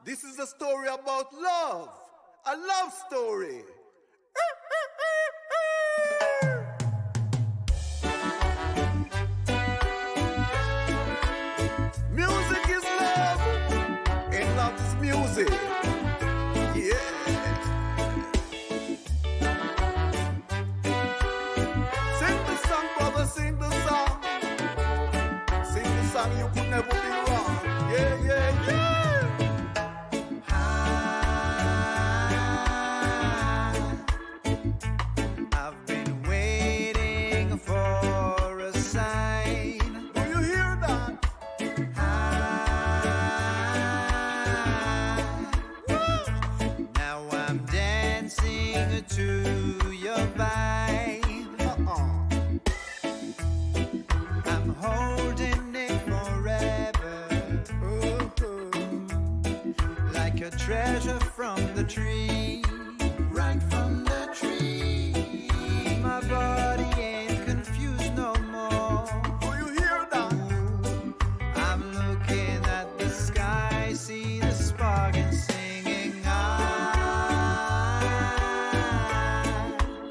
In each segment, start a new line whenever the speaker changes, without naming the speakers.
This is a story about love. A love story. Music is love, and love is music. Yeah. Sing the song, brother, sing the song. Sing the song, you could never be wrong. Yeah, yeah, yeah.
Treasure from the tree, right from the tree. My body ain't confused no more.
Do you hear that?
I'm looking at the sky, see the spark and singing.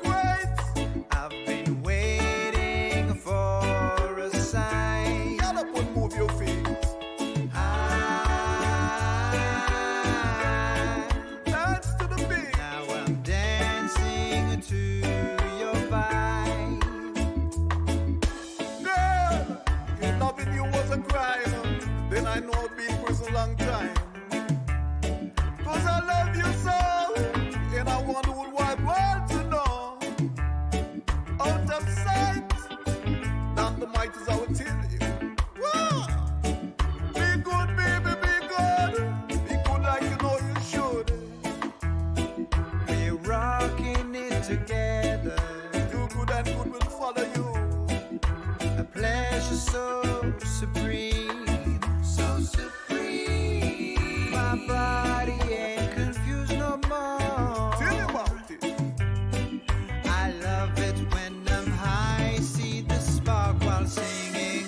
Great.
I've been waiting for a sign.
Get up and move your feet. Then I know I'll be in prison a long time. Cause I love you so, and I want the whole wide world to know. Out of sight, not the might is our till you. Whoa. Be good, baby, be good. Be good like you know you should.
We're rocking it together.
Do good and good will follow you.
A pleasure so supreme. My body ain't confused no more.
Tell me about it.
I love it when I'm high, see the spark while singing.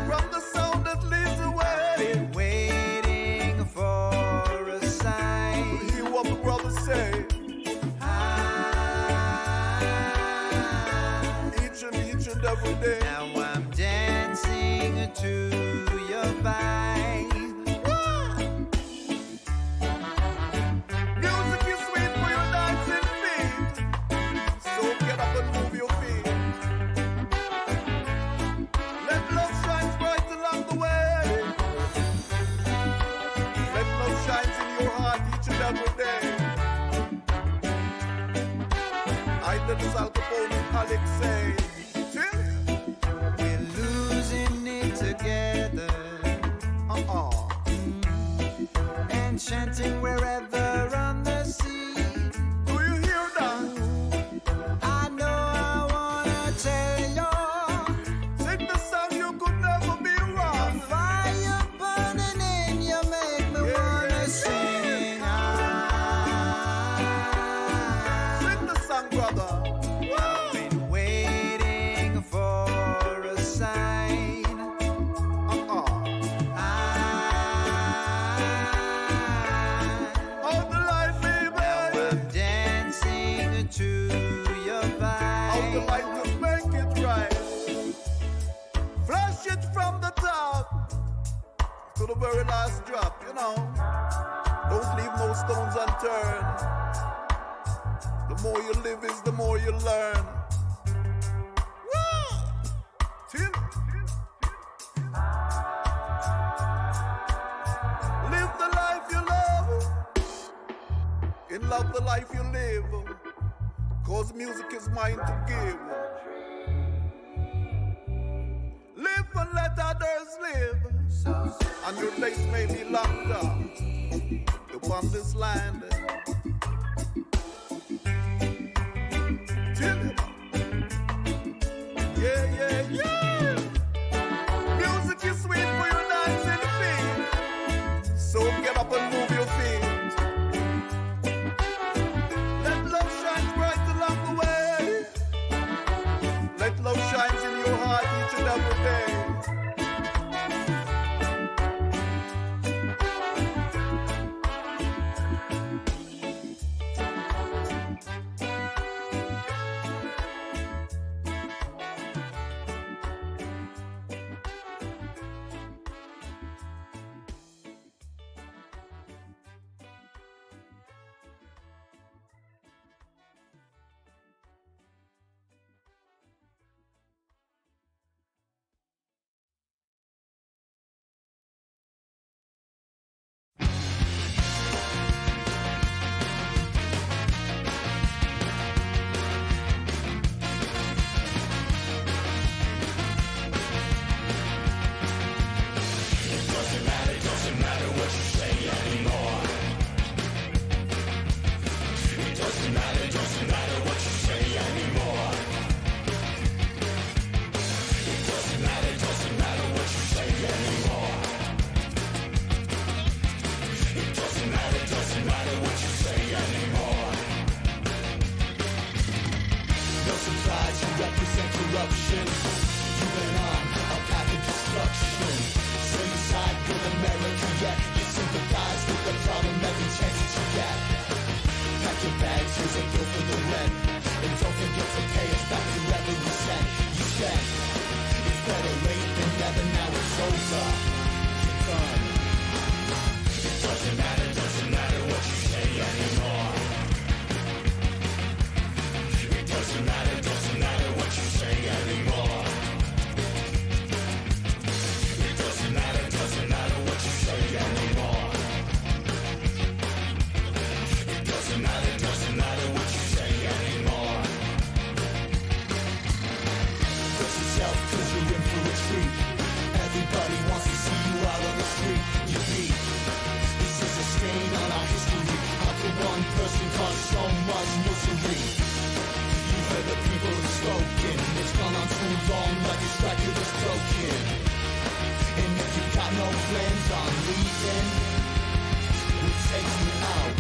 From the sound that leads away.
Been waiting for a sign.
You hear what the brothers say. Each and every day.
Now I'm dancing to your vibe.
Music is sweet for your dancing feet. So get up and move your feet. Let love shine bright along the way. Let love shine in your heart each and every day. I did this Al Capone and Alex say.
We're losing it together. Enchanting wherever on the sea.
Do you hear that?
I know I wanna tell you.
Sing the song, you could never be wrong.
Fire burning in you make me wanna sing.
Sing the song, brother.
I've been waiting for a sign.
To the very last drop, you know. Don't leave no stones unturned. The more you live is the more you learn. Woo! Till live the life you love. In love the life you live. Cause music is mine to give. Live and let others live. And your days may be longer upon this land. Yeah, yeah, yeah. Music is sweet for your dancing feet. So get up and move your feet. Let love shine bright along the way. Let love shine in your heart each and every day.
reason who takes me out.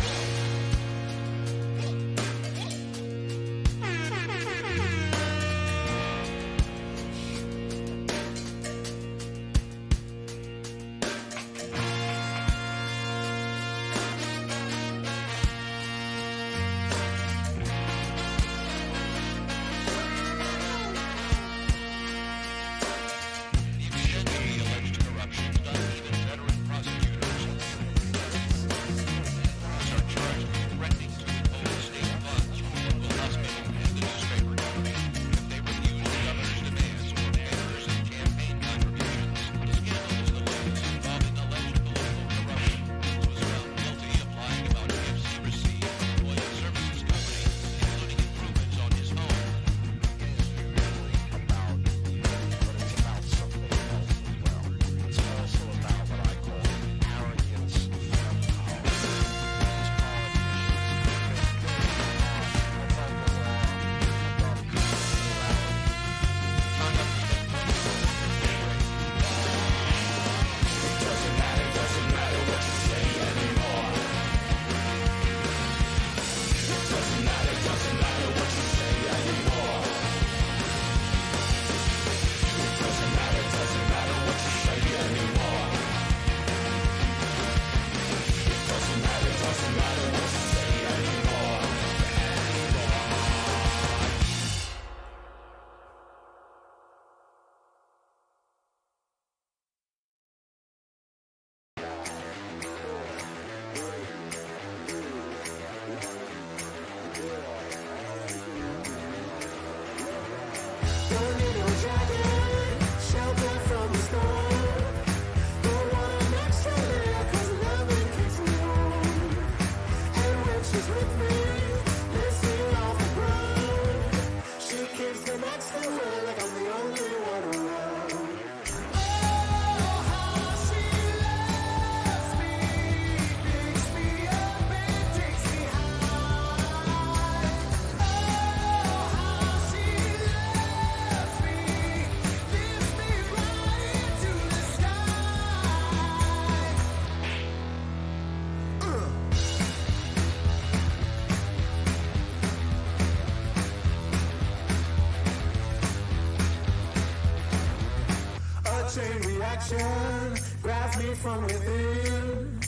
Chain reaction grabs me from within.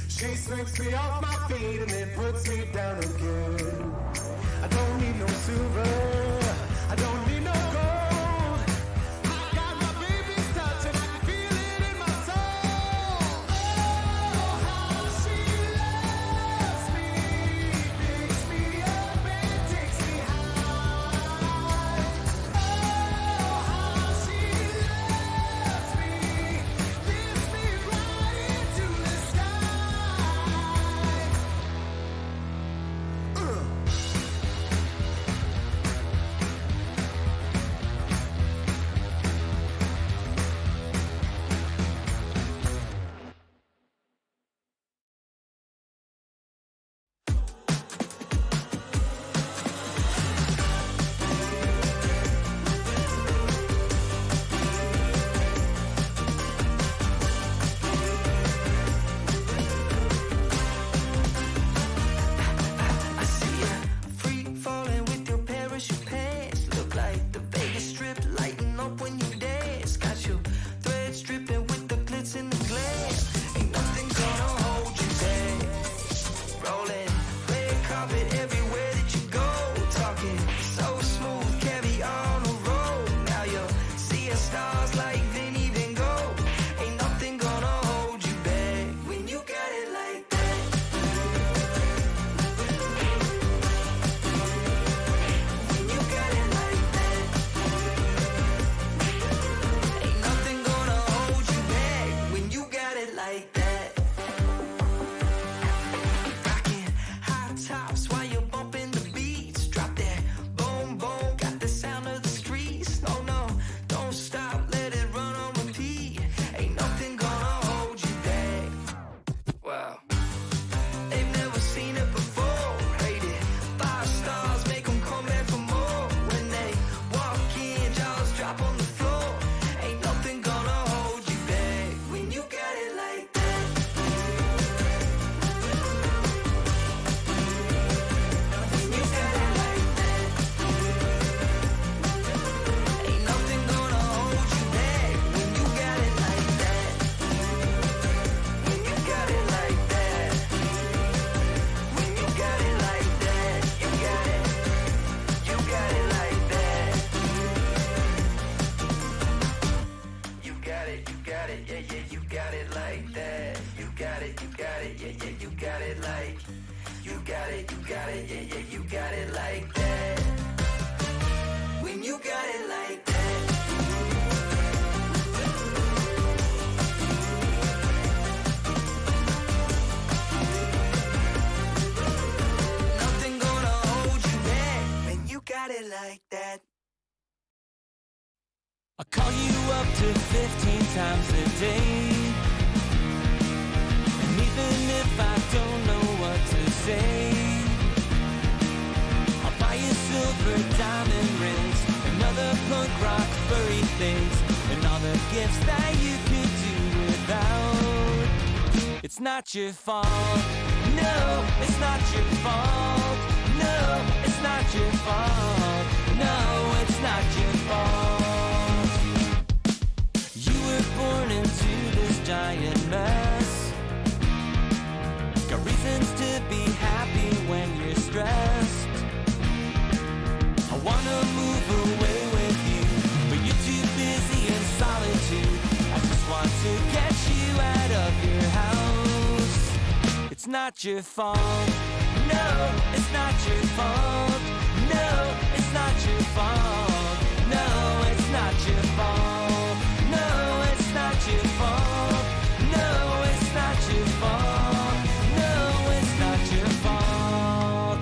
She slinks me off my feet and then puts me down again. I don't need no silver, I don't need no gold. I got my baby's touch and I can feel it in my soul. Oh, how she loves me, picks me up and takes me high. Oh, how she loves me, lifts me right into the sky.
you got it, yeah, yeah, you got it like. You got it, yeah, yeah, you got it like that. When you got it like that. Nothing gonna hold you back when you got it like that.
I call you up to 15 times a day, and even if I don't know what to say, I'll buy you silver diamond rings, and other punk rock furry things, and all the gifts that you could do without. It's not your fault, no, it's not your fault, no, it's not your fault, no, it's not your fault. You were born into this giant mess, got reasons to be happy when you're stressed. I wanna move away with you, but you're too busy in solitude. I just want to get you out of your house. It's not your fault, no, it's not your fault, no, it's not your fault, no, it's not your fault, no, it's not your fault, no, it's not your fault, no, it's not your fault.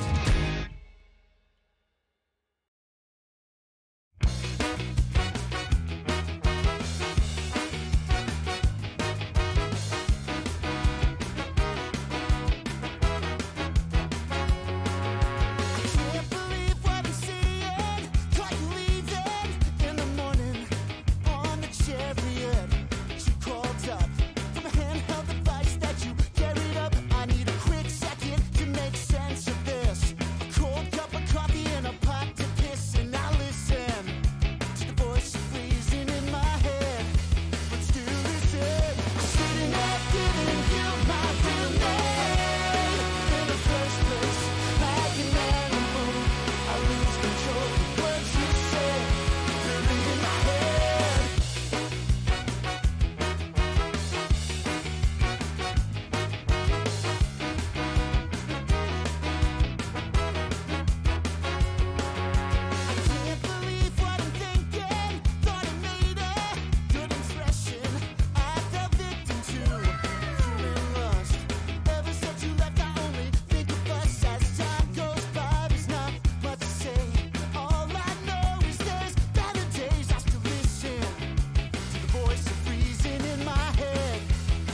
Can't believe what I'm seeing. Caught you leaving in the morning on the chariot. She called up from a handheld device that you carried up. I need a quick second to make sense of this. A cold cup of coffee and a pot to piss, and I listen to the voice freezing in my head, but still listen. Shouldn't have given you my real name in the first place. Like an animal, I lose control. Words you say, they're in my head. Can't believe what I'm thinking. Thought I made a good impression. I fell victim to human lust. Ever since you left, I only think of us. As time goes by, there's not much to say. All I know is there's better days. I still listen to the voice freezing in my head,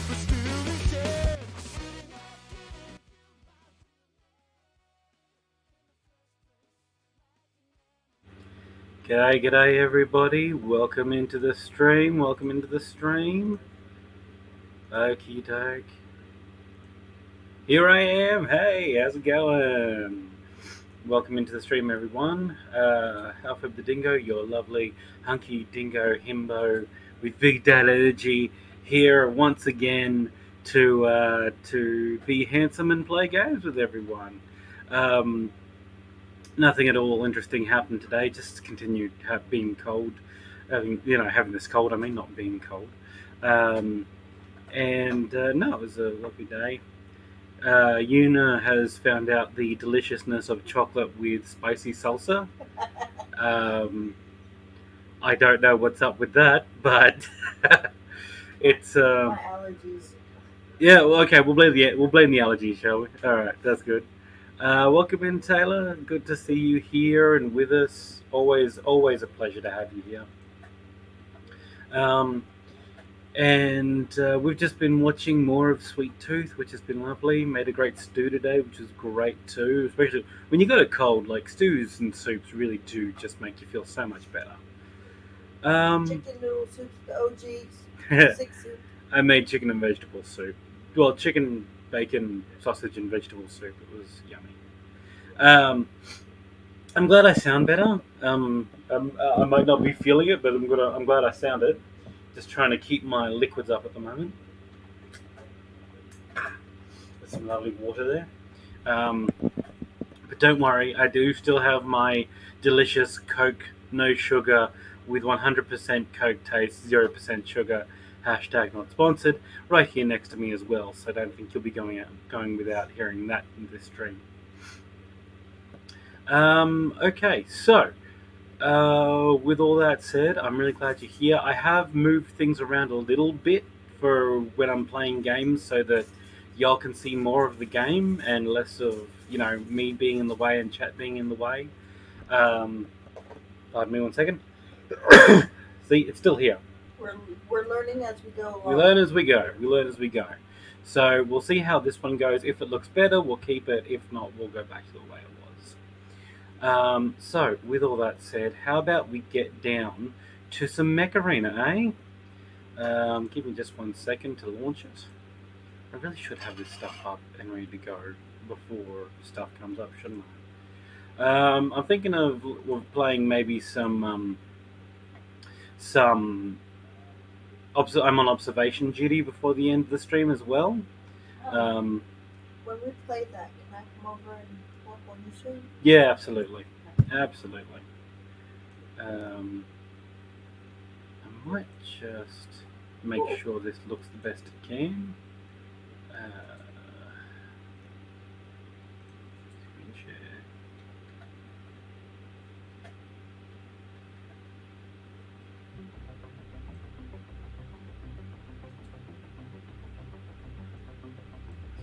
but still listen.
G'day everybody, welcome into the stream, Okie doke. Here I am, hey, how's it going? Welcome into the stream everyone. Halfeb the Dingo, your lovely hunky dingo himbo with big dad energy, here once again to be handsome and play games with everyone. Nothing at all interesting happened today. Just continued being cold, having this cold. I mean, not being cold. No, it was a lovely day. Una has found out the deliciousness of chocolate with spicy salsa. I don't know what's up with that, but it's
My allergies.
yeah. Well, okay, we'll blame the allergies, shall we? All right, that's good. Welcome in, Taylor. Good to see you here and with us. Always a pleasure to have you here. We've just been watching more of Sweet Tooth, which has been lovely. Made a great stew today, which was great too. Especially when you got a cold, like stews and soups really do just make you feel so much better.
Chicken noodle soup, the OGs, six soup.
I made chicken and vegetable soup. Well, chicken, bacon, sausage, and vegetable soup. It was yummy. I'm glad I sound better. I might not be feeling it, but I'm glad I sound it. Just trying to keep my liquids up at the moment. There's some lovely water there. But don't worry, I do still have my delicious Coke, no sugar, with 100% Coke taste, 0% sugar, hashtag not sponsored, right here next to me as well. So I don't think you'll be going without hearing that in this stream. Okay, so with all that said, I'm really glad you're here. I have moved things around a little bit for when I'm playing games so that y'all can see more of the game and less of, me being in the way and chat being in the way. Pardon me 1 second. See, it's still here.
We're learning as we go along.
We learn as we go. So we'll see how this one goes. If it looks better, we'll keep it. If not, we'll go back to the way it was. So, with all that said, how about we get down to some Mecha Arena, eh? Give me just 1 second to launch it. I really should have this stuff up and ready to go before stuff comes up, shouldn't I? I'm thinking of playing maybe some. I'm on observation duty before the end of the stream as well.
When we play that, can I come over and walk on your stream?
Yeah, absolutely. I might just make sure this looks the best it can. Screen share.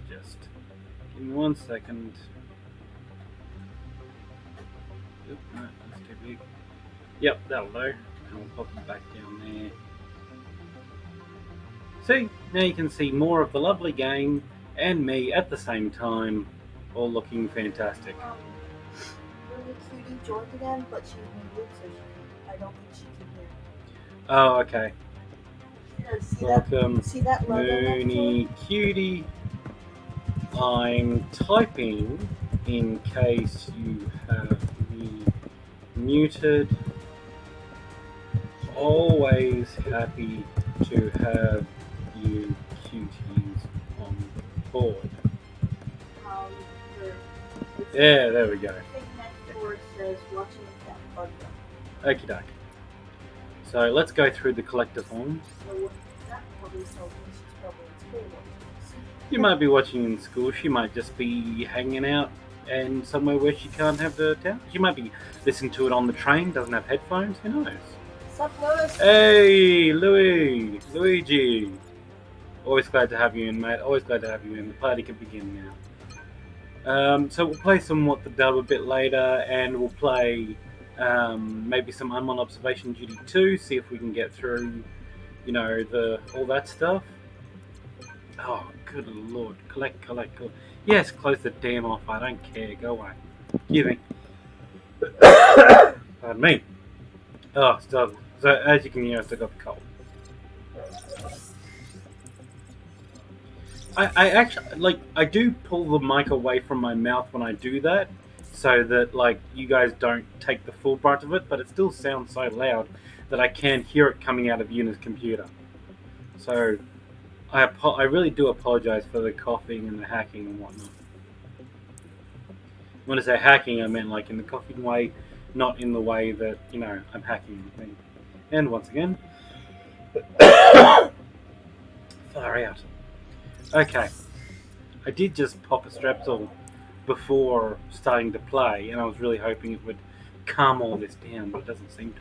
Just give me 1 second. Oop, no, that's too big. Yep, that'll do. And we'll pop it back down there. See, now you can see more of the lovely game and me at the same time, all looking fantastic.
Really cutie joined again, but she's muted, so I don't think she can hear.
Oh, okay.
See
Welcome,
that, see that logo
Moony Cutie. I'm typing in case you have me muted. Always happy to have you cuties on board. Yeah, there we go.
I think next word says watching the cat bug.
Okie doke. So let's go through the collector form.
So that probably tells me she's probably in school watching this.
You might be watching in school. She might just be hanging out and somewhere where she can't have the town. She might be listening to it on the train, doesn't have headphones. Who knows?
Sup, Lewis?
Hey, Luigi. Always glad to have you in, mate. Always glad to have you in. The party can begin now. So we'll play some What the Dub a bit later, and we'll play maybe some I'm on Observation Duty 2, see if we can get through, all that stuff. Oh, good lord. Collect. Yes, close the damn off. I don't care. Go away. Excuse me. Pardon me. Oh, so as you can hear, I still got the cold. I actually, I do pull the mic away from my mouth when I do that, so that, you guys don't take the full brunt of it, but it still sounds so loud that I can hear it coming out of Yuna's computer. So, I really do apologize for the coughing and the hacking and whatnot. When I say hacking, I meant, in the coughing way, not in the way that, I'm hacking anything. And once again, far out. Okay, I did just pop a Strepsil before starting to play, and I was really hoping it would calm all this down, but it doesn't seem to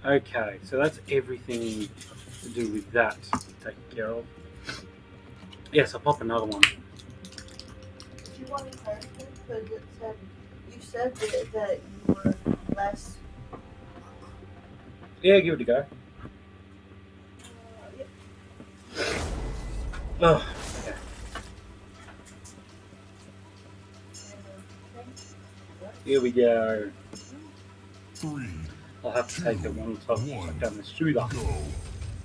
have. Okay, so that's everything to do with that taken care of. Yes, I'll pop another one.
Do you want to clarify? Because you said that you were less.
Yeah, give it a go.
Yep.
Oh, okay. Here we go.
3,
I'll have to take it one top down the shooter.
go.
No,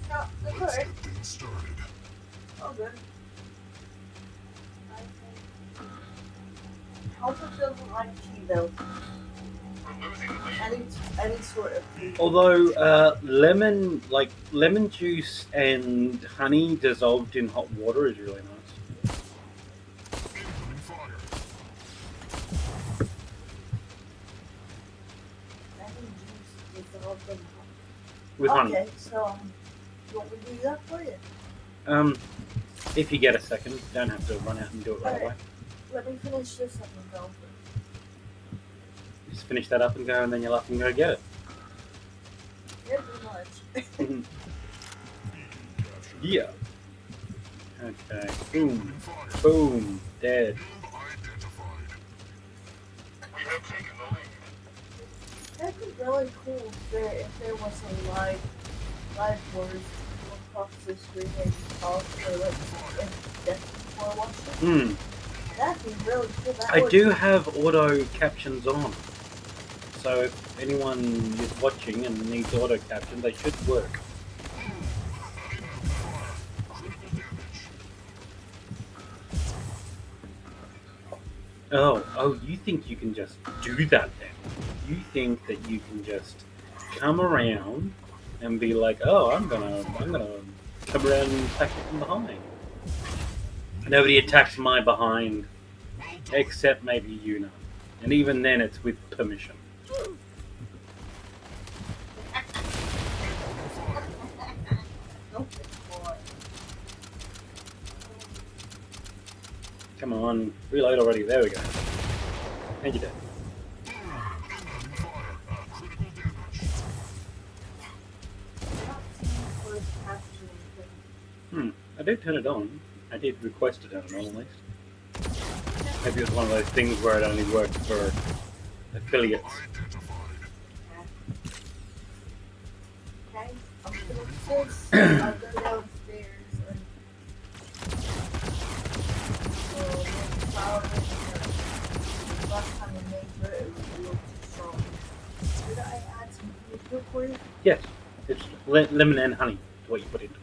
that's
Let's
alright.
get things started.
Oh, good. Halfeb doesn't like tea, though. Any sort of tea.
Although lemon juice and honey dissolved in hot water is really nice.
Incoming fire.
Lemon juice dissolved in hot.
With honey.
Okay, so you want me to do that for you?
If you get a second, you don't have to run out and do it right away.
Let me finish this up and go.
Just finish that up and go, and then you'll up and go get it.
Yeah, pretty much.
Yeah. Okay. Boom. Boom. Dead.
That'd be really cool if there was a live wars across the street and talk or like before watching. That'd be really cool.
I do have auto captions on. So if anyone is watching and needs auto captions, they should work. Oh, you think you can just do that then? You think that you can just come around and be like, oh, I'm gonna come around and attack you from behind. Nobody attacks my behind, except maybe Yuna. And even then it's with permission. Come on, reload already. There we go. And you're dead. I did turn it on. I did request to turn it on at least. Maybe it was one of those things where it only worked for affiliates.
Okay, I'll finish this. I'll go downstairs and last time I made it was a little too strong. Did I add some liquid for you?
Yes, it's lemon and honey is what you put into it.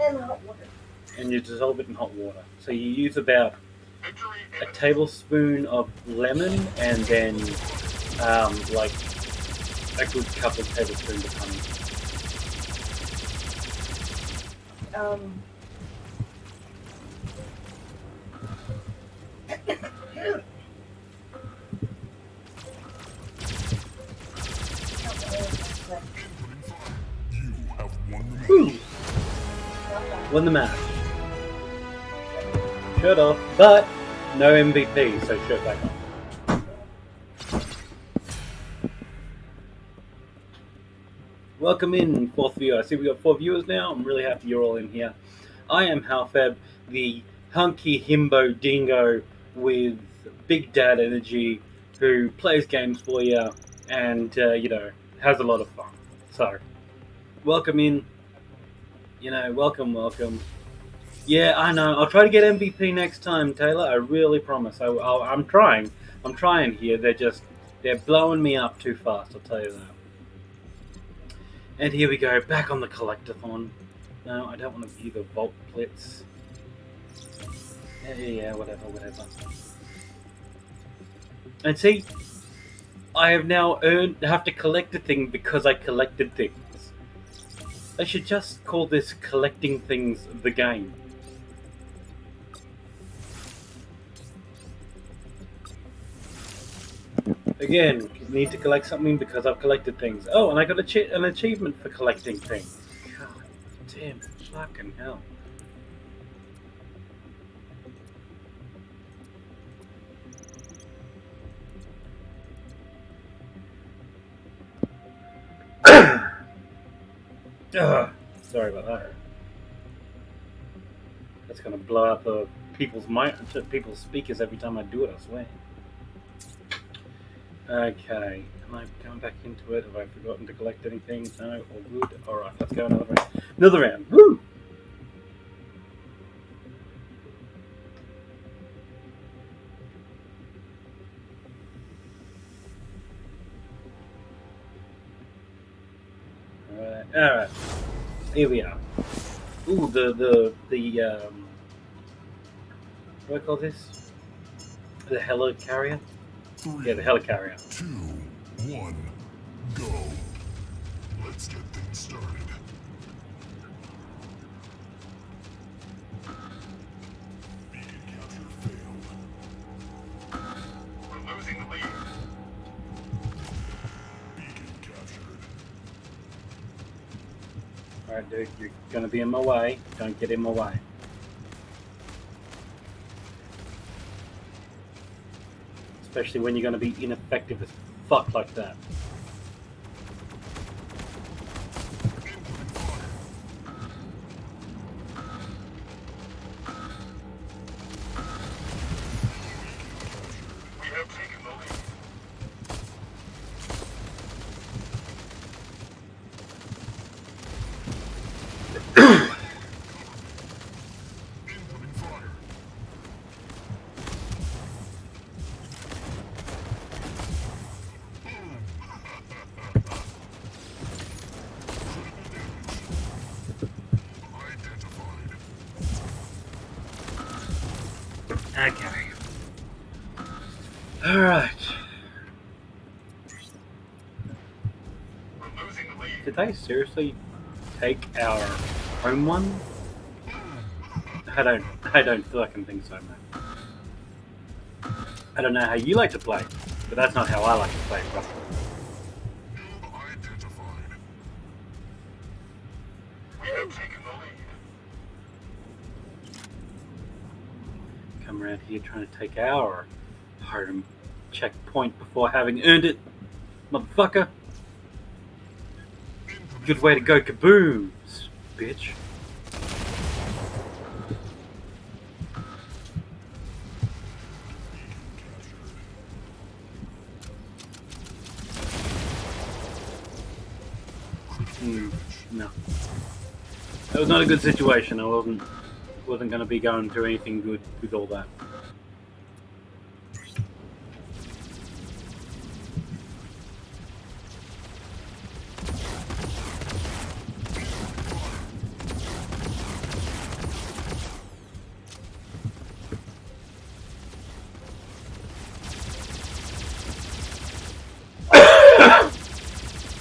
And hot water.
And you dissolve it in hot water. So you use about a tablespoon of lemon and then like a good couple of tablespoons of honey. Woo! Won the match. Shirt off, but no MVP, so shirt back on. Welcome in, fourth viewer. I see we got 4 viewers now. I'm really happy you're all in here. I am Halfeb, the hunky himbo dingo with big dad energy who plays games for you and, has a lot of fun. So, welcome in. Welcome. Yeah, I know. I'll try to get MVP next time, Taylor. I really promise. I'm trying. I'm trying here. They're blowing me up too fast, I'll tell you that. And here we go, back on the collectathon. No, I don't want to be the Vault Blitz. Yeah, whatever. And see, I have now have to collect a thing because I collected things. I should just call this collecting things the game. Again, need to collect something because I've collected things. Oh, and I got an achievement for collecting things. God damn, fucking hell. Sorry about that. That's gonna blow out the people's speakers every time I do it, I swear. Okay, am I going back into it? Have I forgotten to collect anything? No, all good. Alright, let's go another round. Another round, woo! Alright. Here we are. Ooh, the what do I call this? The helicarrier? Yeah, the helicarrier.
2, 1, go. Let's get things started. Beacon capture failed. We're losing the lead. Beacon captured.
Alright, dude, you're gonna be in my way. Don't get in my way. Especially when you're gonna be ineffective as fuck like that.
We have taken the lead. Incoming fire. Identified.
Okay. Alright.
We're losing the lead.
Did they seriously take our home one? I don't feel like I can think so, man. I don't know how you like to play, but that's not how I like to play, bro.
Identified. We have taken the lead.
Come around here trying to take our home checkpoint before having earned it, motherfucker. Good way to go, kaboom, bitch. No. That was not a good situation. I wasn't going to be going through anything good with all that.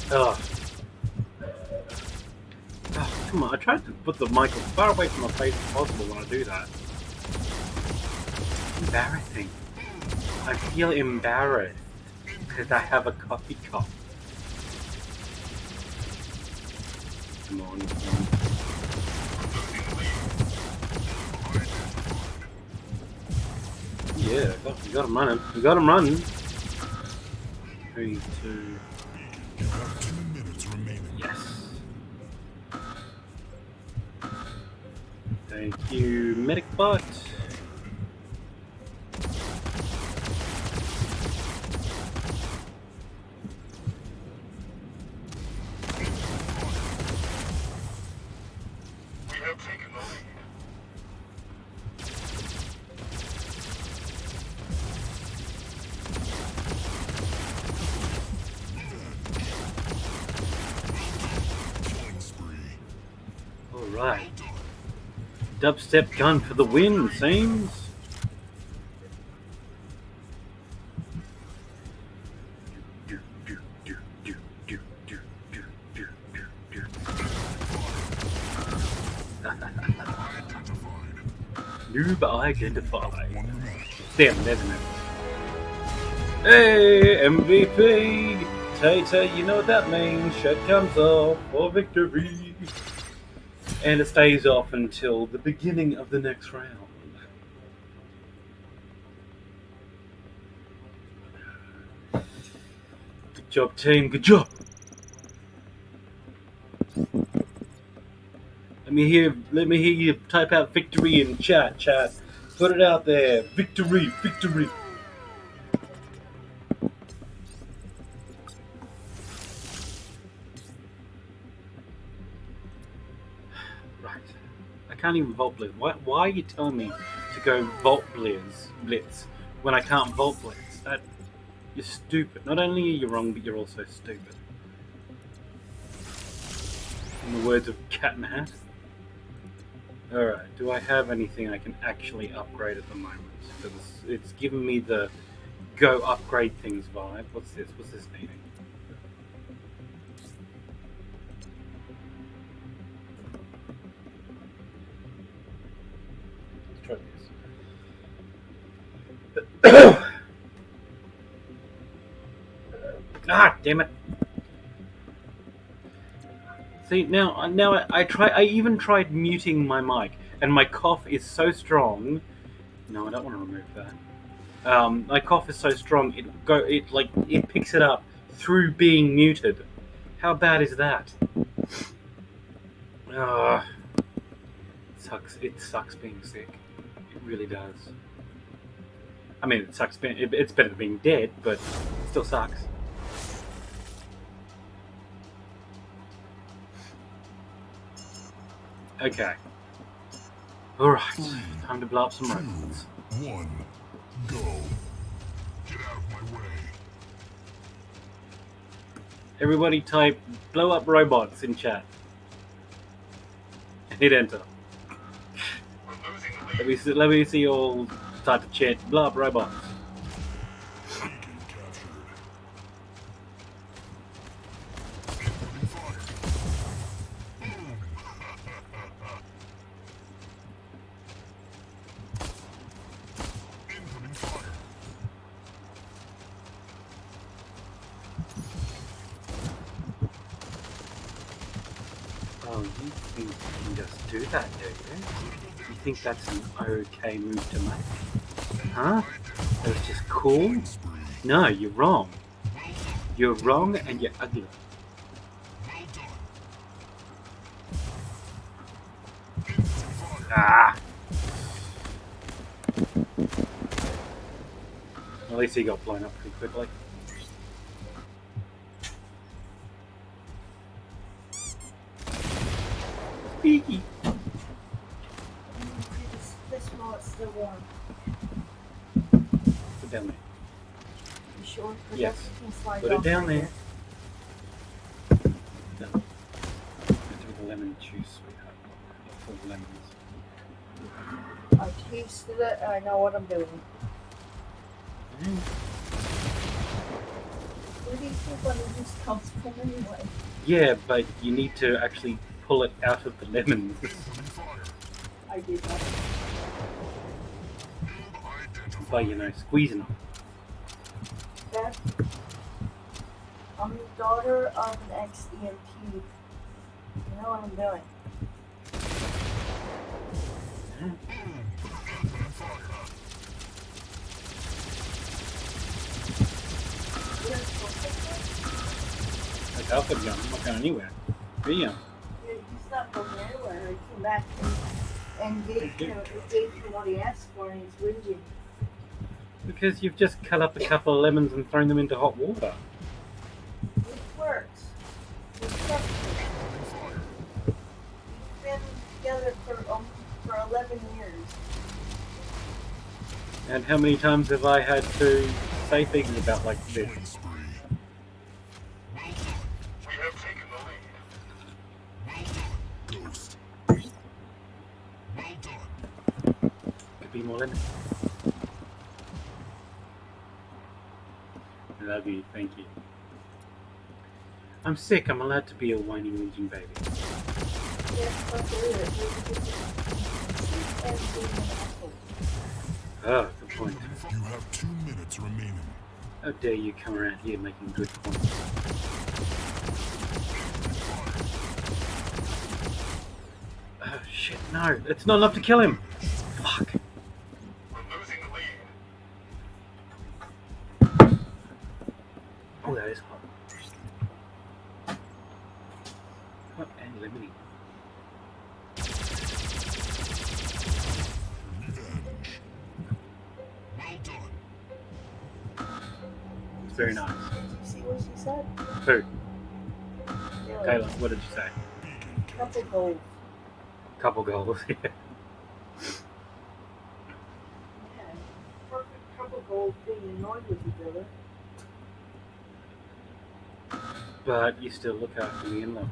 Oh. Oh, come on, I tried to put the mic as far away from my face as possible when I do that. It's embarrassing. I feel embarrassed because I have a coffee cup. Come on, come on. Yeah, we got him running. We got him running. 3, 2.
You have 10 minutes remaining.
Yes. Thank you, medic bot.
We have taken the lead. Killing spree.
Alright. Dubstep gun for the win, seems. Noob identified. Damn, there's an Hey, MVP! Tay, you know what that means. Shirt comes off for victory. And it stays off until the beginning of the next round. Good job, team. Good job. Let me hear you type out victory in chat. Put it out there. Victory. Right. I can't even Vault Blitz. Why are you telling me to go Vault Blitz when I can't Vault Blitz? You're stupid. Not only are you wrong, but you're also stupid. In the words of Cat and Hat. Alright, do I have anything I can actually upgrade at the moment? Because it's giving me the go upgrade things vibe. What's this? What's this needing? Let's try this. Ah, damn it. See, now I even tried muting my mic, and my cough is so strong. No, I don't want to remove that. My cough is so strong it picks it up through being muted. How bad is that? It sucks. It sucks being sick. It really does. I mean, it sucks. It's better than being dead, but it still sucks. Okay. Alright, time to blow up some robots.
1, go. Get out of my way.
Everybody type blow up robots in chat. And hit enter.
We're losing the lead.
Let me see you all start to chant blow up robots.
Beacon captured. Incoming fire. Boom. Incoming fire.
Oh, you think you can just do that, do you? You think that's an okay move to make? Huh? That was just cool? No, you're wrong. You're wrong and you're ugly. Ah! At least he got blown up pretty quickly. Peeky.
This while it's still warm.
Put it down there.
You sure? 'Cause
Yes.
that can slide
Put it
off
down
right
there. No. With the lemon juice, sweetheart. Full of lemons.
I tasted it and I know what I'm doing. Where do you think lemon juice comes from anyway?
Yeah, but you need to actually pull it out of the lemons.
I did that.
By, squeezing them.
Dad, I'm the daughter of an ex-EMT. You know what I'm doing.
Like Halfeb gun, I'm not going anywhere. Yeah.
He's not going anywhere. He came back and gave him what he asked for, and he's whinging.
Because you've just cut up a couple of lemons and thrown them into hot water.
It works. It's trustworthy. We've been together for 11 years.
And how many times have I had to say things about like this?
Killing spree. Well done. We have taken the lead. Well done, Ghost. Well done.
Could be more lemons. Love you, thank you. I'm sick, I'm allowed to be a whiny whinging baby.
Yes, that's it. And being an asshole.
Oh, good point.
You have 2 minutes remaining.
How dare you come around here making good points? Oh shit, no, it's not enough to kill him! Fuck.
We're losing the lead.
Oh, that is hot. Hot and lemony.
Revenge. Well done.
It's very nice.
Did you see what she said?
Who?
Really?
Taylor, what did you say?
Beacon
Couple
captured.
goals.
Couple goals, yeah.
Yeah. Perfect couple goals being annoyed with each other.
But you still look after me and love me.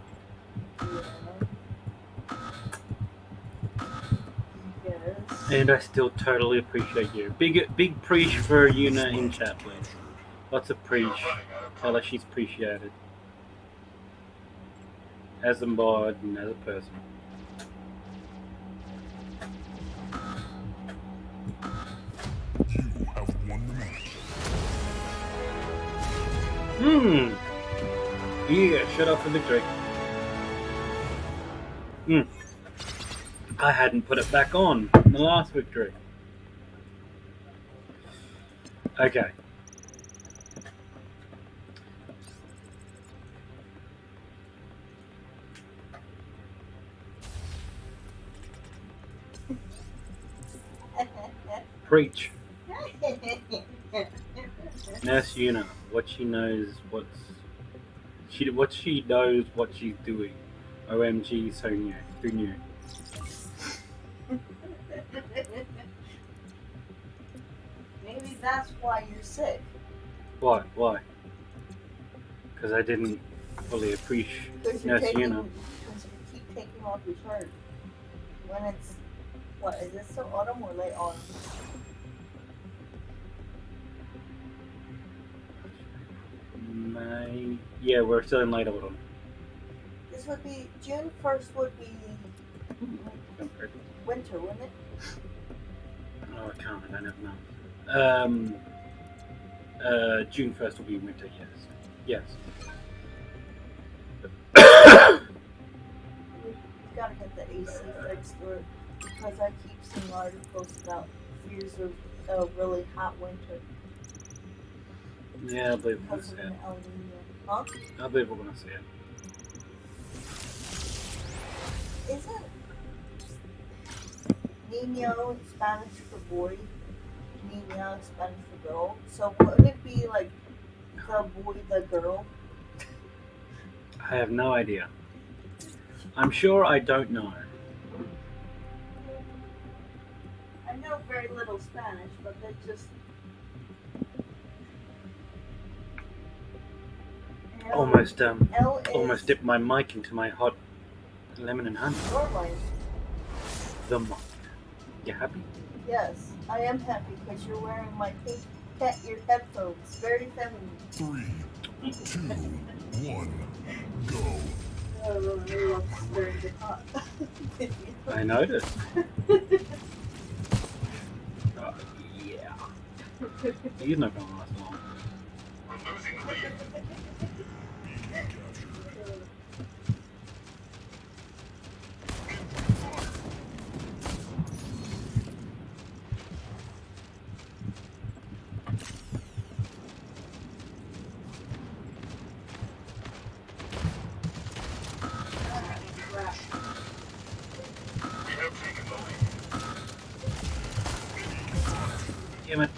Yeah. Yes.
And I still totally appreciate you. Big preach for Una in chat, please. Lots of preach. Tell her she's appreciated. As a mod and as a person.
You have won the match.
Yeah, shut up for victory. I hadn't put it back on in the last victory. Okay. Preach. Nurse Una, what she knows what she's doing. OMG, so new. Who knew?
Maybe that's why you're sick.
Why? Why? Because I didn't fully appreciate Nurse Una.
Because you keep taking off your shirt. When it's, what, is it still autumn or late autumn?
Yeah, we're still in late autumn.
This would be, June 1st would be winter, wouldn't it?
Oh, I can't. I don't know. June 1st will be winter. Yes.
We've got to get the AC fixed, or because I keep seeing articles about fears of a really hot winter
Yeah, I believe we're gonna
because
see
of
it.
an El Nino. Huh?
I believe we're gonna see it.
Isn't Nino Spanish for boy, Nina Spanish for girl? So wouldn't it be like the boy, the girl?
I have no idea. I'm sure I don't know.
I know very little Spanish, but they just
Almost
L is
almost dipped my mic into my hot lemon and honey.
your life.
The mic. You happy?
Yes, I am happy because you're wearing my pink cat ear headphones. Very feminine.
3, 2, 1, go.
Oh, I love stirring the pot.
I noticed. Yeah. He's not gonna last long.
We're losing the lead. We have taken the lead.
Damn it.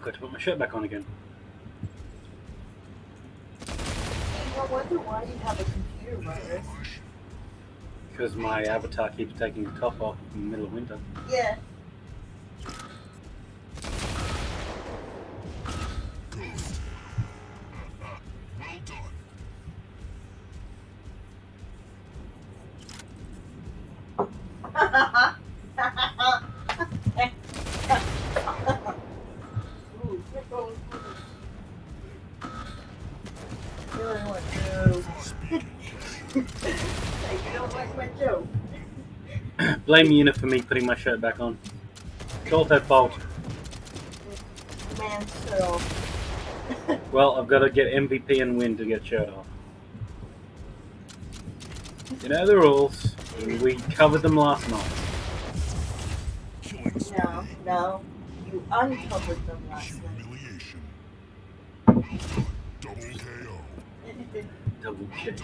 Got to put my shirt back on again.
I wonder why you have a computer virus.
Because my avatar keeps taking the top off in the middle of winter.
Yeah.
Ghost. Well done.
Ooh, you don't want to. You don't like my joke.
Blame Una for me putting my shirt back on. It's all her fault.
Man, so.
Well, I've got to get MVP and win to get shirt off. You know the rules. We covered them last night.
Killing spree.
No, you uncovered them last night.
Humiliation. Double KO.
Double kick.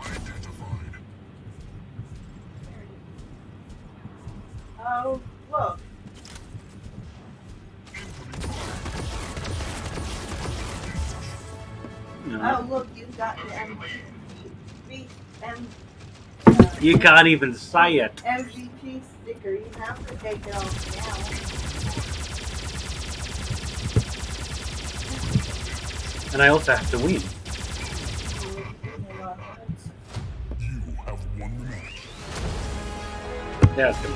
Identified.
Oh, look.
No.
Oh, look, you got the
You can't even say it.
MVP sticker. You have to take it off
And I also have to win.
now.
You have won the match.
Yeah, it's good.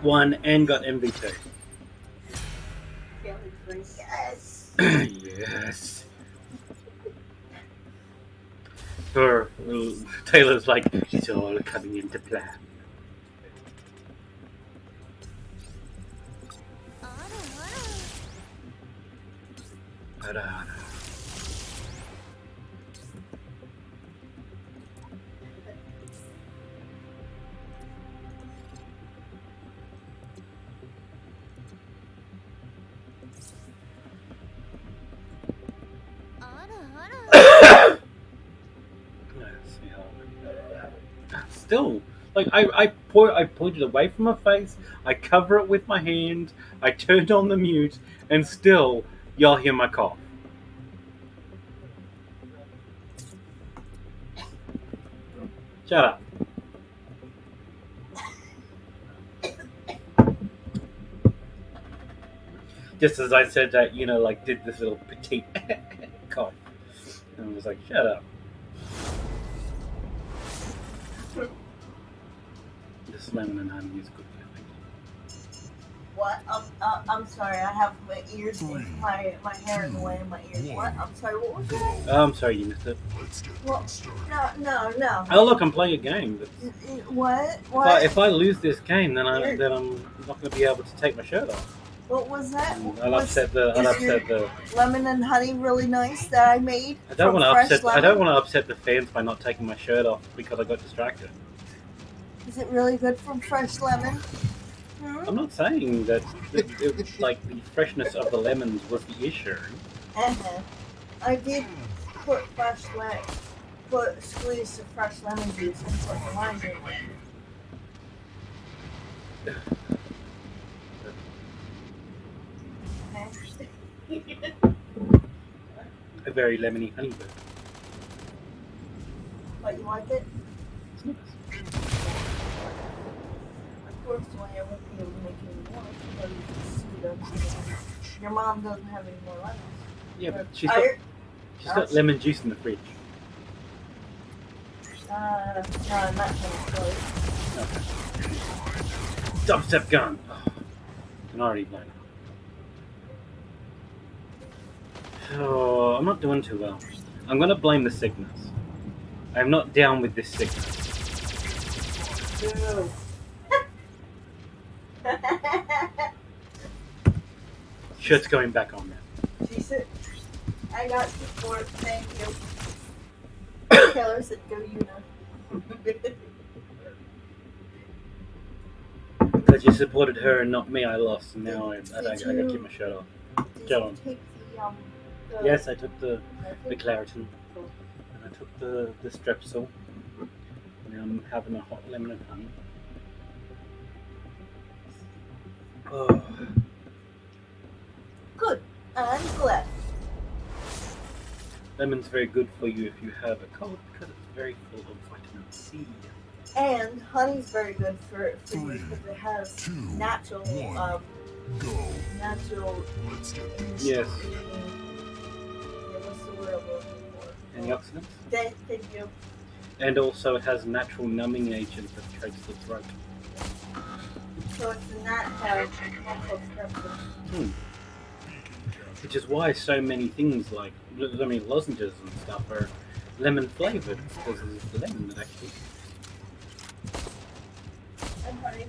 Won and got MVP.
Grace. Yes.
Yes. For Taylor's like, it's all coming into plan. Hara, hara. Still, like I pointed away from my face. I cover it with my hand. I turned on the mute, and still, y'all hear my cough. Shut up. Just as I said that, like did this little petite cough, and I was like, shut up. This lemon and honey is good.
What? I'm sorry. I have my ears, my hair in the way of my ears. What? I'm sorry. What was that?
I'm sorry you missed it.
Let's get
Well,
this started.
no.
Oh look, I'm playing a game. But
What?
if I lose this game, then I'm not going to be able to take my shirt off.
What was that?
I'll upset the.
Lemon and honey really nice that I made.
I don't want to
fresh
upset.
lemon?
I don't want to upset the fans by not taking my shirt off because I got distracted.
Is it really good from fresh lemon?
I'm not saying that like the freshness of the lemons was the issue.
I did put squeeze some fresh lemon juice and put the lime in it.
A very lemony honey bird.
But you like it?
It's nice.
Of course, I won't be able to make any more because you don't. Your mom doesn't have any more lemons.
Yeah, but she's got lemon juice in the fridge.
No, I'm not going to close.
Okay. Dubstep gun. Oh, I can already blame. Oh, I'm not doing too well. I'm going to blame the sickness. I'm not down with this sickness.
No.
Shirt's going back on now.
She said, I got support, thank you. Taylor said, go you know.
Because you supported her and not me, I lost, and now I gotta keep my shirt off. Go on.
Take the,
Yes, I took the Claritin, and I took the Strepsil. Now I'm having a hot lemon and honey. Oh.
Good. I'm glad.
Lemon's very good for you if you have a cold because it's very full of vitamin C.
And honey's very good for you because it has natural,
Go.
natural.
Let's get this
Yes.
What's the word I'm looking for?
Antioxidants.
Thank you.
And also it has natural numbing agent that treats the throat.
So it's a natural strepsil.
Which is why so many things like, lozenges and stuff are lemon flavored because it's the lemon that actually.
And honey.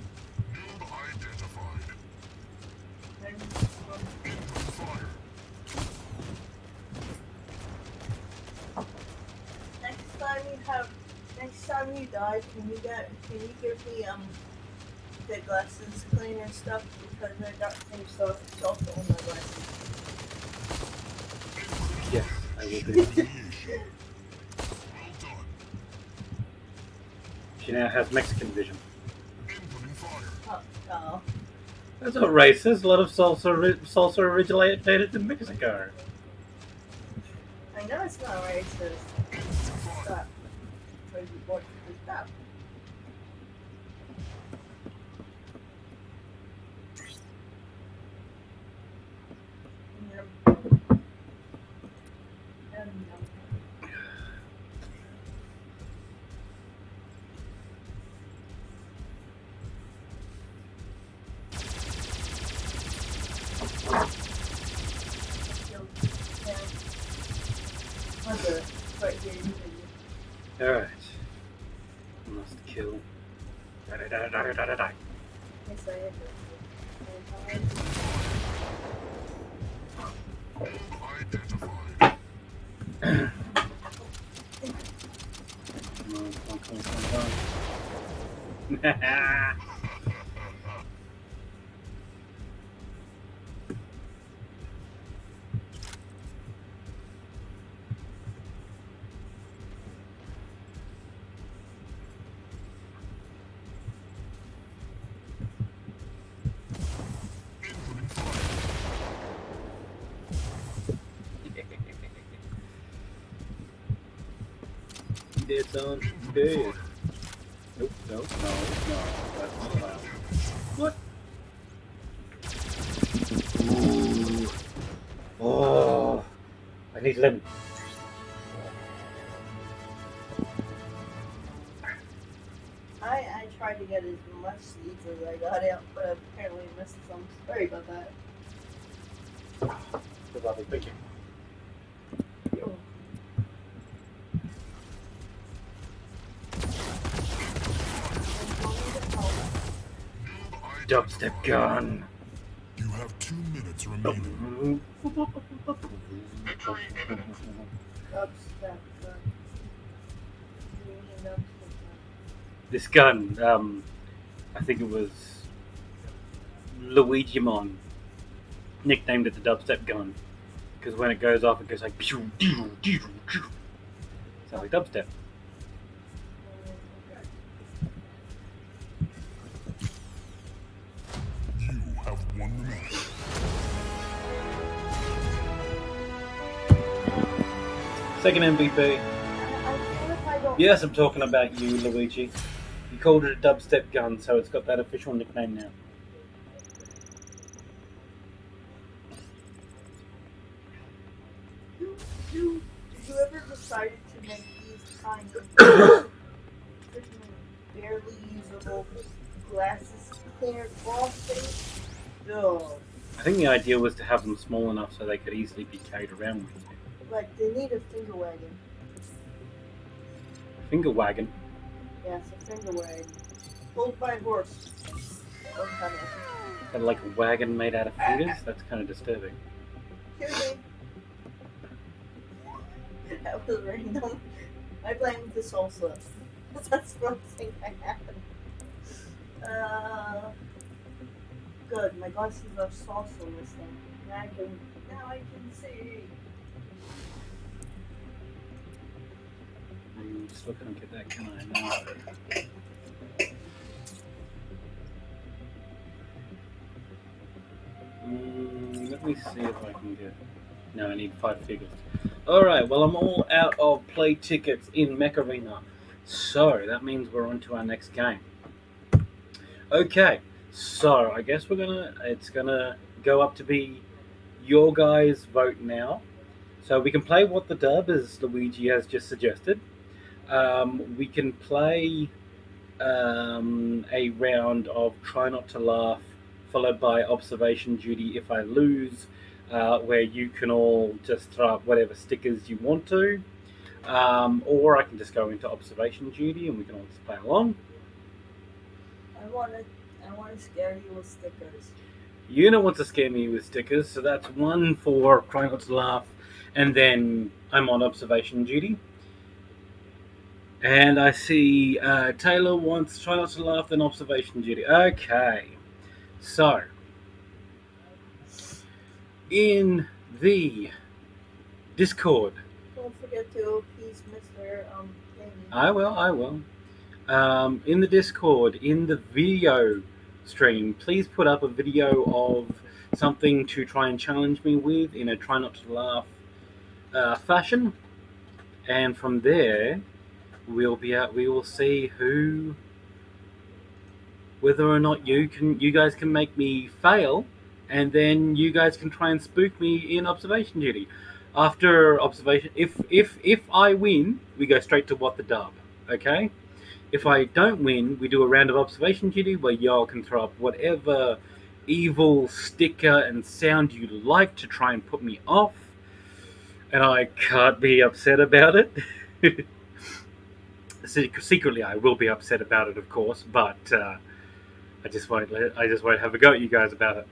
Node identified.
And,
Incoming fire.
next time you die, can you give me the glasses cleaner stuff because I got some salt on my glasses.
Yes, I will do.
Initiation. Well done.
She now has Mexican vision.
Incoming fire.
Oh.
That's not racist. A lot of salsa originated in Mexico.
I know it's not racist. Stop. Crazy boy, stop. Hunter, right here, you can.
Alright. Must kill. Da-da-da-da-da-da-da.
Yes, I am.
Identified.
Come on, come on, come on, come on.
Incoming fire.
You did, son. You did. Nope, nope, no, no. That's not allowed. What? Ooh. Oh. I need lemon.
I tried to get as much seeds as I got out, but apparently missed some. Sorry about that.
Good lovely, thank you. Dubstep gun.
You have 2 minutes remaining. Victory imminent.
Dubstep gun. You mean dubstep gun?
This gun, I think it was Luigimon nicknamed it the dubstep gun because when it goes off, it goes like pew, doo, doo, doo. Sounds like dubstep.
You have won the match.
Second MVP.
I feel if I don't.
Yes, I'm talking about you, Luigi. You called it a dubstep gun, so it's got that official nickname now.
Did you ever decided to make these kind of barely usable glasses clear cloth things? No.
I think the idea was to have them small enough so they could easily be carried around with you.
But they need a finger wagon.
Finger wagon.
Yes, a finger wagon. Pulled by a horse. Or kind of.
Kind of like a wagon made out of fingers? That's kind of disturbing.
Excuse me. That was random. I blame the salsa. That's one thing I have. Good. My glasses are salsa this thing. Now I can see.
Still can't get that, can I? No. Let me see if I can get... No, I need 5 figures. Alright, well I'm all out of play tickets in Mecha Arena. So, that means we're on to our next game. Okay, so I guess it's gonna go up to be your guys' vote now. So we can play What the Dub, as Luigi has just suggested. We can play a round of Try Not to Laugh, followed by Observation Duty if I lose, where you can all just throw up whatever stickers you want to. Or I can just go into Observation Duty and we can all just play along.
I want to scare you with stickers.
You don't want to scare me with stickers, so that's 1 for Try Not to Laugh, and then I'm on Observation Duty. And I see Taylor wants Try Not to Laugh, then Observation Duty. Okay, so in the Discord,
Don't forget to appease Mr. Thingy.
I will. In the Discord, in the video stream, please put up a video of something to try and challenge me with in a Try Not to Laugh fashion, and from there we will see whether or not you guys can make me fail, and then you guys can try and spook me in Observation Duty. After observation, if I win, we go straight to What the Dub. Okay. If I don't win, we do a round of Observation Duty where y'all can throw up whatever evil sticker and sound you like to try and put me off. and I can't be upset about it. Secretly, I will be upset about it, of course, but I just won't have a go at you guys about it.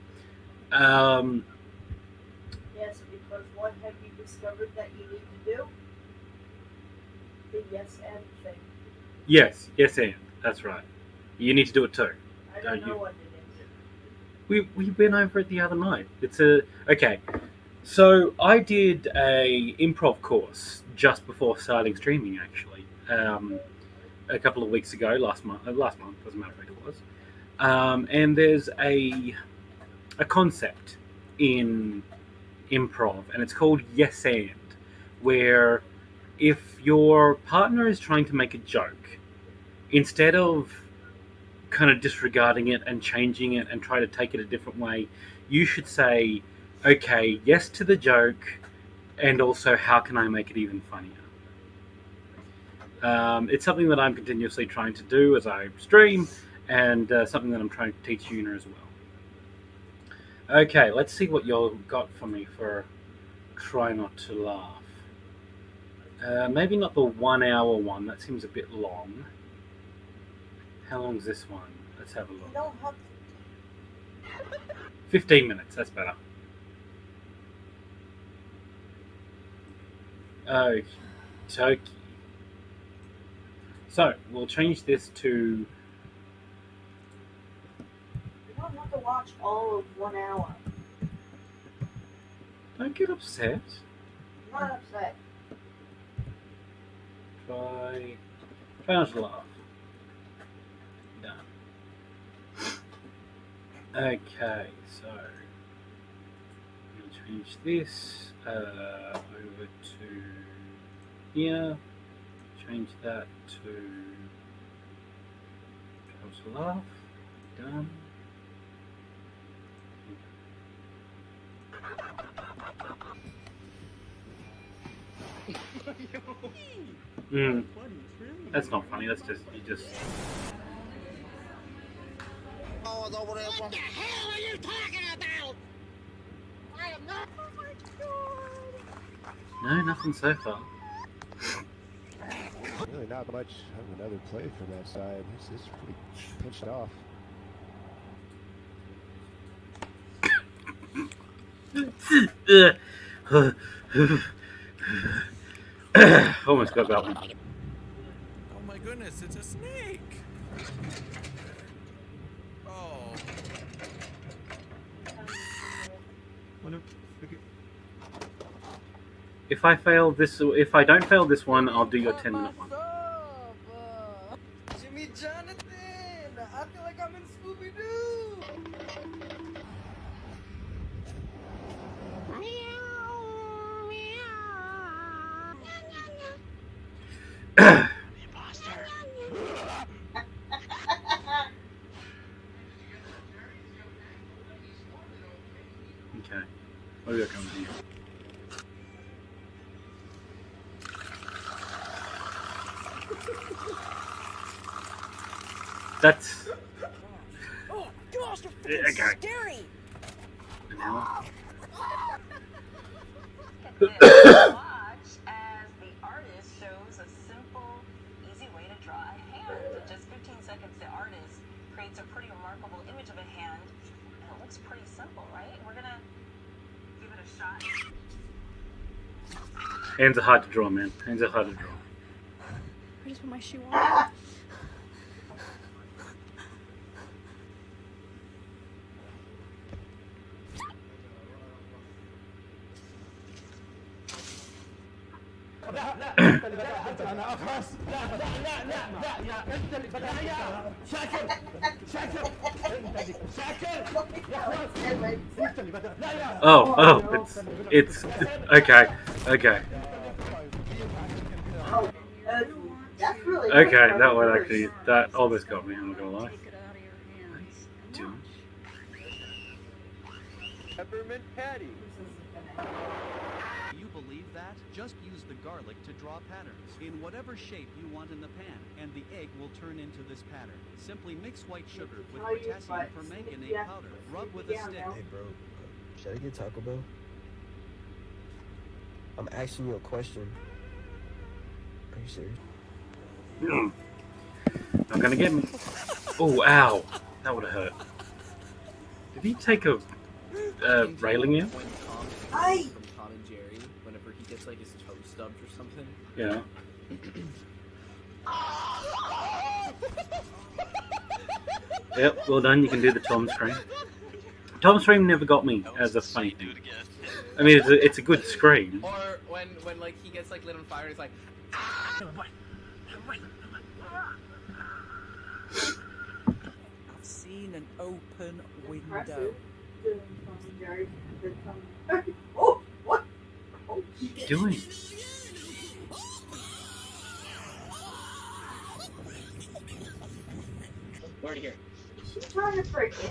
Yes, because what have you discovered that you need to do? The yes and thing.
Yes, and that's right. You need to do it too.
I don't know
you?
what it is.
We went over it the other night. Okay. So I did a improv course just before starting streaming, actually, a couple of weeks ago, last month, doesn't matter when it was. And there's a concept in improv, and it's called yes and, where if your partner is trying to make a joke, instead of kind of disregarding it and changing it and try to take it a different way, you should say, okay, yes to the joke, and also how can I make it even funnier? It's something that I'm continuously trying to do as I stream, and something that I'm trying to teach Una as well. Okay, let's see what y'all got for me for Try Not to Laugh. Maybe not the 1 hour one, that seems a bit long. How long's this one? Let's have a
You
look.
don't have
15 minutes, that's better. Okie dokie. So, we'll change this to...
You don't have to watch all of 1 hour.
Don't get upset.
I'm not upset.
Try Not to Laugh. Done. Okay, so we'll change this over to here. Change that to Try Not to Laugh. Done. That's not funny. That's just you just.
What the hell are you talking about? I am not. Oh my god.
No, nothing so far.
Really not much of another play from that side. This is pretty pinched off.
Almost got that one.
Oh my goodness, it's a snake! Oh.
If I don't fail this one, I'll do your 10-minute one.
Jimmy Jonathan! I feel like I'm in Scooby-Doo!
Okay. What do we got coming here? That's...
Oh gosh, you're
Yeah,
freaking
okay.
scary!
an hour.
Watch as the artist shows a simple, easy way to draw a hand. In just 15 seconds, the artist creates a pretty remarkable image of a hand, and it looks pretty simple, right? We're gonna give it a shot.
Hands are hard to draw, man. Hands are hard to draw.
I just put my shoe on.
Oh, it's okay.
That's really
Okay, that one actually, that almost got me, I'm not gonna lie.
Take it out of your hands.
Dude.
Peppermint patty.
You believe that? Just use the garlic to draw patterns in whatever shape you want in the pan, and the egg will turn into this pattern. Simply mix white sugar with potassium permanganate powder. Rub with a stick.
Hey bro, should I get Taco Bell? I'm asking you a question. Are you serious?
Not gonna get me. Oh, ow. That would have hurt. Did he take a railing in?
When Tom from Tom and Jerry, whenever he gets like his toe stubbed or something.
Yeah. Yep, well done. You can do the Tom scream. Tom scream never got me as a funny thing. I mean, it's a good scream.
Or when like he gets like lit on fire, he's like.
I've seen an open window.
Oh, what? Oh,
What are you doing?
Word here.
Is she trying to break in?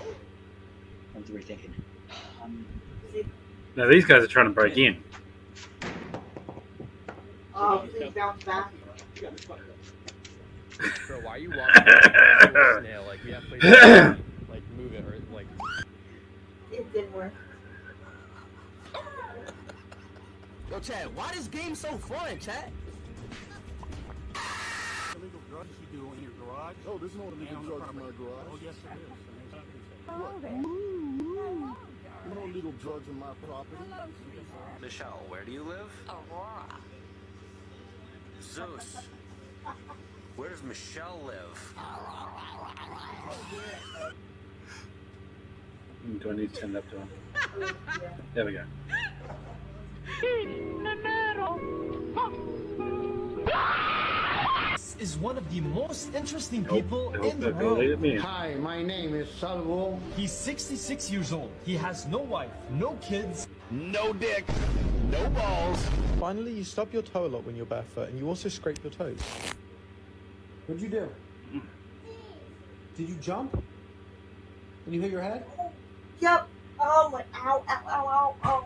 What were you thinking?
Now these guys are trying to break in.
Oh, please bounce back.
Bro, why are you walking like a snail? Like we have to like move it or like.
It didn't work.
Yo, Chad, why this game so fun, Chad?
Illegal drugs you do in your garage? Oh, there's no illegal drugs in my garage. Oh, yes, there is. No illegal drugs in my property.
Michelle, where do you live?
Aurora.
Zeus. Where does Michelle live?
Do I need to send that to him? There we go.
This is one of the most interesting people in the
Look at me.
world. Hi, my name is Salvo. He's 66 years old. He has no wife, no kids, no dick, no balls.
Finally, you stub your toe a lot when you're barefoot, and you also scrape your toes. What'd you do? Did you jump? When you hit your head?
Yep. Oh my! Ow! Ow! Ow! Ow! Ow!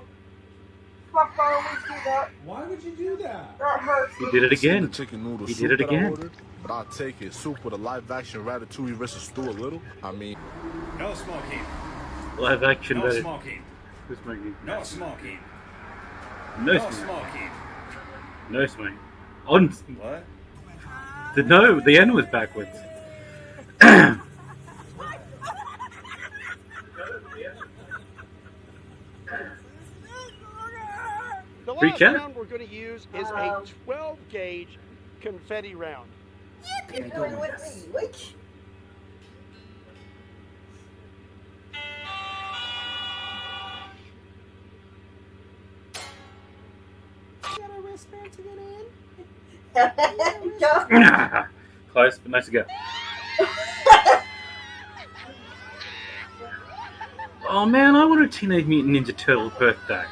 Fuck! I always do that.
Why would you do that?
That hurts.
He did it again.
The chicken noodle
He
soup
did it
that I
again.
ordered, but I'll take it. Soup with a live action ratatouille versus stew a little. I mean,
No smoking.
Live action.
No
version.
smoking.
Who's smoking?
No smoking.
No
No
smoking.
smoking.
No smoking. On.
What?
The N was backwards.
The
Free
last
chat?
round we're going to use is a 12 gauge confetti round.
You're going with me. Which?
You got a wristband to get in?
Close, but nice to go. Oh man, I want a Teenage Mutant Ninja Turtle birthday.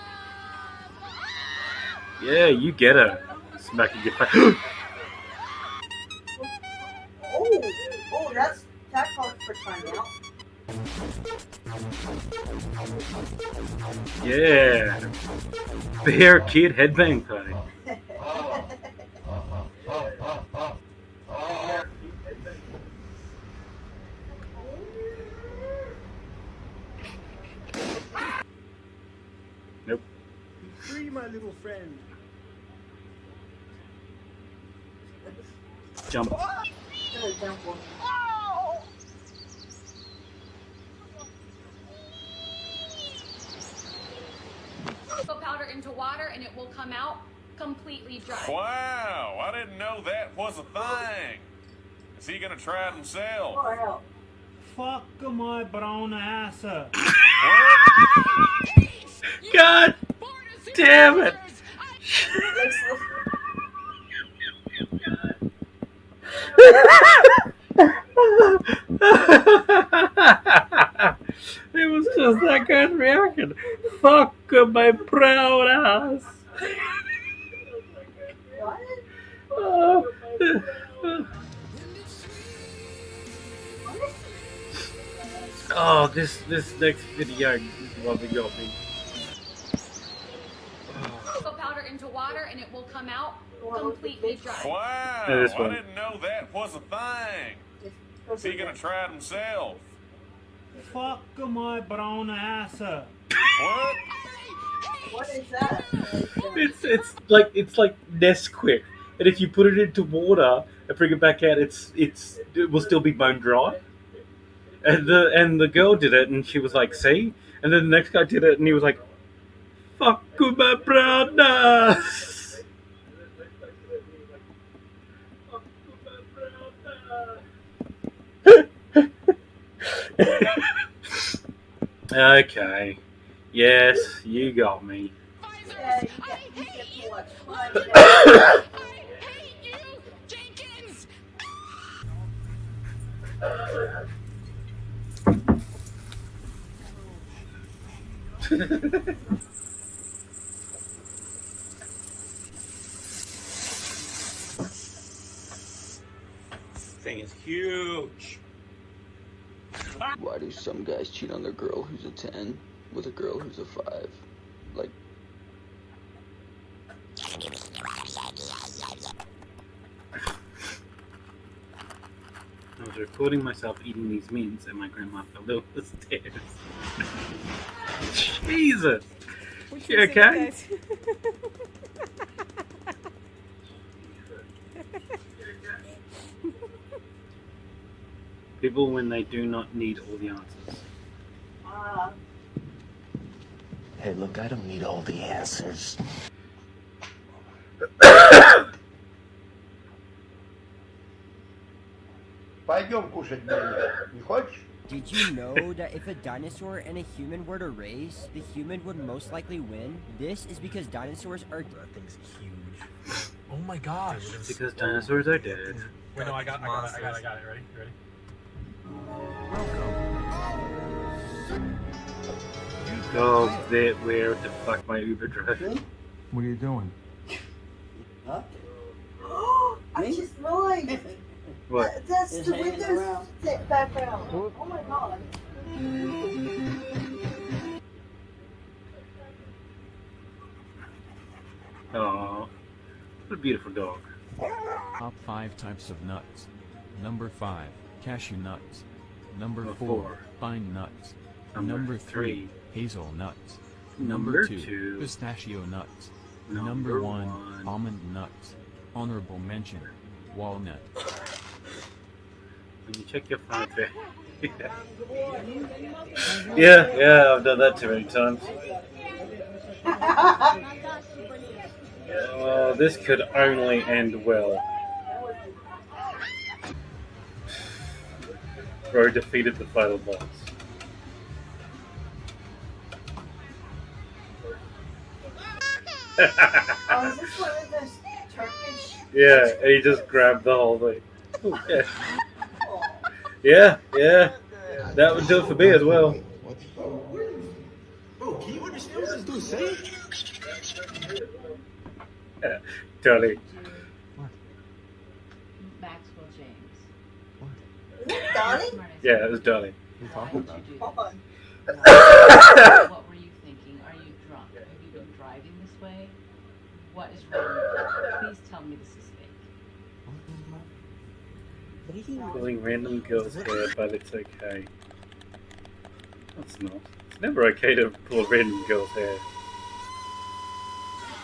Yeah, you get her. Smacking your face.
Oh, that calls for timeout.
Yeah. Bear Kid headbang party. Nope.
Free my little friend.
Jump.
Put powder into water and it will come out completely dry.
Wow, I didn't know that was a thing. Is he gonna try it himself?
Fuck my brown ass.
God damn it! It was just that guy's reaction. Fuck my brown ass. Oh, this next video is what we got me.
Put powder into water and it will come out completely dry.
Wow,
Yeah, this
I
one.
didn't know that was a thing. Is he gonna try it himself?
Fuck my brown ass.
What?
What is that?
It's like Nesquik, and if you put it into water and bring it back out, it will still be bone dry. And the girl did it, and she was like, "See," and then the next guy did it, and he was like, "Fuck with my brothers." Okay. Yes, you got me.
Yeah, you get to watch mine.
Thing is huge.
Why do some guys cheat on their girl who's a 10 with a girl who's a 5? Like,
I was recording myself eating these mints, and my grandma fell down the stairs. Jesus! You okay? People when they do not need all the answers.
Hey, look, I don't need all the answers.
Пойдем кушать, Бенни. Не хочешь?
Did you know that if a dinosaur and a human were to race, the human would most likely win? This is because dinosaurs are... That thing's huge.
Oh my gosh.
Because dinosaurs are dead.
Wait, no, I got it. Ready?
Dogs that where to fuck my Uber driver.
What are you doing?
Huh? I just realized.
What?
That's the Windows background. Oh my god.
Oh, what a beautiful dog.
Top 5 types of nuts. Number 5, cashew nuts. Number
Number
4,
four.
pine nuts.
Number
Number 3,
three.
hazelnuts.
Number
Number
two.
2, pistachio nuts.
Number
Number 1,
one.
almond nuts. Honorable mention, walnut.
When you check your phone, yeah, I've done that too many times. Oh, this could only end well. Bro defeated the final boss.
Oh, is this one of those Turkish?
Yeah, and he just grabbed the whole thing. Yeah, that would do it for me as well.
Bro, can you understand what this dude's saying?
Yeah, Totally.
Maxwell James.
Is that Donnie?
Yeah, it was Dolly.
Why did you do
Oh.
this? What were you thinking? Are you drunk? Have you been driving this way? What is wrong with you? Please tell me this is fake.
Pulling random girls' hair, but it's okay. That's not. It's never okay to pull a random girl's hair.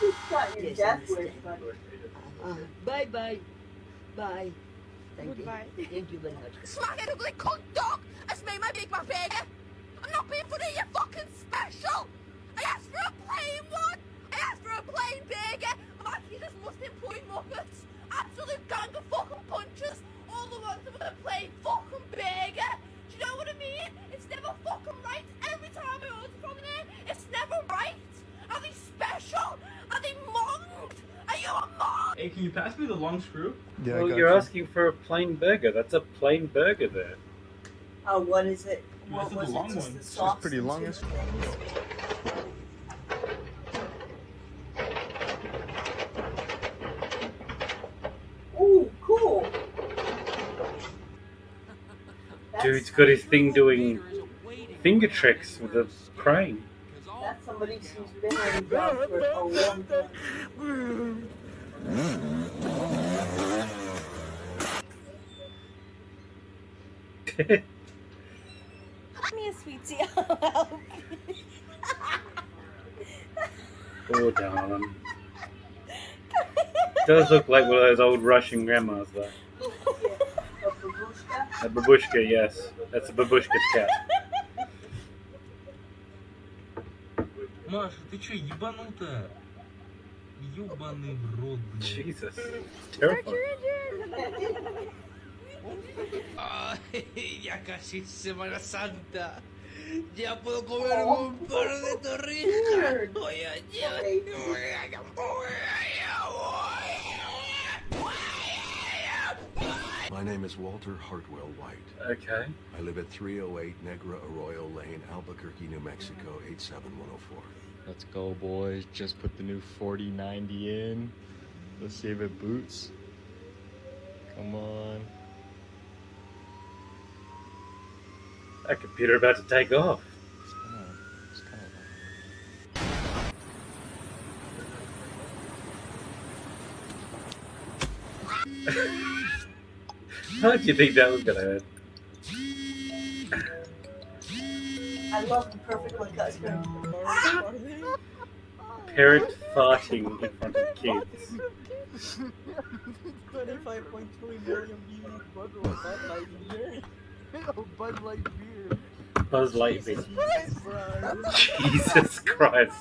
You just got your death wish, buddy.
Bye. Bye. Goodbye. Thank you very much.
Smack it, ugly cunt dog! It's me, my big burger! I'm not being funny, you're fucking special! I asked for a plain one! I asked for a plain burger! I'm actually just mustard employed muppets! Absolute gang of fucking punchers! All the ones with a plain fucking burger! Do you know what I mean? It's never fucking right! Every time I order from there, it's never right! Are they special? Are they monged? Are you a mong?
Hey, can you pass me the long screw?
Yeah, I
Well,
got
you're
you.
asking for a plain burger. That's a plain burger there.
Oh, what is it? What
This is
was
the long
it? Just
one.
the
It's
sauce
pretty
and
long,
two
isn't
things? Ooh, cool.
Dude's got his thing doing finger tricks with a crane.
That's somebody who's been on the job for a long time.
Me a sweetie.
Poor darling. Does look like one of those old Russian grandmas, though. A babushka, yes. That's a babushka's cat.
Маша, ты чё, ебанутая? Ёбаный в рот, блядь.
Jesus. Terrifying.
Ay, ya casi es Semana Santa. Ya puedo comer un par de torrijas.
My name is Walter Hartwell White.
Okay.
I live at 308 Negra Arroyo Lane, Albuquerque, New Mexico, 87104.
Let's go, boys. Just put the new 4090 in. Let's see if it boots. Come on.
That computer about to take off.
It's kind of
How did you think that was gonna end?
I love the perfectly cut screen.
Parent farting in front of kids.
25.3 million views. Bud Light beer. Bud Light beer.
Buzz Lightyear. Jesus Christ.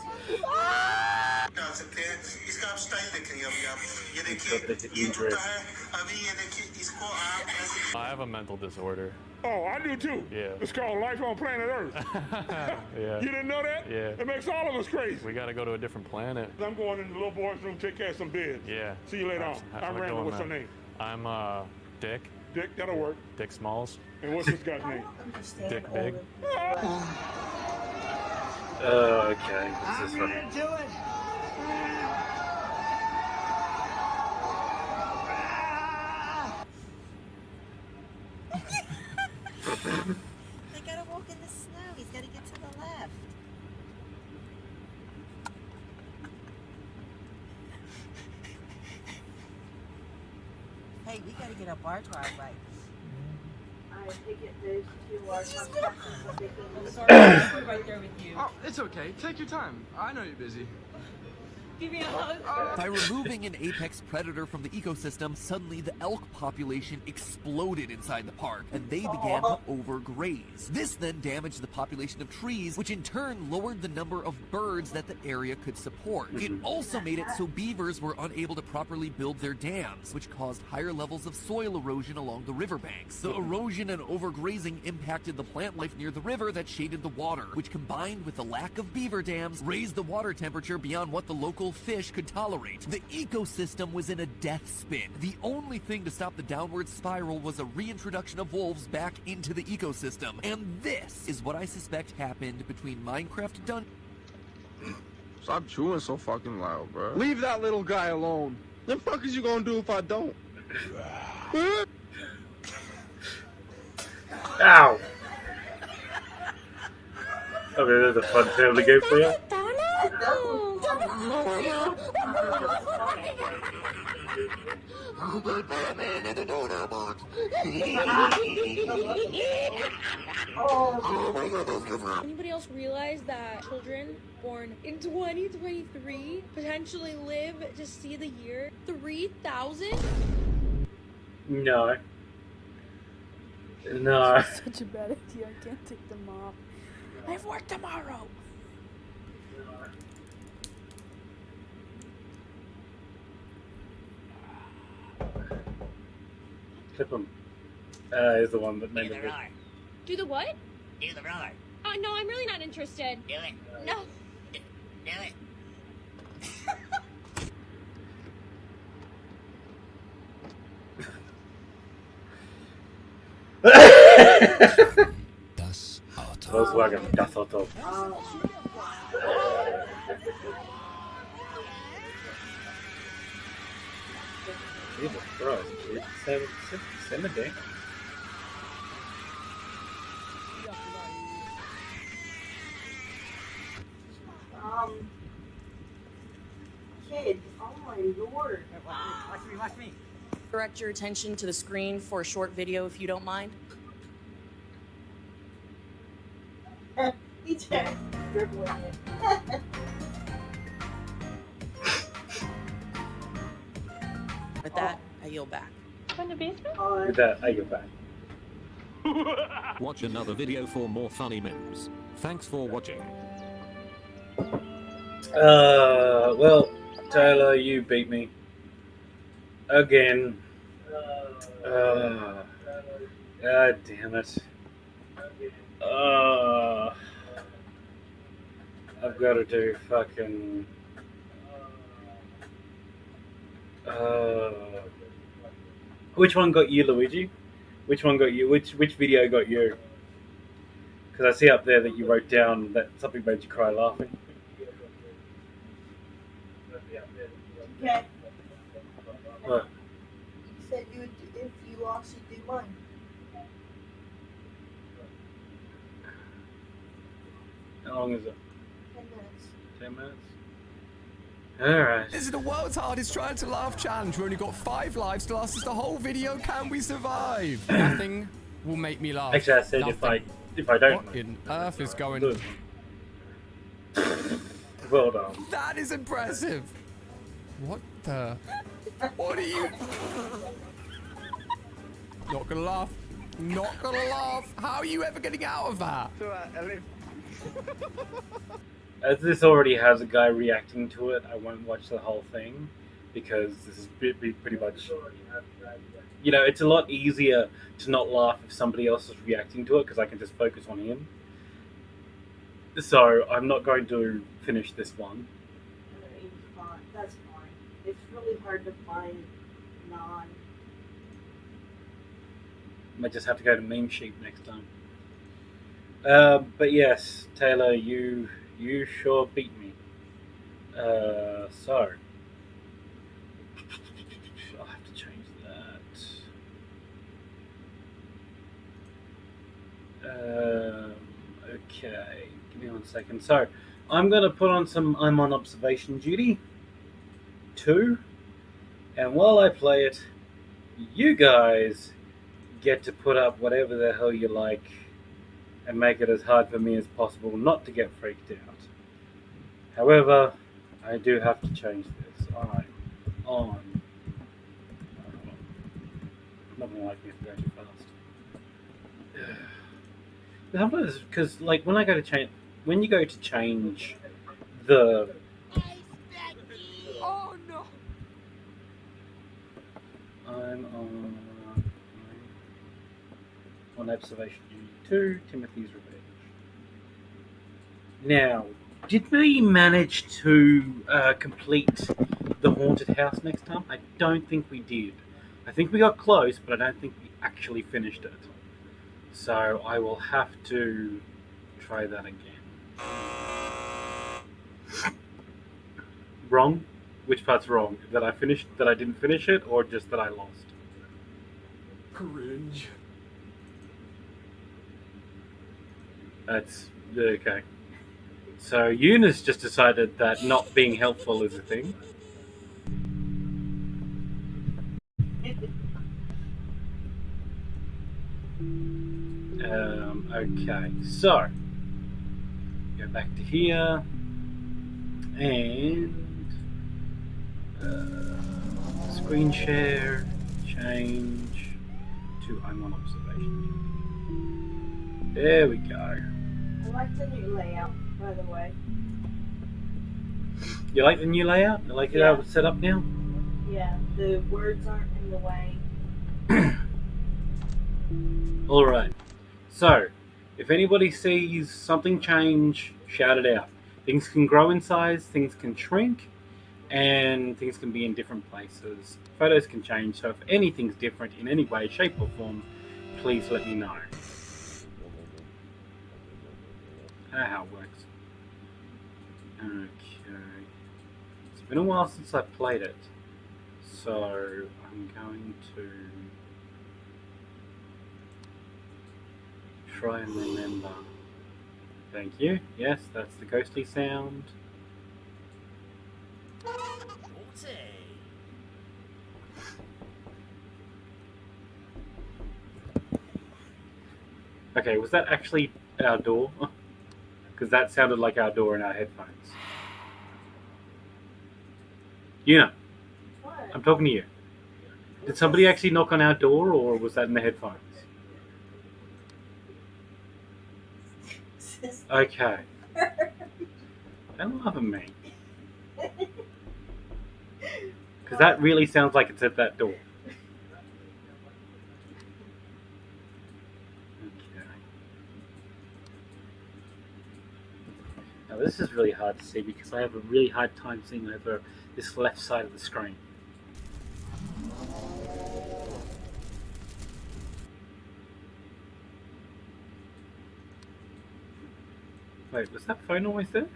I have a mental disorder.
Oh, I do too.
Yeah.
It's called life on planet Earth.
Yeah.
You didn't know that?
Yeah.
It makes all of us crazy.
We gotta go to a different planet.
I'm going in the little boy's room, take care of some beds.
Yeah.
See you later on. I'm Randall. What's your name?
I'm Dick.
Dick, that'll work.
Dick Smalls.
And what's this guy's name?
Dick Big.
Okay. What's this one?
They gotta walk in the snow. He's gotta get to the left. Hey, we gotta get up our drive right.
I think it goes to our
I'm sorry, I'll be right there with you.
Oh, it's okay. Take your time. I know you're busy.
Give me a hug.
By removing an apex predator from the ecosystem, suddenly the elk population exploded inside the park, and they began to overgraze. This then damaged the population of trees, which in turn lowered the number of birds that the area could support. It also made it so beavers were unable to properly build their dams, which caused higher levels of soil erosion along the riverbanks. The erosion and overgrazing impacted the plant life near the river that shaded the water, which combined with the lack of beaver dams, raised the water temperature beyond what the local fish could tolerate. The ecosystem was in a death spin. The only thing to stop the downward spiral was a reintroduction of wolves back into the ecosystem. And this is what I suspect happened between Minecraft Dungeons.
Stop chewing so fucking loud, bro. Leave that little guy alone. The fuck is you gonna do if I don't?
Ow! Okay, there's a fun family game for you.
Anybody else realize that children born in 2023 potentially live to see the year 3000?
No. No.
Such a bad idea. I can't take them off. I have work tomorrow.
Clip him. Is the one that made it.
Do the what?
Do the roller.
No, I'm really not interested.
Do it.
No.
Do it.
Das Auto. Volkswagen, das Auto. Jesus Christ, kid. Simmer day.
Kid, oh my lord.
Watch me. Direct your attention to the screen for a short video if you don't mind.
He's dribbling it.
that, I yield back.
In the basement?
With that, I go back.
Watch another video for more funny memes. Thanks for watching.
Well, Taylor, you beat me. Again. God damn it. I've got to do fucking... which one got you, Luigi? Which one got you? Which video got you? Because I see up there that you wrote down that something made you cry laughing.
Okay.
What?
You said you would, if you lost, you'd do mine.
How long is it?
10 minutes.
10 minutes? Alright.
This is the world's hardest trying to laugh challenge. We only got 5 lives to last us the whole video. Can we survive? Nothing will make me laugh.
Actually, I said
Nothing.
if I don't.
What in earth is going?
Good. Well done.
That is impressive. What the? What are you? Not gonna laugh. Not gonna laugh. How are you ever getting out of that?
As this already has a guy reacting to it, I won't watch the whole thing because this is pretty much, you know, it's a lot easier to not laugh if somebody else is reacting to it because I can just focus on him. So I'm not going to finish this one.
That's fine. It's really hard to find non.
Might just have to go to Meme Sheet next time. But yes, Taylor, you sure beat me. So I'll have to change that. Okay, give me 1 second. So I'm gonna put on some I'm on observation duty 2, and while I play it, you guys get to put up whatever the hell you like and make it as hard for me as possible not to get freaked out. However, I do have to change this. I'm on. I'm not gonna like me if I go too fast. Sometimes, because like when you go to change the.
Oh no!
I'm on observation duty 2, Timothy's Revenge. Now, did we manage to complete the haunted house next time? I don't think we did. I think we got close, but I don't think we actually finished it. So I will have to try that again. Wrong? Which part's wrong? That I didn't finish it, or just that I lost?
Cringe.
That's okay. So Eunice just decided that not being helpful is a thing. Okay, so go back to here and screen share, change to I'm on observation. There we go.
I like the new layout, by the way.
You like the new layout? You like it how it's set up now?
Yeah, the words aren't in the way.
Alright, so if anybody sees something change, shout it out. Things can grow in size, things can shrink, and things can be in different places. Photos can change, so if anything's different in any way, shape or form, please let me know. I know how it works. Okay. It's been a while since I played it, so I'm going to try and remember. Thank you. Yes, that's the ghostly sound. Okay, was that actually our door? Because that sounded like our door in our headphones. You know.
What?
I'm talking to you. Did somebody actually knock on our door, or was that in the headphones? Okay. Don't laugh at me. Because that really sounds like it's at that door. Okay. Now this is really hard to see because I have a really hard time seeing over this left side of the screen. Wait, was that phone always there?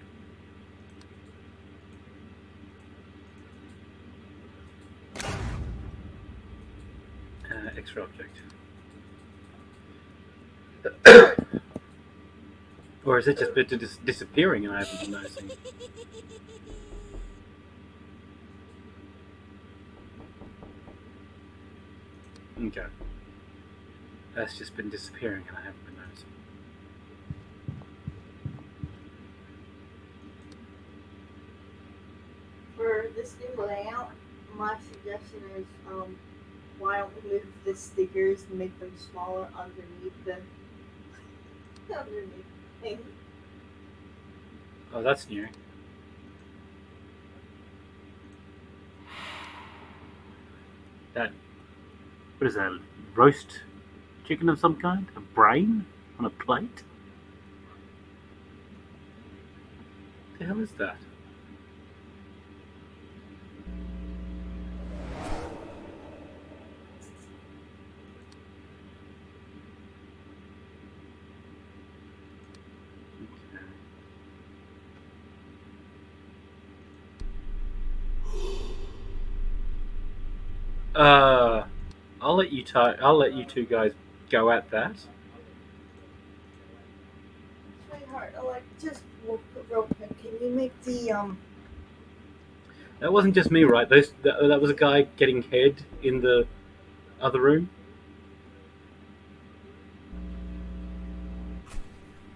Extra object. Or is it just been disappearing and I haven't been noticing? Okay. That's just been disappearing and I haven't been noticing.
For this new layout, my suggestion is why don't we move the stickers and make them smaller underneath the thing.
Oh, that's new. That, what is that? Roast chicken of some kind? A brain on a plate? What the hell is that? I'll let you two guys go at that.
Sweetheart, just real quick, can you make the
That wasn't just me, right? That was a guy getting head in the other room.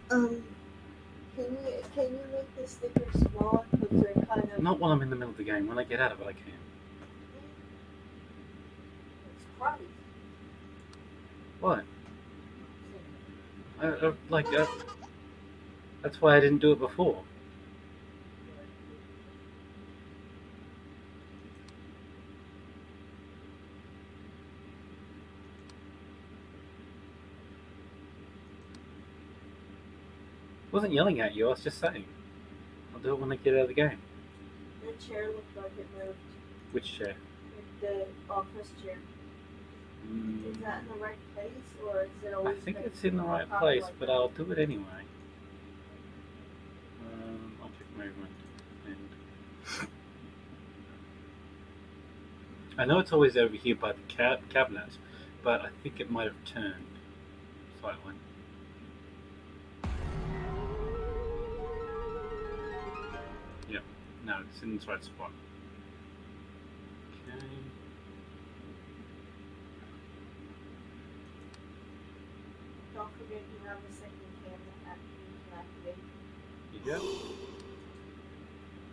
can you make the stickers smaller because they're kind of
Not while I'm in the middle of the game. When I get out of it, I can.
it's cruddy.
What? That's why I didn't do it before. I wasn't yelling at you, I was just saying. I'll do it when I get out of the game.
The chair looked like it moved.
Which chair?
The office chair. Is that in the right place, or is it always?
I think it's in the right place, but I'll do it anyway. Object movement. And I know it's always over here by the cabinet, but I think it might have turned slightly. Yep. No, it's in its right spot. Okay.
Don't forget you have the second camera activated.
Yep.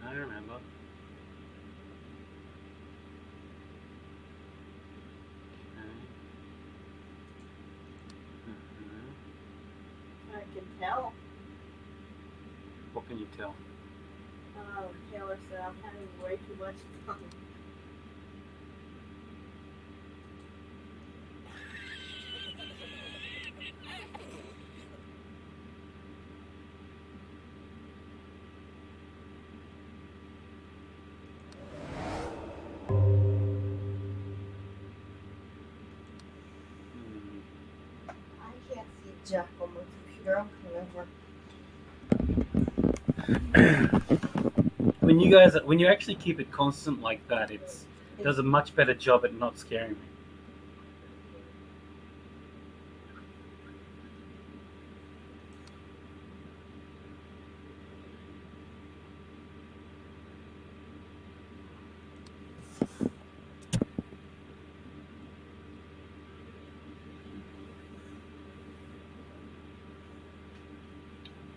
I remember.
I can tell.
What can you tell?
Taylor said I'm having way too much fun. I can't see Jack on my computer. I'm coming over.
When you actually keep it constant like that, it does a much better job at not scaring me.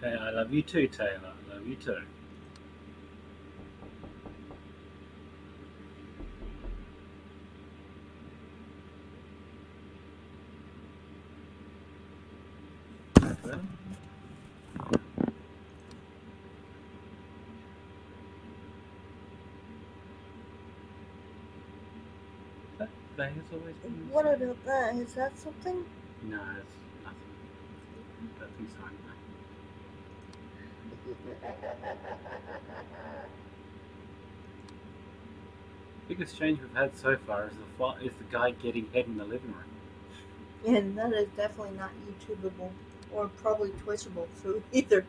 Okay, I love you too, Taylor. I love you too. 7. That has always been.
What about that? Is that something?
No, it's nothing. Nothing signed. Biggest change we've had so far is the guy getting head in the living room.
And that is definitely not YouTubeable or probably Twitchable food either.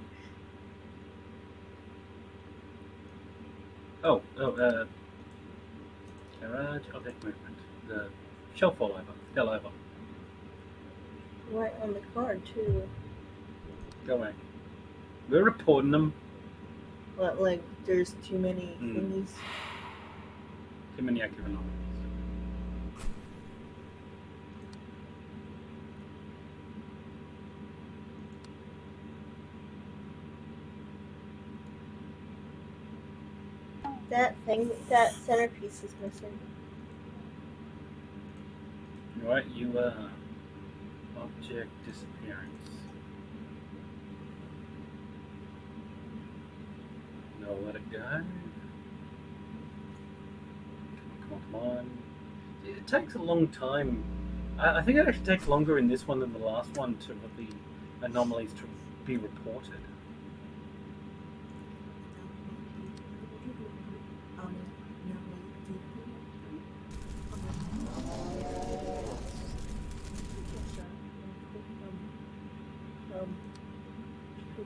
Garage, object movement. The shelf fell over.
Right on the card too.
Go away. We're reporting them.
But like, there's too many thingies.
Too many active anomalies.
That centerpiece is missing.
Right, object disappearance. No, let it go. Come on. It takes a long time. I think it actually takes longer in this one than the last one for the anomalies to be reported.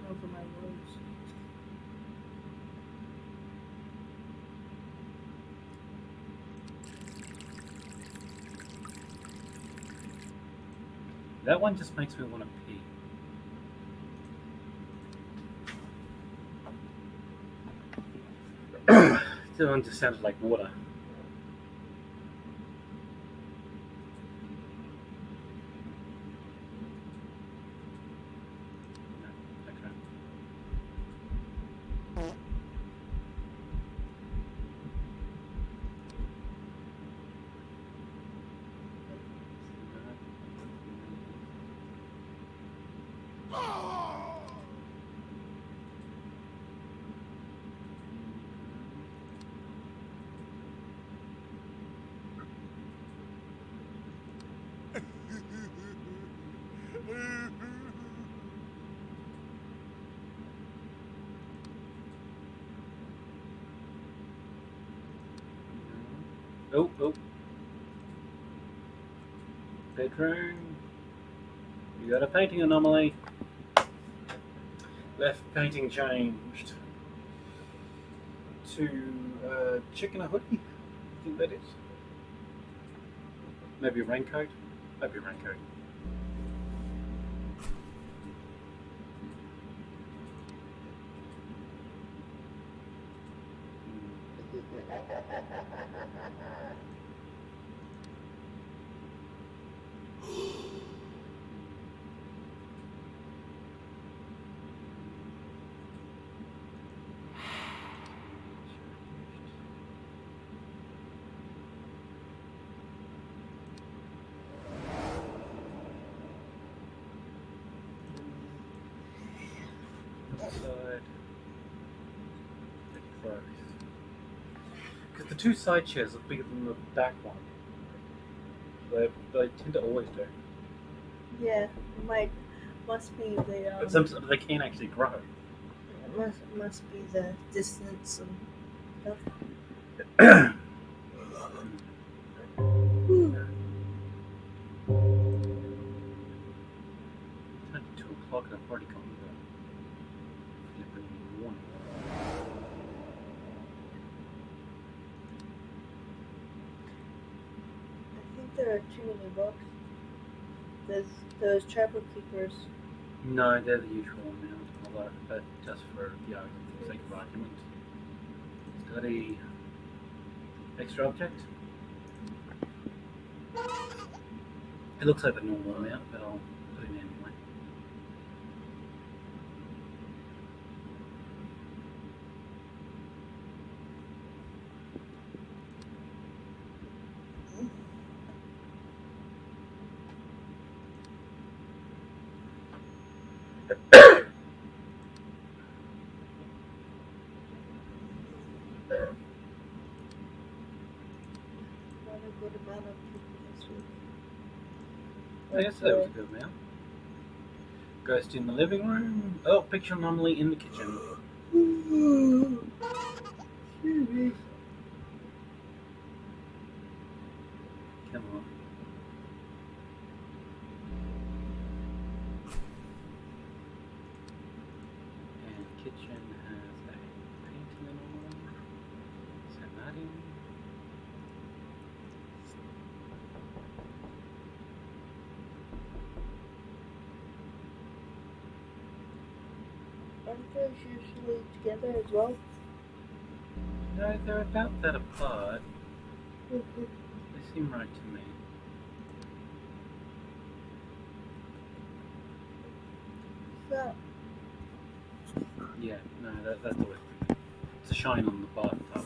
Over my words.
That one just makes me want to pee. That one just sounded like water. Oh. Bedroom. You got a painting anomaly. Left painting changed to chicken a hoodie. I think that is. Maybe a raincoat. Maybe a raincoat. Side. Because the two side chairs are bigger than the back one. They tend to always do.
Yeah, must be the.
But some they can actually grow.
Must be the distance and stuff. 2 o'clock and I've already come to flipping warning. I think there are too many books. There's those Trapper Keepers.
No, they're the usual amount, although but just for the sake of argument. Study extra object. It looks like the normal amount, but I'll put it in anyway.
Not a good amount of people this week.
Oh, yes, that was a good amount. Ghost in the living room. Oh, picture anomaly in the kitchen.
Excuse me.
Come on. And kitchen has a painting anomaly. Send that in.
Aren't those usually together as well?
No, they're about that apart. They seem right to me.
That
Yeah, no, that's the way. It's a shine on the bottom top.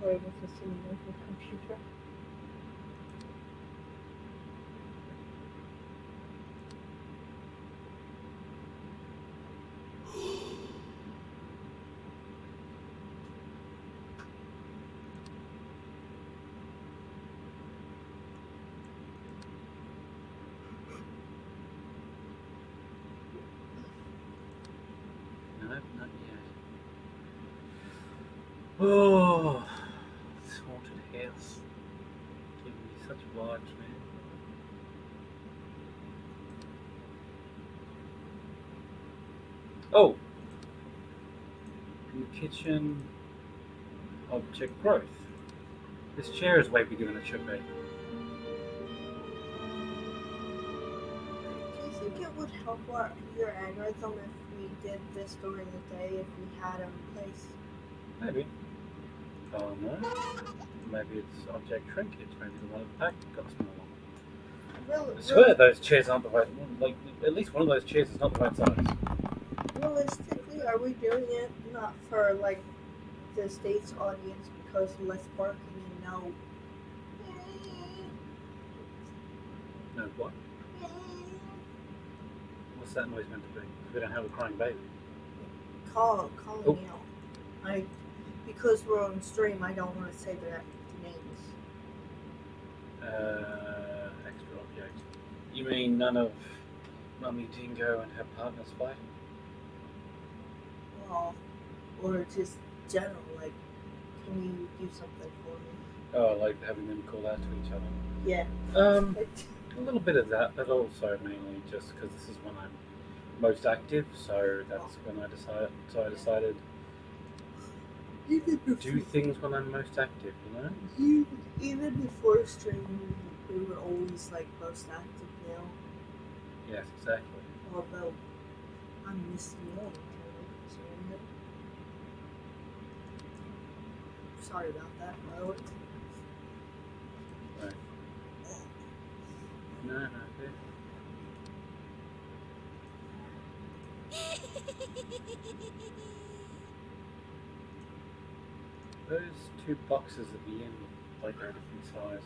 or was this in the computer?
No, not yet. Oh, this haunted house. Giving me such vibes, man. Oh! In the kitchen, object growth. This chair is way bigger than it should be.
Do you think it would help your algorithm if we did this during the day if we had them in place?
Maybe. Oh no. Maybe it's object shrinkage. Maybe the one at the back got smaller. I swear those chairs aren't the right one. Like, at least one of those chairs is not the right size.
Realistically, are we doing it not for like the state's audience because less barking and no?
No, what? What's that noise meant to be? We don't have a crying baby.
Calling out. Like, because we're on stream, I don't want to say their names.
Extra object. You mean none of Mummy Dingo and her partners fight?
Well, or just general, like, can you do something for me?
Oh, like having them call out to each other?
Yeah.
A little bit of that, but also mainly just because this is when I'm most active, so that's when I decided do things when I'm most active, you know?
Even before streaming, we were always like most active now.
Yes, exactly.
Although I'm missing one. Sorry about that, Mo.
Right. No, no, good. Those two boxes at the end, like, are a different size.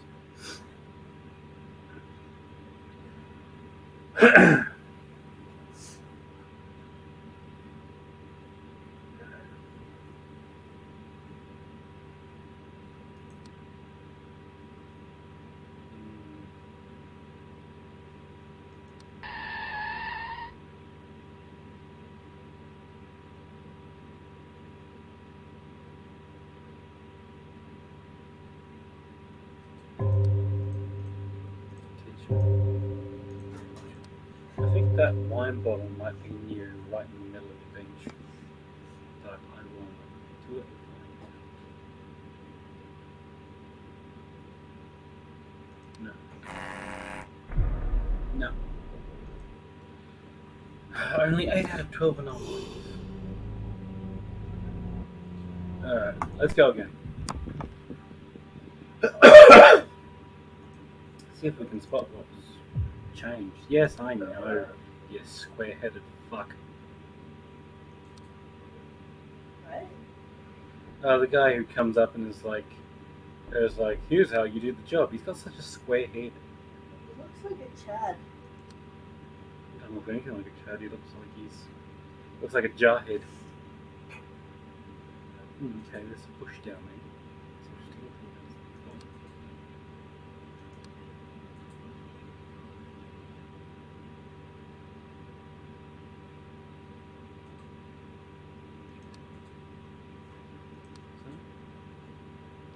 I think that wine bottle might be near right in the middle of the bench. But I will do it. No. No. Only 8 out of 12 anomalies. Alright, let's go again. See if we can spot what's changed. Yes, I know. You square-headed fuck.
What?
The guy who comes up and is like, here's how you do the job. He's got such a square head.
He looks like a Chad.
Doesn't look anything like a chad. He looks like a jarhead. Okay, there's a bush down there. It's interesting.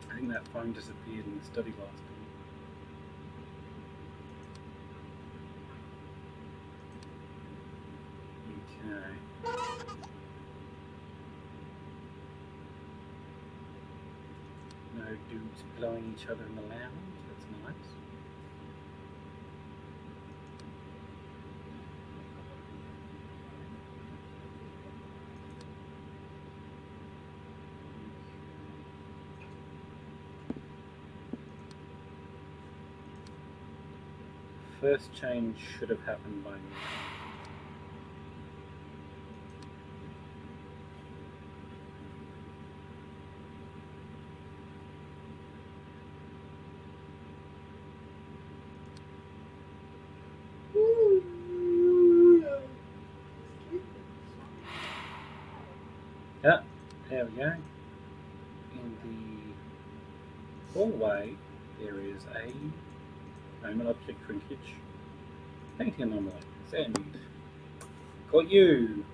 I think that phone disappeared in the study last time. Okay. No dudes blowing each other in the lounge. That's nice. First change should have happened by now. Yeah, there we go. In the hallway, there is a moment object shrinkage, painting anomaly, send. Got you!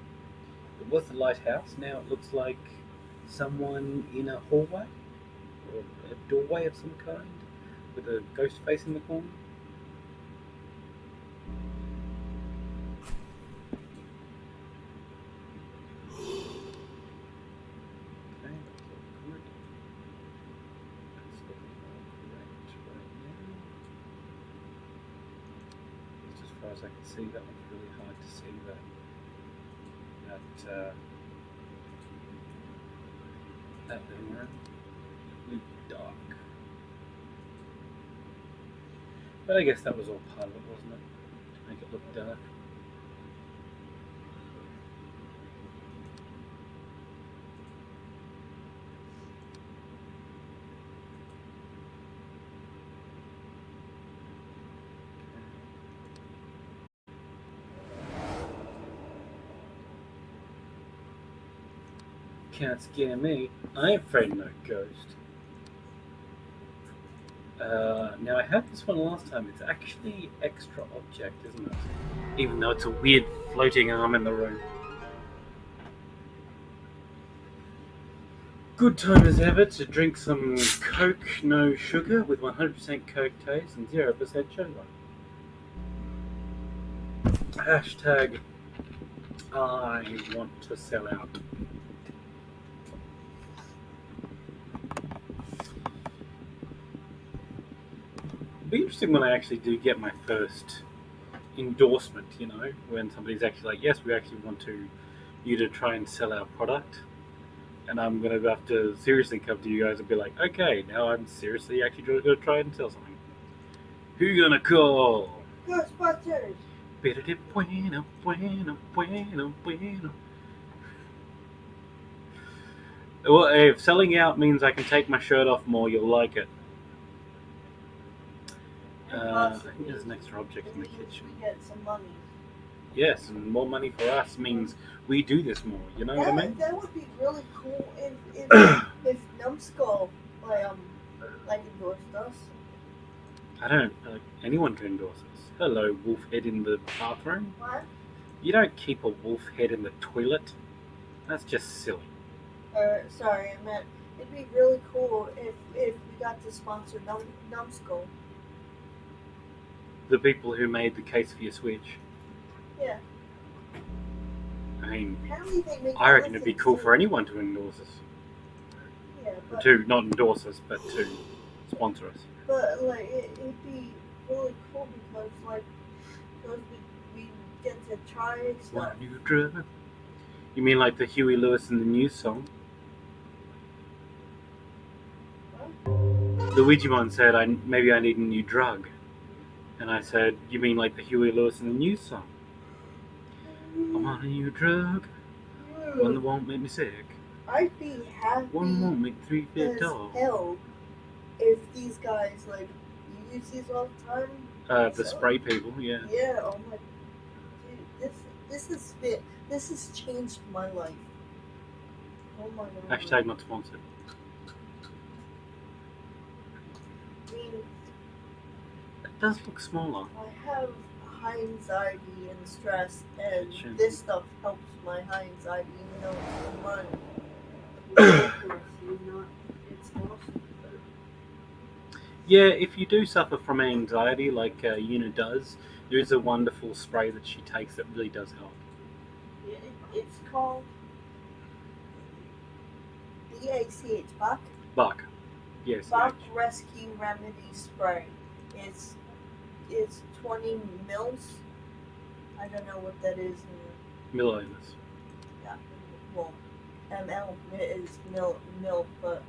It was the lighthouse, now it looks like someone in a hallway, or a doorway of some kind, with a ghost face in the corner. As I can see, that one's really hard to see that living room. Really dark. But I guess that was all part of it, wasn't it? To make it look dark. Can't scare me. I ain't afraid of no ghost. Now I had this one last time. It's actually extra object, isn't it? Even though it's a weird floating arm in the room. Good time as ever to drink some Coke, no sugar, with 100% Coke taste and 0% sugar. Hashtag I want to sell out. It'll be interesting when I actually do get my first endorsement, you know, when somebody's actually like, yes, we actually want you to try and sell our product. And I'm going to have to seriously come to you guys and be like, okay, now I'm seriously actually going to try and sell something. Who you going to call?
Ghostbusters!
Bueno, bueno, bueno, bueno. Well, if selling out means I can take my shirt off more, you'll like it. I think there's an extra object in the kitchen.
We get some money.
Yes, and more money for us means we do this more. You know what I mean?
That would be really cool if Numbskull endorsed us.
I don't. Anyone can endorse us. Hello, wolf head in the bathroom.
What?
You don't keep a wolf head in the toilet. That's just silly.
Sorry, I meant it'd be really cool if we got to sponsor Numbskull.
The people who made the case for your Switch.
Yeah.
I mean,
They make
I reckon it'd be cool for anyone to endorse us.
Yeah, but
To not endorse us, but to sponsor us.
But it'd be really cool because we get to try stuff.
What new drug? You mean like the Huey Lewis and the News song? The Ouijamon said, maybe I need a new drug. And I said, you mean like the Huey Lewis and the News song? I want a new drug. One that won't make me sick.
I'd be happy
One won't make 3 feet
as
tall.
hell if these guys, you use these all the time.
The spray people, yeah.
Yeah, oh my, dude, This has changed my life. Oh my god.
Hashtag not sponsored.
I mean,
It does look smaller.
I have high anxiety and stress, and
Kitchen.
this stuff helps my high anxiety, even though it's fun. It's awesome.
Yeah, if you do suffer from anxiety, like Una does, there is a wonderful spray that she takes that really does help.
It's called BACH, Bach.
Bach. Yes.
Bach Rescue Remedy Spray. It's 20 mils. I don't know what that is in
Milliliters.
yeah. Well, ml is mil, but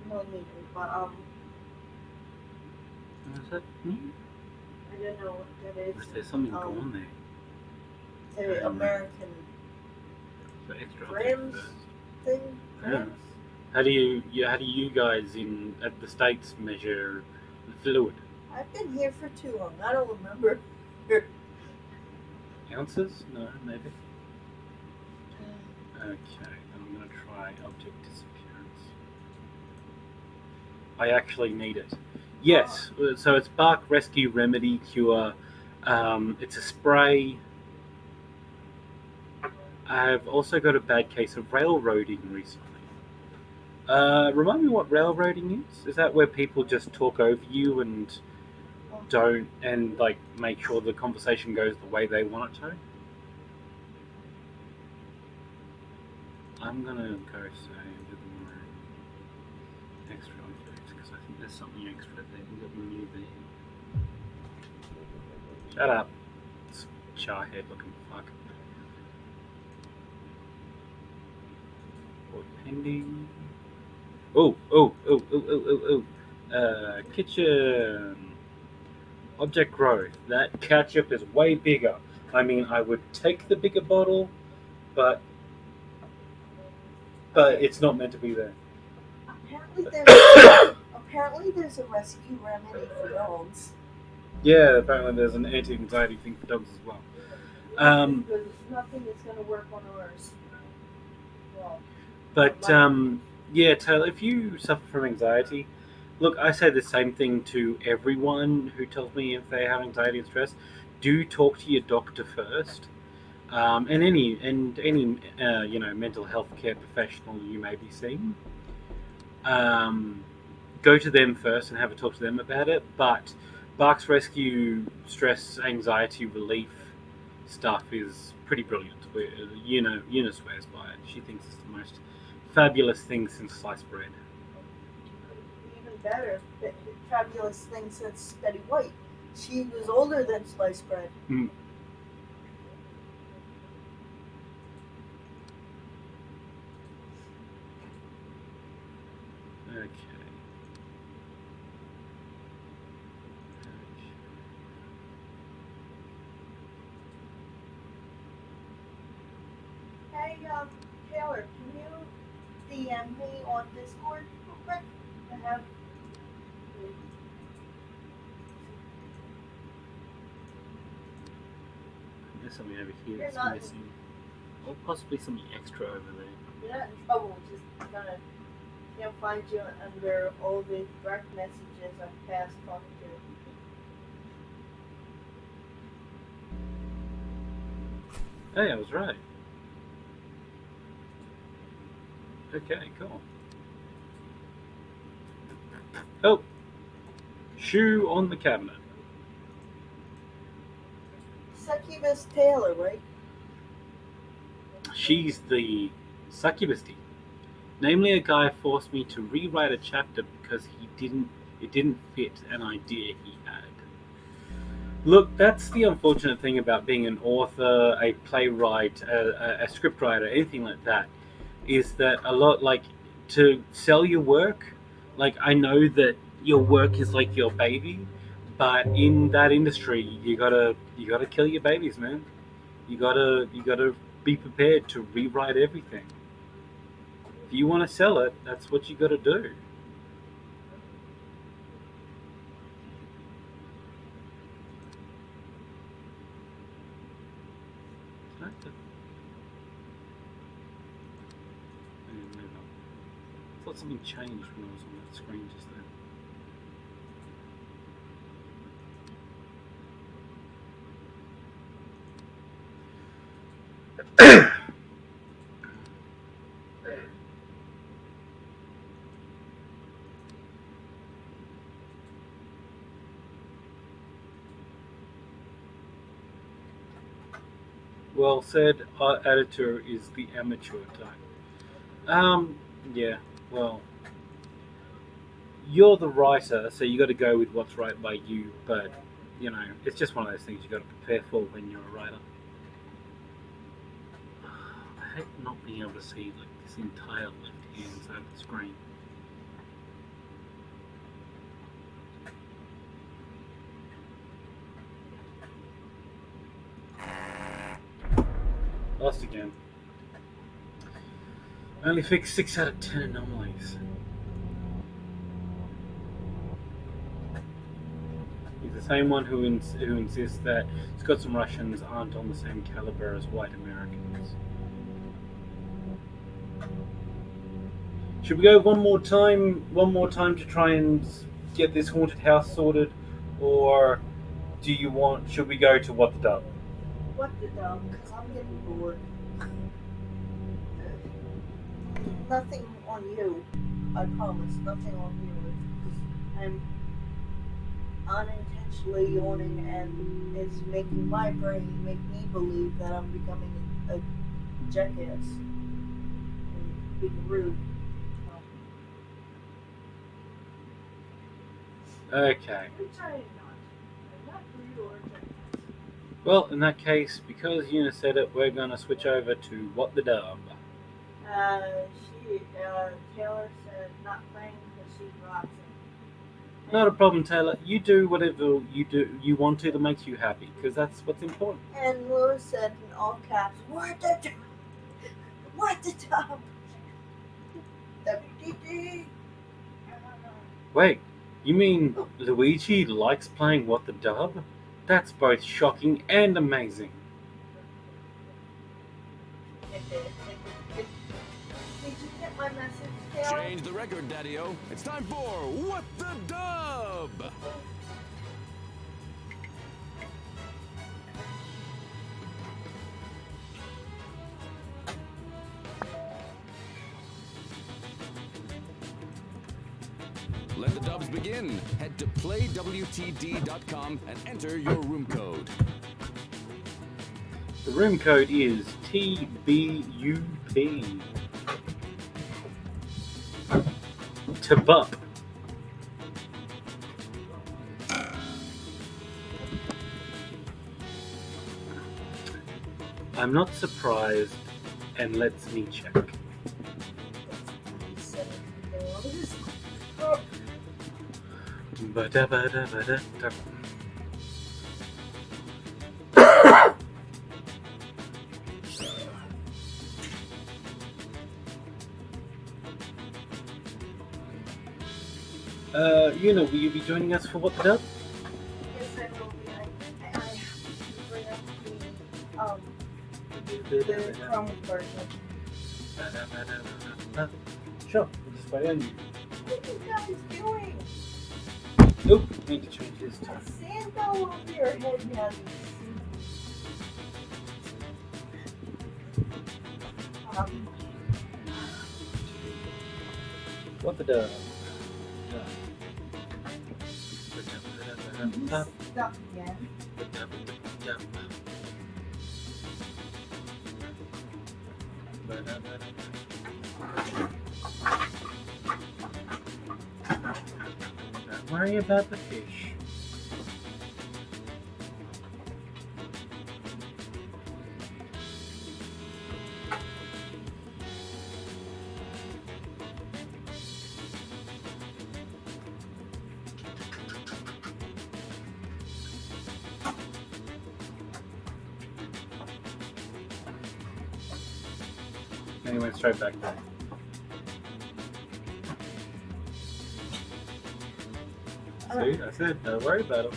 millimeters. But
Is that me?
I don't know what that is.
Or is there something going on there?
The American
So extra
grams thing.
Yeah.
Grams?
How do you guys at the States measure the fluid?
I've been here for too long. I don't remember.
Ounces? No, maybe. Okay, I'm going to try object disappearance. I actually need it. Yes, so it's Bach Rescue Remedy Cure. It's a spray. I've also got a bad case of railroading recently. Remind me what railroading is? Is that where people just talk over you and don't, and like make sure the conversation goes the way they want it to? I'm gonna go say with more extra objects because I think there's something extra there. We've got the new there. Shut up, charhead looking fuck. Report pending. Kitchen. Object growth. That ketchup is way bigger. I mean, I would take the bigger bottle, but it's not meant to be there.
Apparently there's a rescue remedy for dogs.
Yeah, apparently there's an anti-anxiety thing for dogs as well.
Because nothing is going to work on ours. Well,
But yeah, Taylor, if you suffer from anxiety, look, I say the same thing to everyone who tells me if they have anxiety and stress. Do talk to your doctor first, and any mental health care professional you may be seeing. Go to them first and have a talk to them about it. But Bach's Rescue stress anxiety relief stuff is pretty brilliant. Una swears by it. She thinks it's the most fabulous thing since sliced bread.
even better, fabulous thing since Betty White. She was older than sliced bread.
Mm. Okay.
Hey, Taylor, can you DM me on Discord real quick? I have.
There's something over here
You're
that's
not-
missing. Or possibly something extra over there.
You're not in trouble, just gonna can't find you under all the direct messages I've passed on to.
Hey, I was right. Okay, cool. Oh! Shoe on the cabinet.
Succubus Taylor, right?
She's the succubusty. Namely, a guy forced me to rewrite a chapter because it didn't fit an idea he had. Look, that's the unfortunate thing about being an author, a playwright, a scriptwriter, anything like that, is that a lot, like, to sell your work, like, I know that your work is like your baby, but in that industry, you gotta kill your babies, man. You gotta be prepared to rewrite everything. If you want to sell it, that's what you gotta do. I thought something changed when I was on that screen just then. Well said, our editor is the amateur type. Yeah, well, you're the writer, so you got to go with what's right by you, but, you know, it's just one of those things you got to prepare for when you're a writer. I hate not being able to see, like, this entire left-hand side of the screen. Lost again. I only fixed 6 out of 10 anomalies. He's the same one who insists that Scots and Russians aren't on the same caliber as white Americans. Should we go one more time to try and get this haunted house sorted, or should we go to What the Dub?
What the dog? Because I'm getting bored. Nothing on you. I promise. Nothing on you. I'm unintentionally yawning, and it's making my brain make me believe that I'm becoming a jackass and being rude.
Okay.
Which I am not. I'm not rude or jackass.
Well, in that case, because Una said it, we're gonna switch over to What the Dub.
Taylor said not playing because she's boxing.
Not a problem, Taylor. You do whatever you want to that makes you happy, because that's what's important.
And Lewis said in all caps, "What the dub? What the dub? WDD."
Wait, you mean Luigi likes playing What the Dub? That's both shocking and amazing.
Did you get my message, Taylor?
Change the record, Daddy-O. It's time for What the Dub! Let the dubs begin. Head to playwtd.com and enter your room code.
The room code is TBUP. Tabup. I'm not surprised, and let's me check. Ba-da-ba-da-ba-da-da. Una, will you be joining us for What the Dub?
Yes, I will be. I have to bring up the Chrome version.
Sure, we'll just wait on you.
What are you guys doing?
Nope, need to change this time.
Sand all over your head now.
What the Dub?
Stop again.
Don't worry about the fish. And he went straight back there. See, I said, don't worry about him.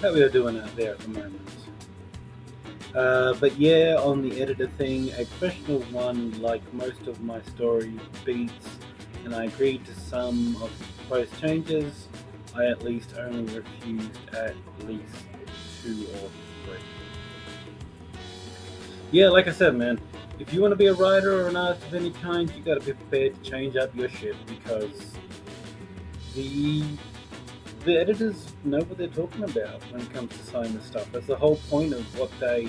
How we are doing out there at the moment. But yeah, on the editor thing, a professional one, like most of my story beats, and I agreed to some of the proposed changes. I at least only refused at least 2 or 3. Yeah, like I said, man, if you want to be a writer or an artist of any kind, you got to be prepared to change up your shit, because the editors know what they're talking about when it comes to signing this stuff. That's the whole point of what they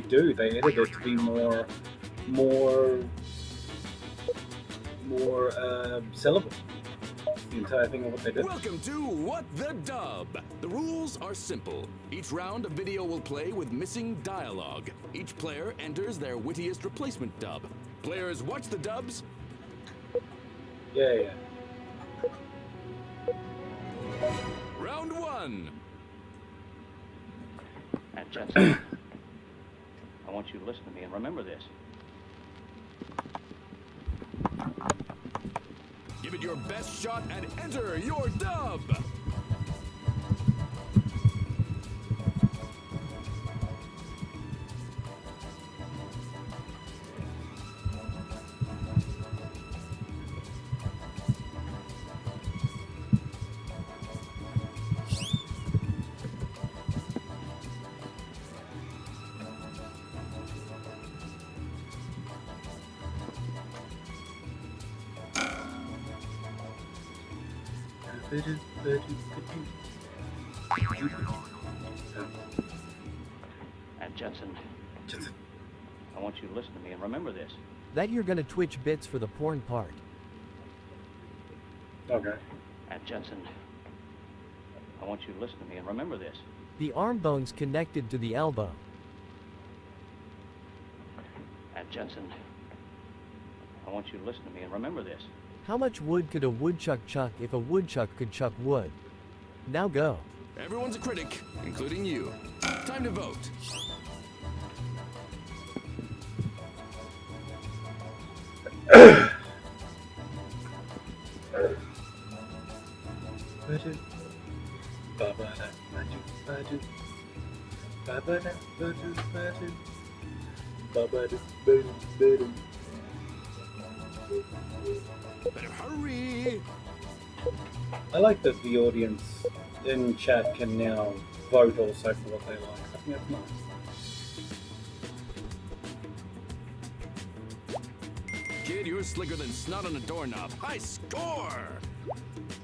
do. They edit it to be more sellable. The entire thing of what they do.
Welcome to What the Dub. The rules are simple. Each round a video will play with missing dialogue. Each player enters their wittiest replacement dub. Players watch the dubs.
Yeah.
Round 1.
And Jensen, I want you to listen to me and remember this.
Give it your best shot and enter your dub.
And Jensen, I want you to listen to me and remember this.
That you're gonna Twitch bits for the porn part.
Okay.
And Jensen, I want you to listen to me and remember this.
The arm bone's connected to the elbow.
And Jensen, I want you to listen to me and remember this.
How much wood could a woodchuck chuck if a woodchuck could chuck wood? Now go.
Everyone's a critic, including you. Time to vote. Better hurry!
I like that the audience in chat can now vote also for what they like. I think that's nice.
Kid, you're slicker than snot on a doorknob. High score!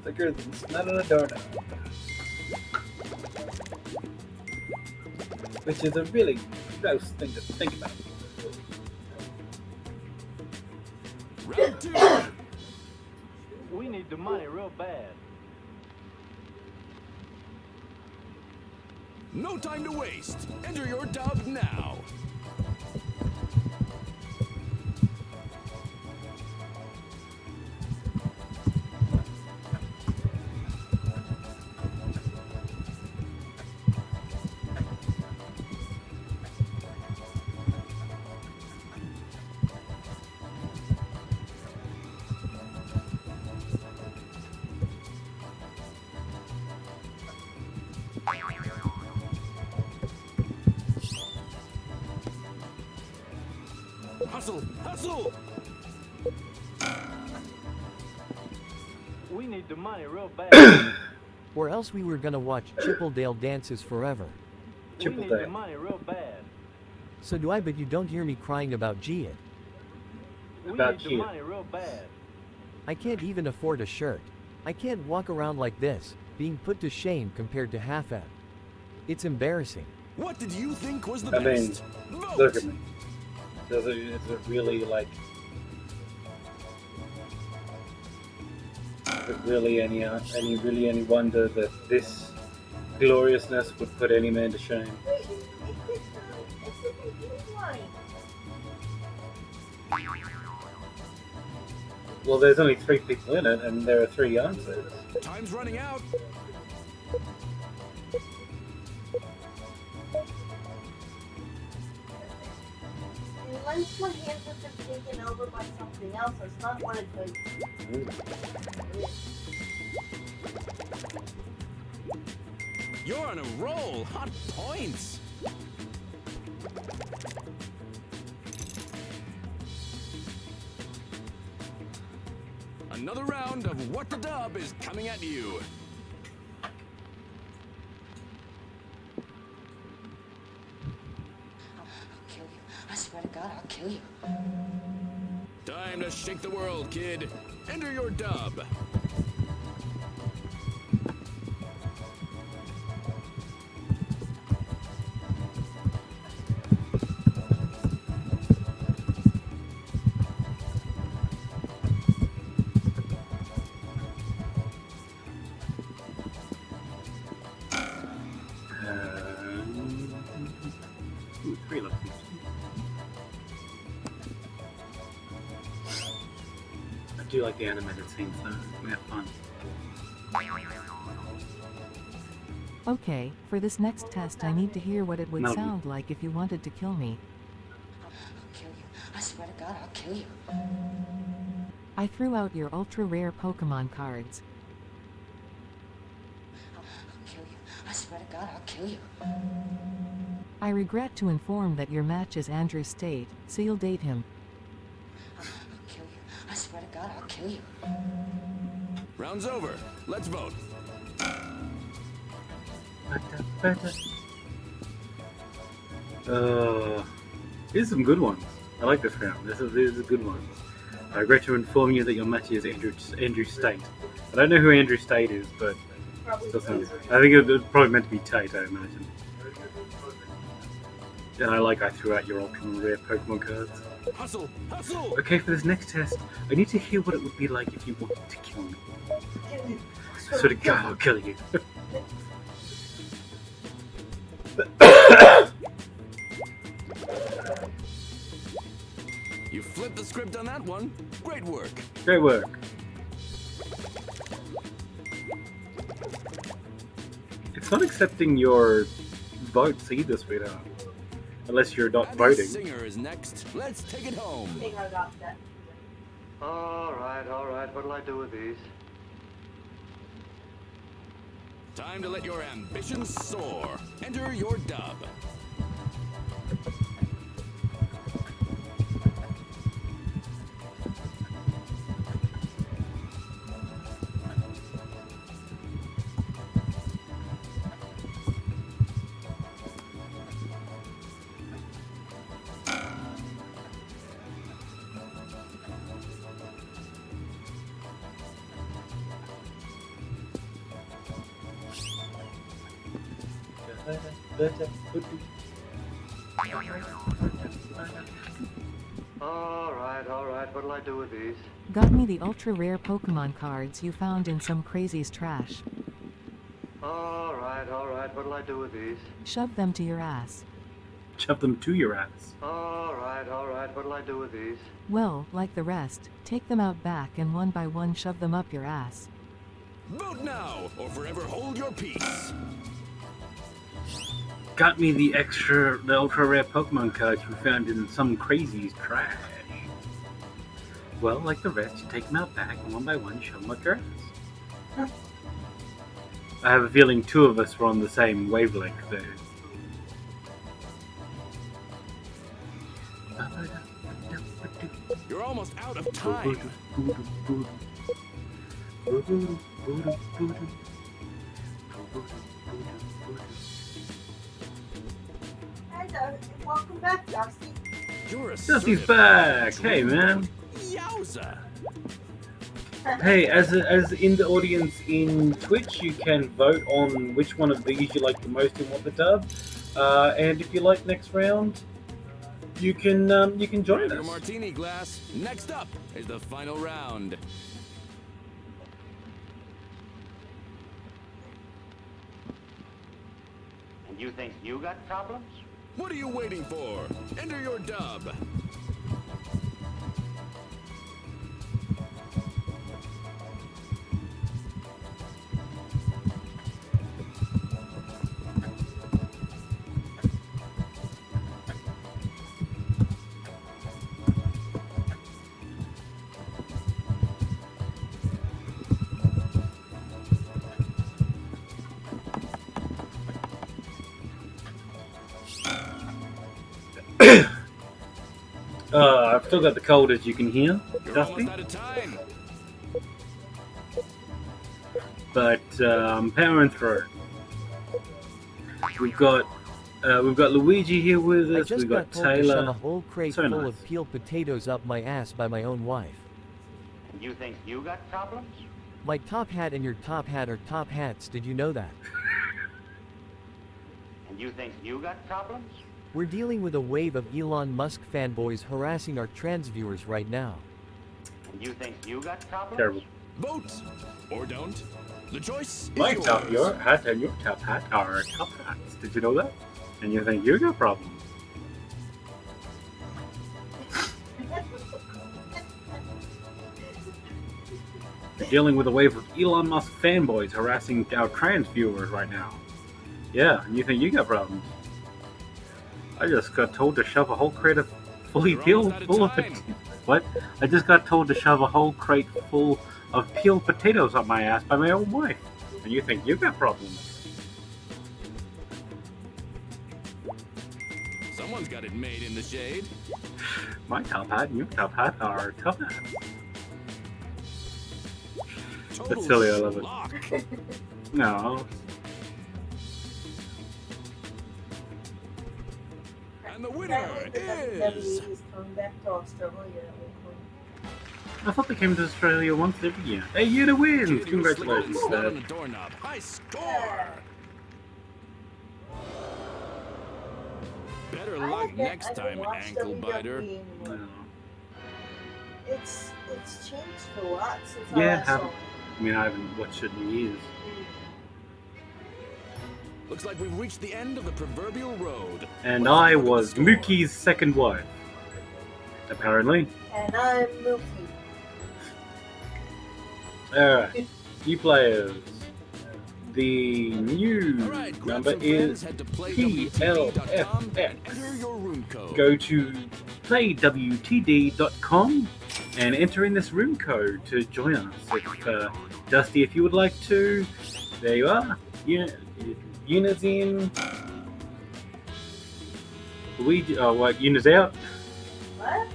Slicker than snot on a doorknob. Which is a really gross thing to think about.
Round 2!
We need the money real bad.
No time to waste. Enter your dub now. Hustle! Hustle!
We need the money real bad.
Or else we were gonna watch Chippendale dances forever.
We need the money real bad.
So do I, but you don't hear me crying about G-It.
We need the money real bad.
I can't even afford a shirt. I can't walk around like this, being put to shame compared to Halfeb. It's embarrassing.
What did you think was the
I mean,
best? Vote!
look at me. Is it really like... Is it really any wonder that this gloriousness would put any man to shame? Well, there's only 3 people in it, and there are 3 answers.
Time's running out.
Unless my hands have been taken over by something else, it's not what it could.
You're on a roll. Hot points. Another round of What the Dub is coming at you.
I'll kill you. I swear to God, I'll kill you.
Time to shake the world, kid. Enter your dub.
Ooh, 3 left. I do like the animated scenes though. We have fun.
Okay, for this next test I need to hear what it would
No.
sound like if you wanted to kill me.
I'll kill you. I swear to God, I'll kill you.
I threw out your ultra-rare Pokemon cards.
I'll kill you. I swear to God, I'll kill you.
I regret to inform that your match is Andrew State, so you'll date him.
I'll kill you. I swear to God, I'll kill you.
Round's over. Let's vote.
Here's some good ones. I like this round. This is a good one. I regret to inform you that your match is Andrew State. I don't know who Andrew State is, but I think it was probably meant to be Tate, I imagine. And I threw out your ultra rare Pokemon cards.
Hustle! Hustle!
Okay, for this next test, I need to hear what it would be like if you wanted to kill me. I swear to God, I'll kill you.
You flipped the script on that one. Great work.
Great work. It's not accepting your votes either, sweetheart. Unless you're not
Abby's
voting.
Singer is next. Let's take it home.
I think I got that.
Alright, what'll I do with these?
Time to let your ambitions soar. Enter your dub.
Alright, what'll I do with these?
Got me the ultra-rare Pokemon cards you found in some crazy's trash.
Alright, what'll I do with these?
Shove them to your ass.
Shove them to your ass.
Alright, what'll I do with these?
Well, like the rest, take them out back and one by one shove them up your ass.
Vote now, or forever hold your peace.
Got me the ultra rare Pokemon cards you found in some crazy's trash. Well, like the rest, you take them out back and one by one shove them up your ass. I have a feeling 2 of us were on the same wavelength there.
You're almost out of time.
Hey, welcome back, Dusty.
You're a
Dusty's back! Hey, man!
Yowza!
Hey, as in the audience in Twitch, you can vote on which one of these you like the most and what the dub. And if you like next round, you can join
Grab your
us.
martini glass. Next up is the final round.
And you think you got problems?
What are you waiting for? Enter your dub.
I've still got the cold, as you can hear,
You're
Dusty.
almost out of time.
But powering through. We've got Luigi here with
I
us.
just
We've got
got told to shove
Taylor.
a whole crate
So
full
nice.
of peeled potatoes up my ass by my own wife.
And you think you got problems?
My top hat and your top hat are top hats, did you know that?
And you think you got problems?
We're dealing with a wave of Elon Musk fanboys harassing our trans viewers right now.
And you think you got problems?
Terrible.
Vote or don't. The choice is
My
yours.
top, your hat and your top hat are top hats. Did you know that? And you think you got problems? We're dealing with a wave of Elon Musk fanboys harassing our trans viewers right now. Yeah, and you think you got problems? I just got told to shove a whole crate of fully
You're
peeled
almost out of
full of
time.
what? I just got told to shove a whole crate full of peeled potatoes up my ass by my own wife. And you think you got problems?
Someone's got it made in the shade.
My top hat and your top hat are top hats.
Total
That's silly, I love it.
schlock.
No.
And the winner is...
coming back to Australia at one point.
I thought they came to Australia once every year. Hey, Una wins!
Kid who was slipping
Congratulations,
and slid on
Dad.
the doorknob. High score! Better luck next time, ankle biter.
No.
It's changed a lot since
Yeah,
I last saw
haven't.
it.
I mean, I haven't watched it in years.
Looks like we've reached the end of the proverbial road.
And I was Mookie's second wife. Apparently.
And I'm Mookie.
Alright. You players. The new
Alright, grab
number
some friends,
is
head to playwtd.com and enter your room code.
Go to playwtd.com and enter in this room code to join us. If, Dusty, if you would like to, there you are. Una's in. Luigi, oh, what? Una's out.
What?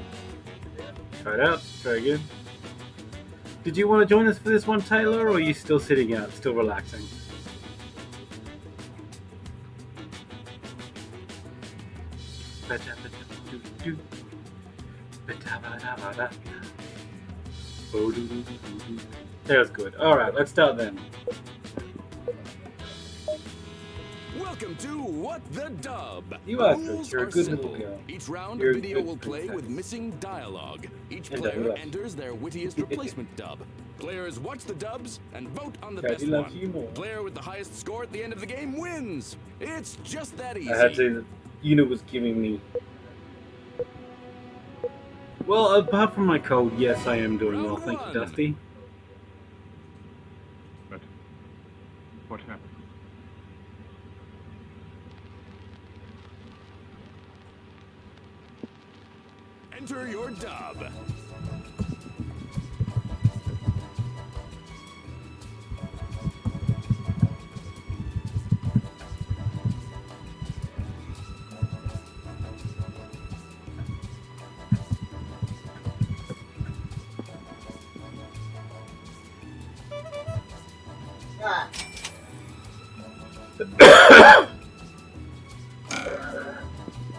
Try it out. Try again. Did you want to join us for this one, Taylor, or are you still sitting out, still relaxing? That was good. Alright, let's start then.
Welcome to What the Dub.
You are
The
good.
rules
You're a
are
good
simple.
little girl.
Each round,
You're
a
a
video
good
will play
princess.
with missing dialogue. Each
And
player
I love you.
enters their wittiest replacement dub. Players watch the dubs and vote on the
Daddy
best
loves
one.
you more.
Player with the highest score at the end of the game wins. It's just that easy.
I had to. Una was giving me. Well, apart from my cold, yes, I am doing well. Thank you, Dusty.
But what happened?
Enter your dub.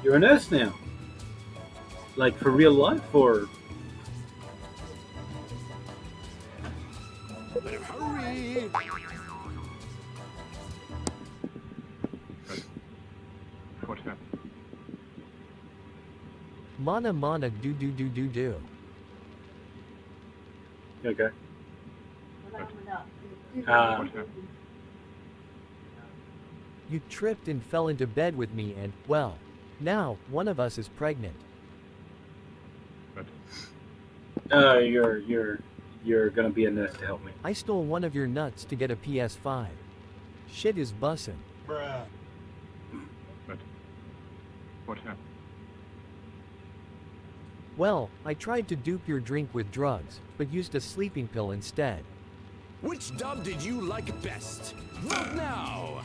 You're a nurse now. Like for real life, or
Better hurry.
What happened?
Mana mana do do do do do.
Okay.
What happened?
You tripped and fell into bed with me and, well, now, one of us is pregnant.
You're gonna be a nurse to help me.
I stole one of your nuts to get a PS5. Shit is bussin'.
But what happened?
Well, I tried to dupe your drink with drugs, but used a sleeping pill instead.
Which dub did you like best? Vote now!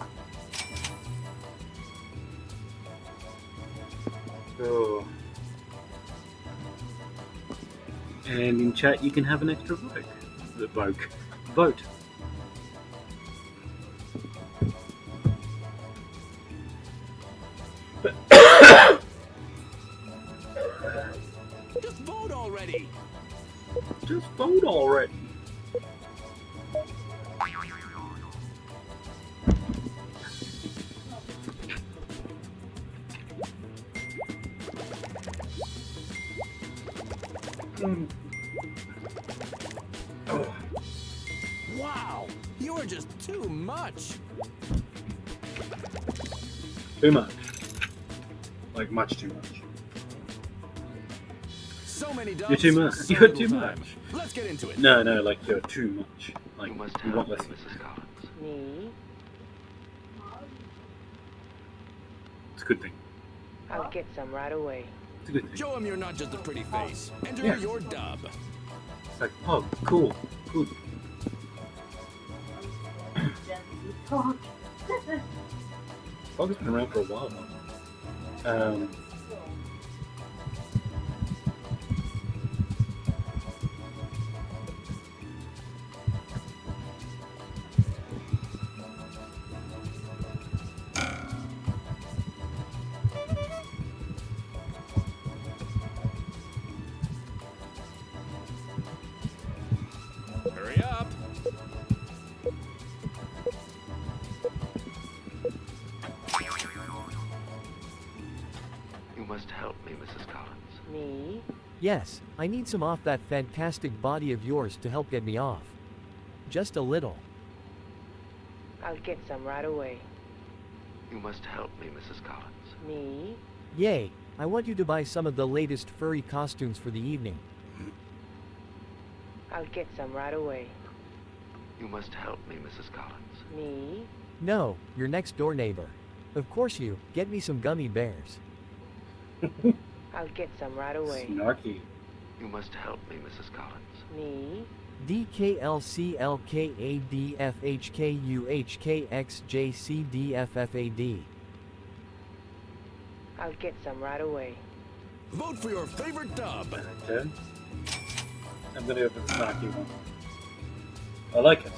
Oh. And in chat, you can have an extra vote. Vote.
Just vote already!
Just vote already.
Wow, you are just too much.
Too much. Like much too much.
So many dubs.
You're too much.
so
You're
little
too
time.
much.
Let's get into it.
No, like you're too much. Like
You must
you
help
want
me,
less.
Mrs. Collins.
Me?
It's a good thing.
I'll get some right away.
It's a good thing.
Show him you're not just a pretty face. Enter
Yeah.
your dub.
It's like, oh, cool, good. Fog has been around for a while now.
Hurry up.
You must help me, Mrs. Collins.
Me?
Yes, I need some off that fantastic body of yours to help get me off. Just a little.
I'll get some right away.
You must help me, Mrs. Collins.
Me?
Yay, I want you to buy some of the latest furry costumes for the evening.
I'll get some right away.
You must help me, Mrs. Collins.
Me?
No, your next door neighbor. Of course you, get me some gummy bears.
I'll get some right away.
Snarky.
You must help me, Mrs. Collins.
Me?
DKLCLKADFHKUHKXJCDFFAD.
I'll get some right away.
Vote for your favorite dub.
Okay. I'm gonna go for the snarky one. I like it.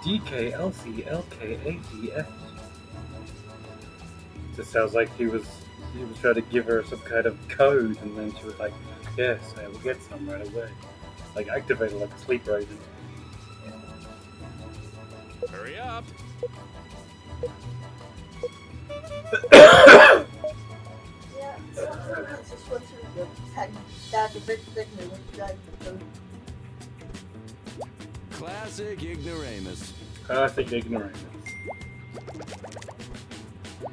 DKLCLKADF. Just sounds like he was trying to give her some kind of code, and then she was like, "Yes, I will get some right away." Like activated like a sleep raven.
Hurry up.
Yeah, sometimes it's just what's in the that's a big thing that when you guys do.
Classic ignoramus.
Classic ignorance.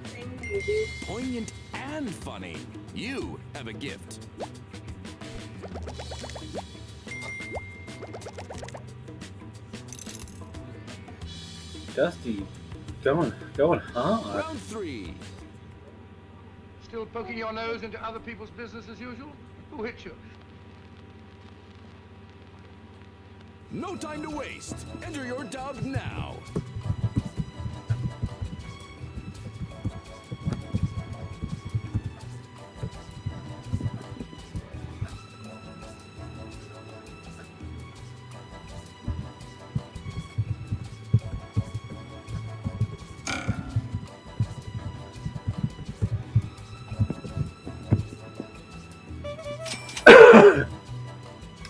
Same to you, dude.
Poignant and funny. You have a gift.
Dusty, going hard.
Round 3.
Still poking your nose into other people's business as usual? Who hit you?
No time to waste. Enter your dub now.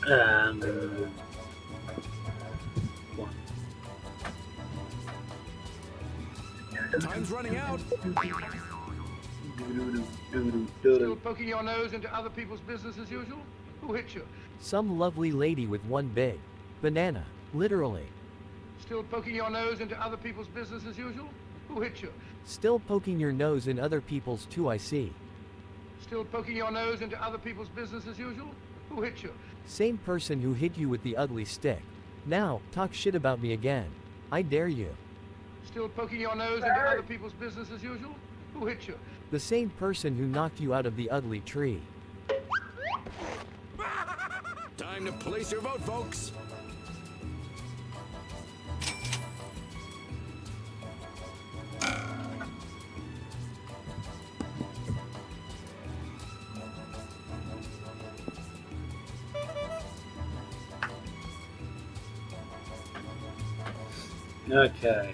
One.
Time's running out.
Still poking your nose into other people's business as usual? Who hit you?
Some lovely lady with one big banana, literally.
Still poking your nose into other people's business as usual? Who hit you?
Still poking your nose in other people's too, I see.
Still poking your nose into other people's business as usual? Who hit you?
Same person who hit you with the ugly stick. Now, talk shit about me again. I dare you.
Still poking your nose into other people's business as usual? Who hit you?
The same person who knocked you out of the ugly tree.
Time to place your vote, folks.
Okay.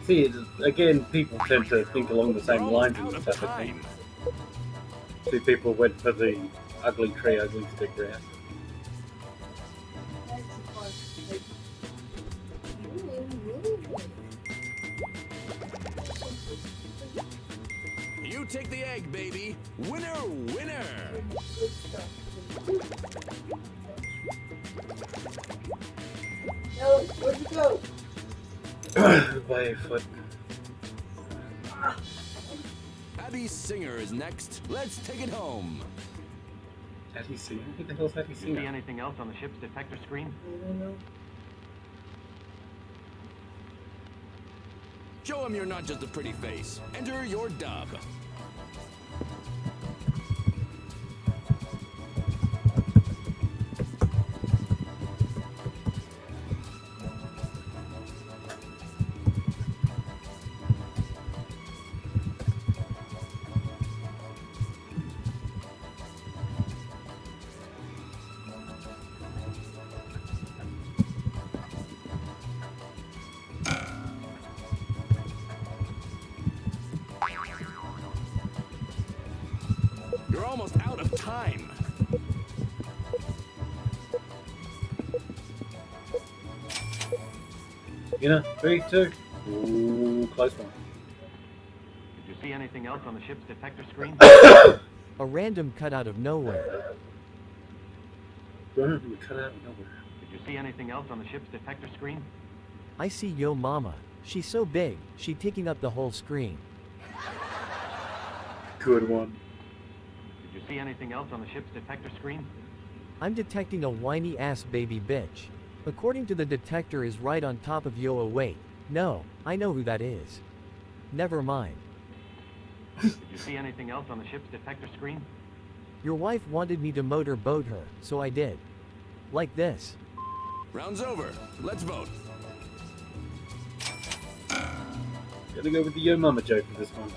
See, again, people tend to think along the same lines and stuff. I think. See, people went for the ugly tree, ugly stick route.
You take the egg, baby. Winner, winner.
No, where'd you go?
By foot.
Abby Singer is next. Let's take it home.
Abby Singer? Who the hell's Abby
Do you
Singer?
see anything else on the ship's detector screen?
Show him you're not just a pretty face. Enter your dub. You're almost out of time.
You know, 3, 2. Ooh, close one.
Did you see anything else on the ship's detector screen?
A random cut out of nowhere.
Cut out of nowhere.
Did you see anything else on the ship's detector screen?
I see yo mama. She's so big, she taking up the whole screen.
Good one.
Did you see anything else on the ship's detector screen?
I'm detecting a whiny ass baby bitch. According to the detector is right on top of yo. Oh wait, no, I know who that is. Never mind.
Did you see anything else on the ship's detector screen?
Your wife wanted me to motor boat her, so I did. Like this.
Round's over. Let's vote.
Gotta go with the yo mama joke for this one.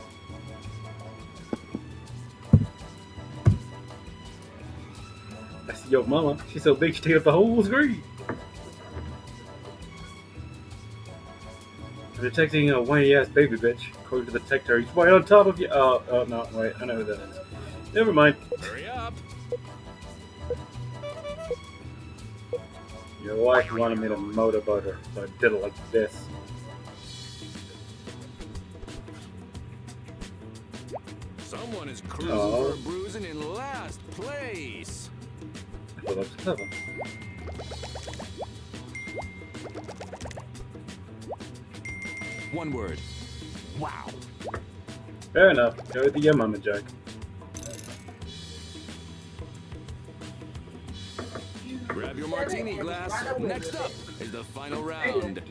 That's the yo mama. She's so big she takes up the whole screen. I'm detecting a whiny ass baby bitch. According to the detector, he's right on top of you. Oh no, wait, I know who that is. Never mind.
Hurry up.
Your wife wanted me to motorboat her, so I did it like this.
Someone is cruising for a bruising in last place.
I thought that was clever.
One word. Wow.
Fair enough. Go with the yo mama joke.
Grab your martini glass. Next up is the final round.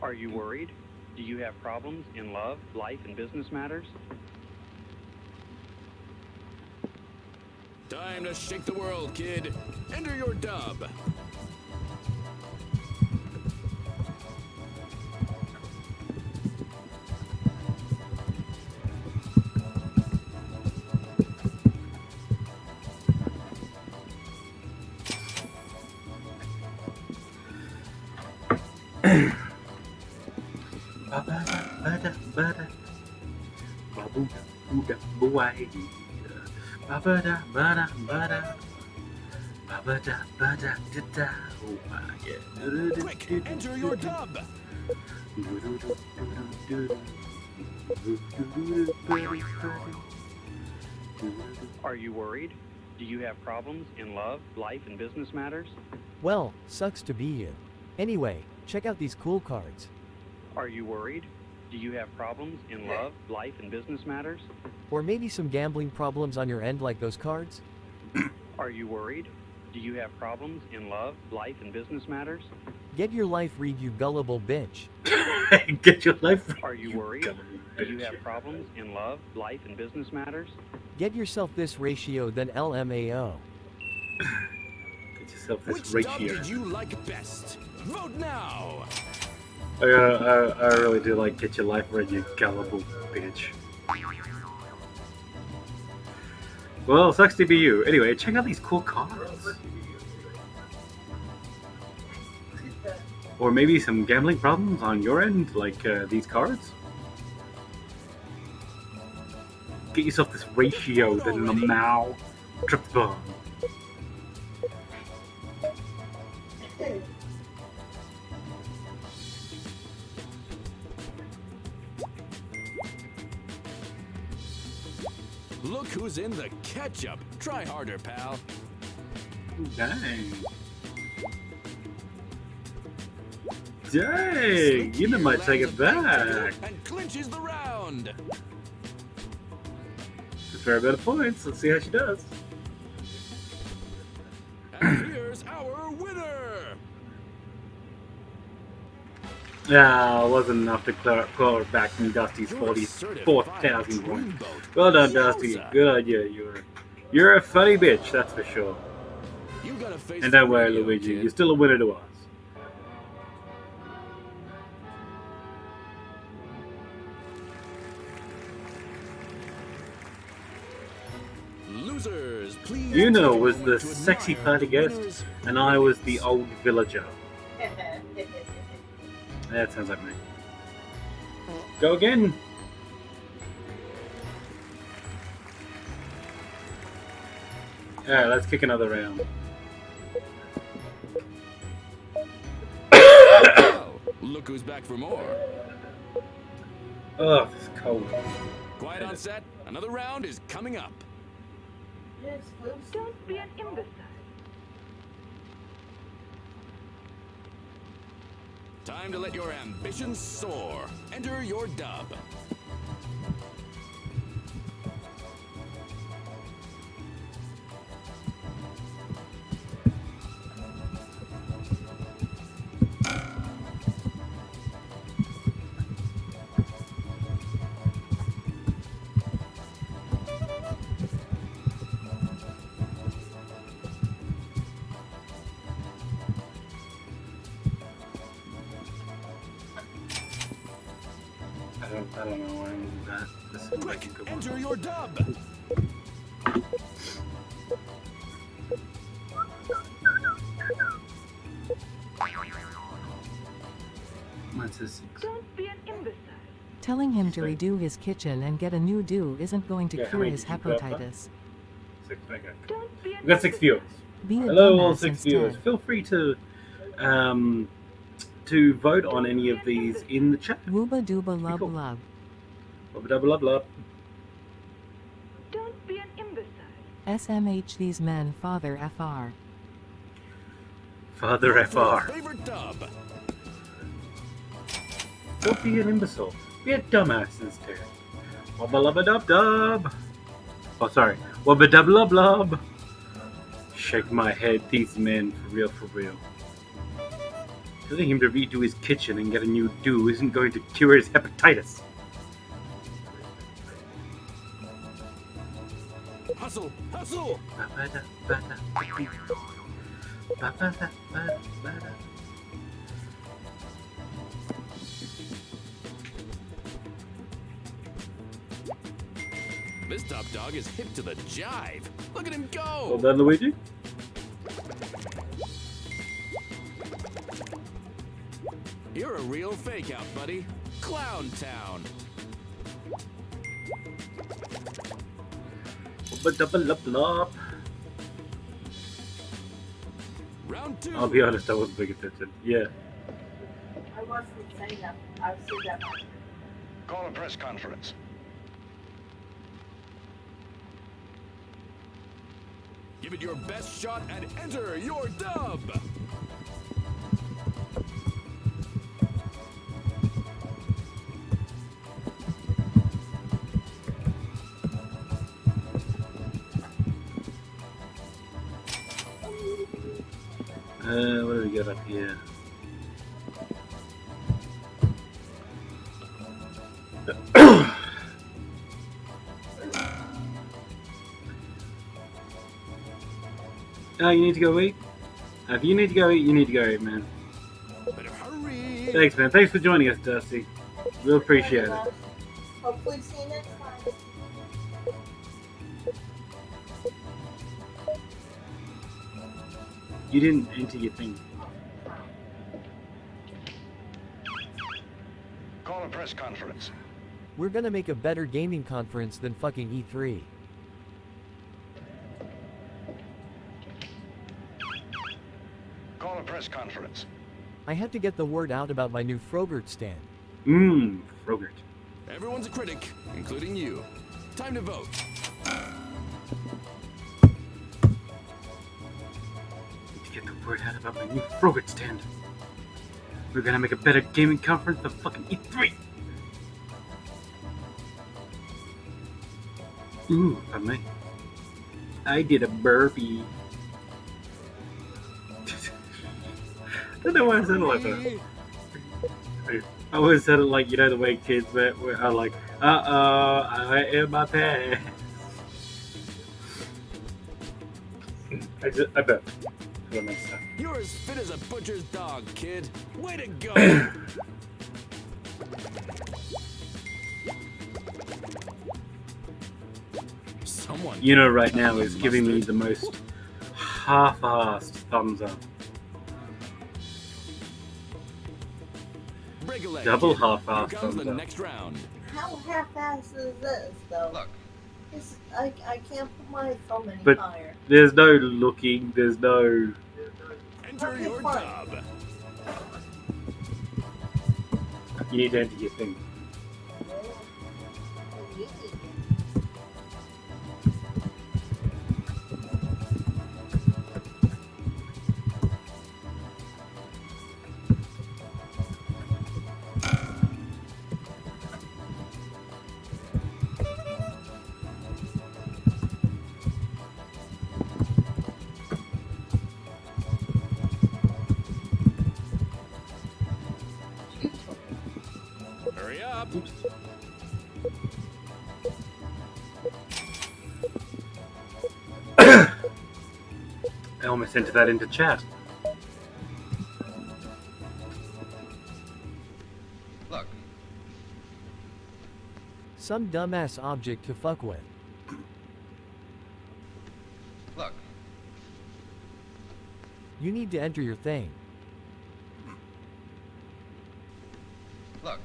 Are you worried? Do you have problems in love, life, and business matters?
Time to shake the world, kid. Enter your dub.
Ba-ba-da, ba-da, ba-da. Ba-ba-da, ba-da, da-da. Oh, yeah.
Quick, enter your dub.
Are you worried? Do you have problems in love, life, and business matters?
Well, sucks to be you. Anyway, check out these cool cards.
Are you worried? Do you have problems in love, life, and business matters?
Or maybe some gambling problems on your end like those cards?
Are you worried? Do you have problems in love, life, and business matters?
Get your life read, you gullible bitch.
Get your life read.
Are you worried? Do you have problems in love, life, and business matters?
Get yourself this ratio, then LMAO.
Get yourself this
Which
ratio.
dub did you like best? Vote now.
I really do like get your life read, you gullible bitch. Well, sucks to be you. Anyway, check out these cool cards. Or maybe some gambling problems on your end, like these cards. Get yourself this ratio, then the Mao triple bomb.
Look who's in the ketchup. Try harder, pal.
Dang. Dang, you might take it back.
And clinches the round.
It's a fair bit of points. Let's see how she does.
And here's our winner.
Yeah, it wasn't enough to claw her back from Dusty's 44,000 points. Well done, Dusty. Good idea. You're a funny bitch, that's for sure. And don't worry, Luigi. You're still a winner to us.
Losers, please.
Yuno was the sexy party guest, and I was the old villager. That sounds like me. Go again. Alright, let's kick another round.
Look who's back for more.
Oh, it's cold.
Quiet on set. Another round is coming up.
Yes,
Don't be an imbecile.
Time to let your ambitions soar. Enter your dub.
I don't know why I'm that.
Quick, enter your dub.
Don't be an imbecile.
Telling him to redo his kitchen and get a new do isn't going to
Yeah, how
cure
many
his
did you grab, huh?
hepatitis.
6, okay. We got 6 viewers.
Be a
Hello, all
dumbass
6 viewers.
instead.
Feel free to vote on any of these in the chat.
Wooba dooba lub lub.
Double up, love.
Don't be an imbecile.
SMH these men father FR.
Father FR.
Favorite dub.
Don't be an imbecile. Be a dumbass instead. Wubba lubba dub dub. Oh, sorry. Wubba dub lub lub. Shake my head, these men, for real, for real. Telling him to redo his kitchen and get a new do isn't going to cure his hepatitis.
Hustle, hustle. This top dog is hip to the jive. Look at him go.
Well done, Luigi.
You're a real fake out, buddy. Clown Town.
Double up, lop.
Round 2.
I'll be honest, I wasn't paying attention. Yeah.
I wasn't saying that. I said that.
Call a press conference.
Give it your best shot and enter your dub.
What do we got up here? Oh, you need to go eat? If you need to go eat, you need to go eat, man.
Better hurry.
Thanks, man. Thanks for joining us, Dusty. We'll appreciate it.
Hopefully see you next time.
You didn't enter your thing.
Call a press conference.
We're gonna make a better gaming conference than fucking E3.
Call a press conference.
I had to get the word out about my new Frogurt stand.
Frogurt.
Everyone's a critic, including you. Time to vote.
Need to get the word out about my new Frogurt stand. We're gonna make a better gaming conference than fucking E3. Ooh, pardon me. I did a burpee. I don't know why I said it like that. I always said it like, you know, the way kids are like, I am my pants. I bet.
You're as fit as a butcher's dog, kid. Way to go. Someone.
You know, right now is giving me the most half-assed thumbs up.
Break a leg,
Double
kid.
half-assed
Here comes
thumbs
the
up.
next round.
How half-assed is this, though?
Look.
I can't put my thumb any
But
higher.
there's no looking, there's no...
Enter
Okay,
your
fine.
dub.
You need to enter your thing.
Hurry up.
I almost entered that into chat.
Look.
Some dumbass object to fuck with.
Look.
You need to enter your thing.
Look.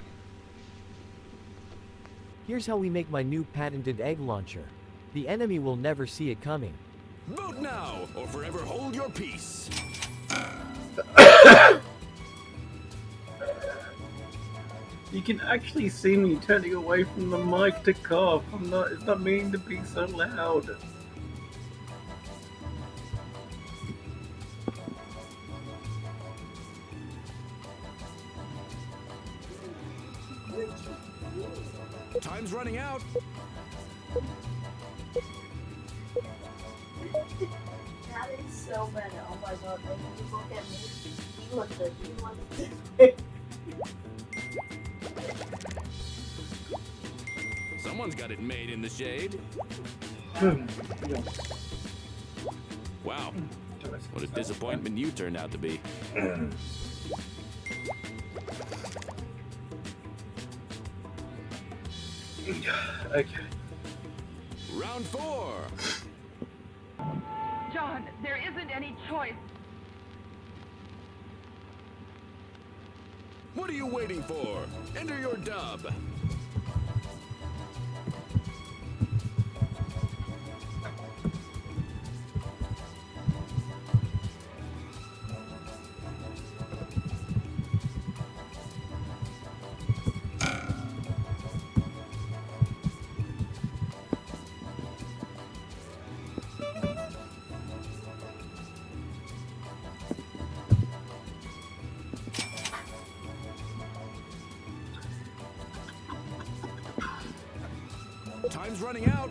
Here's how we make my new patented egg launcher. The enemy will never see it coming.
Vote now, or forever hold your peace.
You can actually see me turning away from the mic to cough. It's not meaning to be so loud.
Time's running out.
That is so bad. Oh my god, when you look at me, he looks at you like this.
Someone's got it made in the shade. Wow. What a disappointment you turned out to be.
Okay.
Round 4.
John, there isn't any choice.
What are you waiting for? Enter your dub. Time's running out.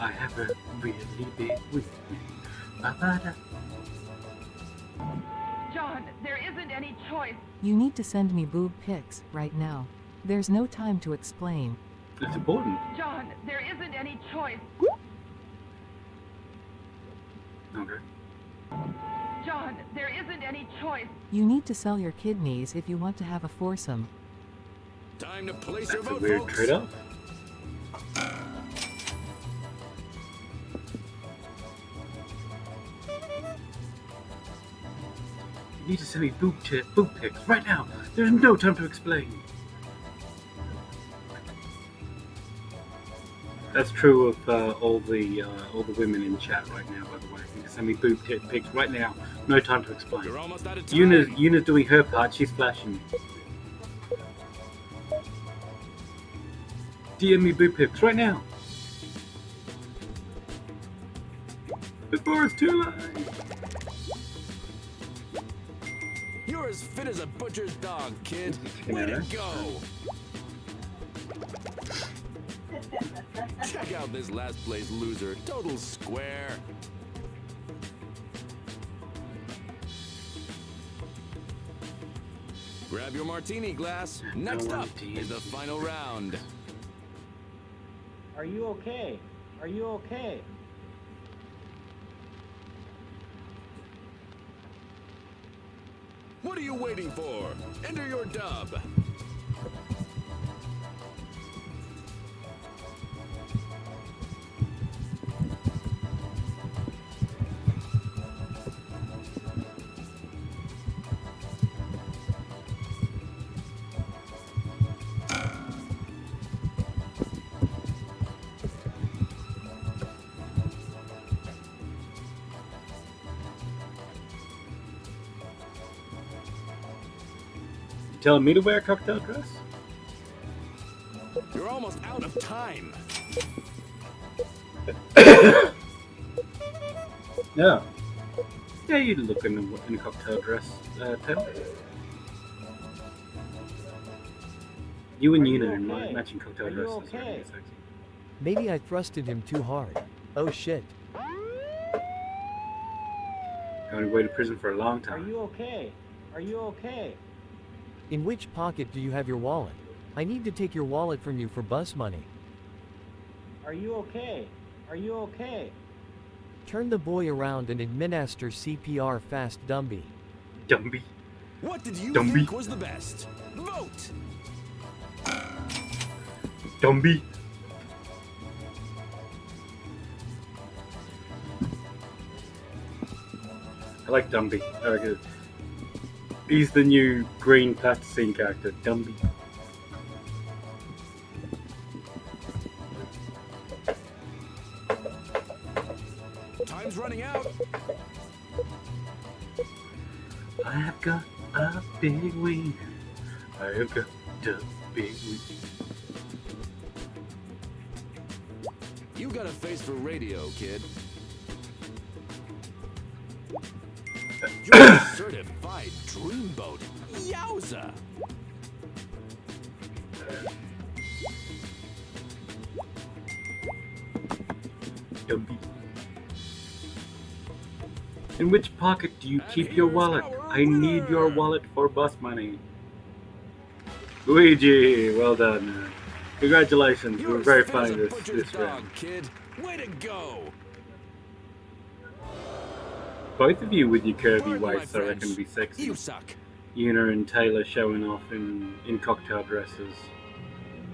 I have a really big weakness.
John, there isn't any choice.
You need to send me boob pics right now. There's no time to explain.
It's important.
John, there isn't any choice.
Okay.
John, there isn't any choice.
You need to sell your kidneys if you want to have a foursome.
Time to place your
That's a
vote,
weird
folks.
trade-off. You need to send me boob pics right now. There's no time to explain. That's true of all the women in chat right now. By the way, you need to send me boob pics right now. No time to explain.
You're almost out of time.
Yuna's doing her part. She's flashing. DM me boob pics right now. Before it's too late.
You're as fit as a butcher's dog, kid. Way to go. Check out this last place loser. Total square. Grab your martini glass. Next up is the final round.
Are you okay? Are you okay?
What are you waiting for? Enter your dub.
Telling me to wear a cocktail dress?
You're almost out of time.
Yeah. Yeah, you look in a cocktail dress, Taylor. You and Yuna in my matching cocktail dresses are really sexy.
Maybe I thrusted him too hard. Oh shit.
Going to go to prison for a long time.
Are you okay? Are you okay?
In which pocket do you have your wallet? I need to take your wallet from you for bus money.
Are you okay? Are you okay?
Turn the boy around and administer CPR fast, Dumby.
Dumby.
What did you
Dumby.
think was the best? Vote!
Dumby. I like Dumby. I like it. He's the new green plasticine character, Dumby.
Time's running out.
I have got a big wing. I have got a big wing.
You got a face for radio, kid. You're a certified dreamboat. Yowza!
Dumby. In which pocket do you keep your wallet? I need your wallet for bus money. Luigi, well done, man. Congratulations, we were very funny this round.
Kid. Way to go!
Both of you with your curvy
Pardon my
waists, I reckon,
French.
be sexy.
You suck.
Yuna and Taylor showing off in cocktail dresses.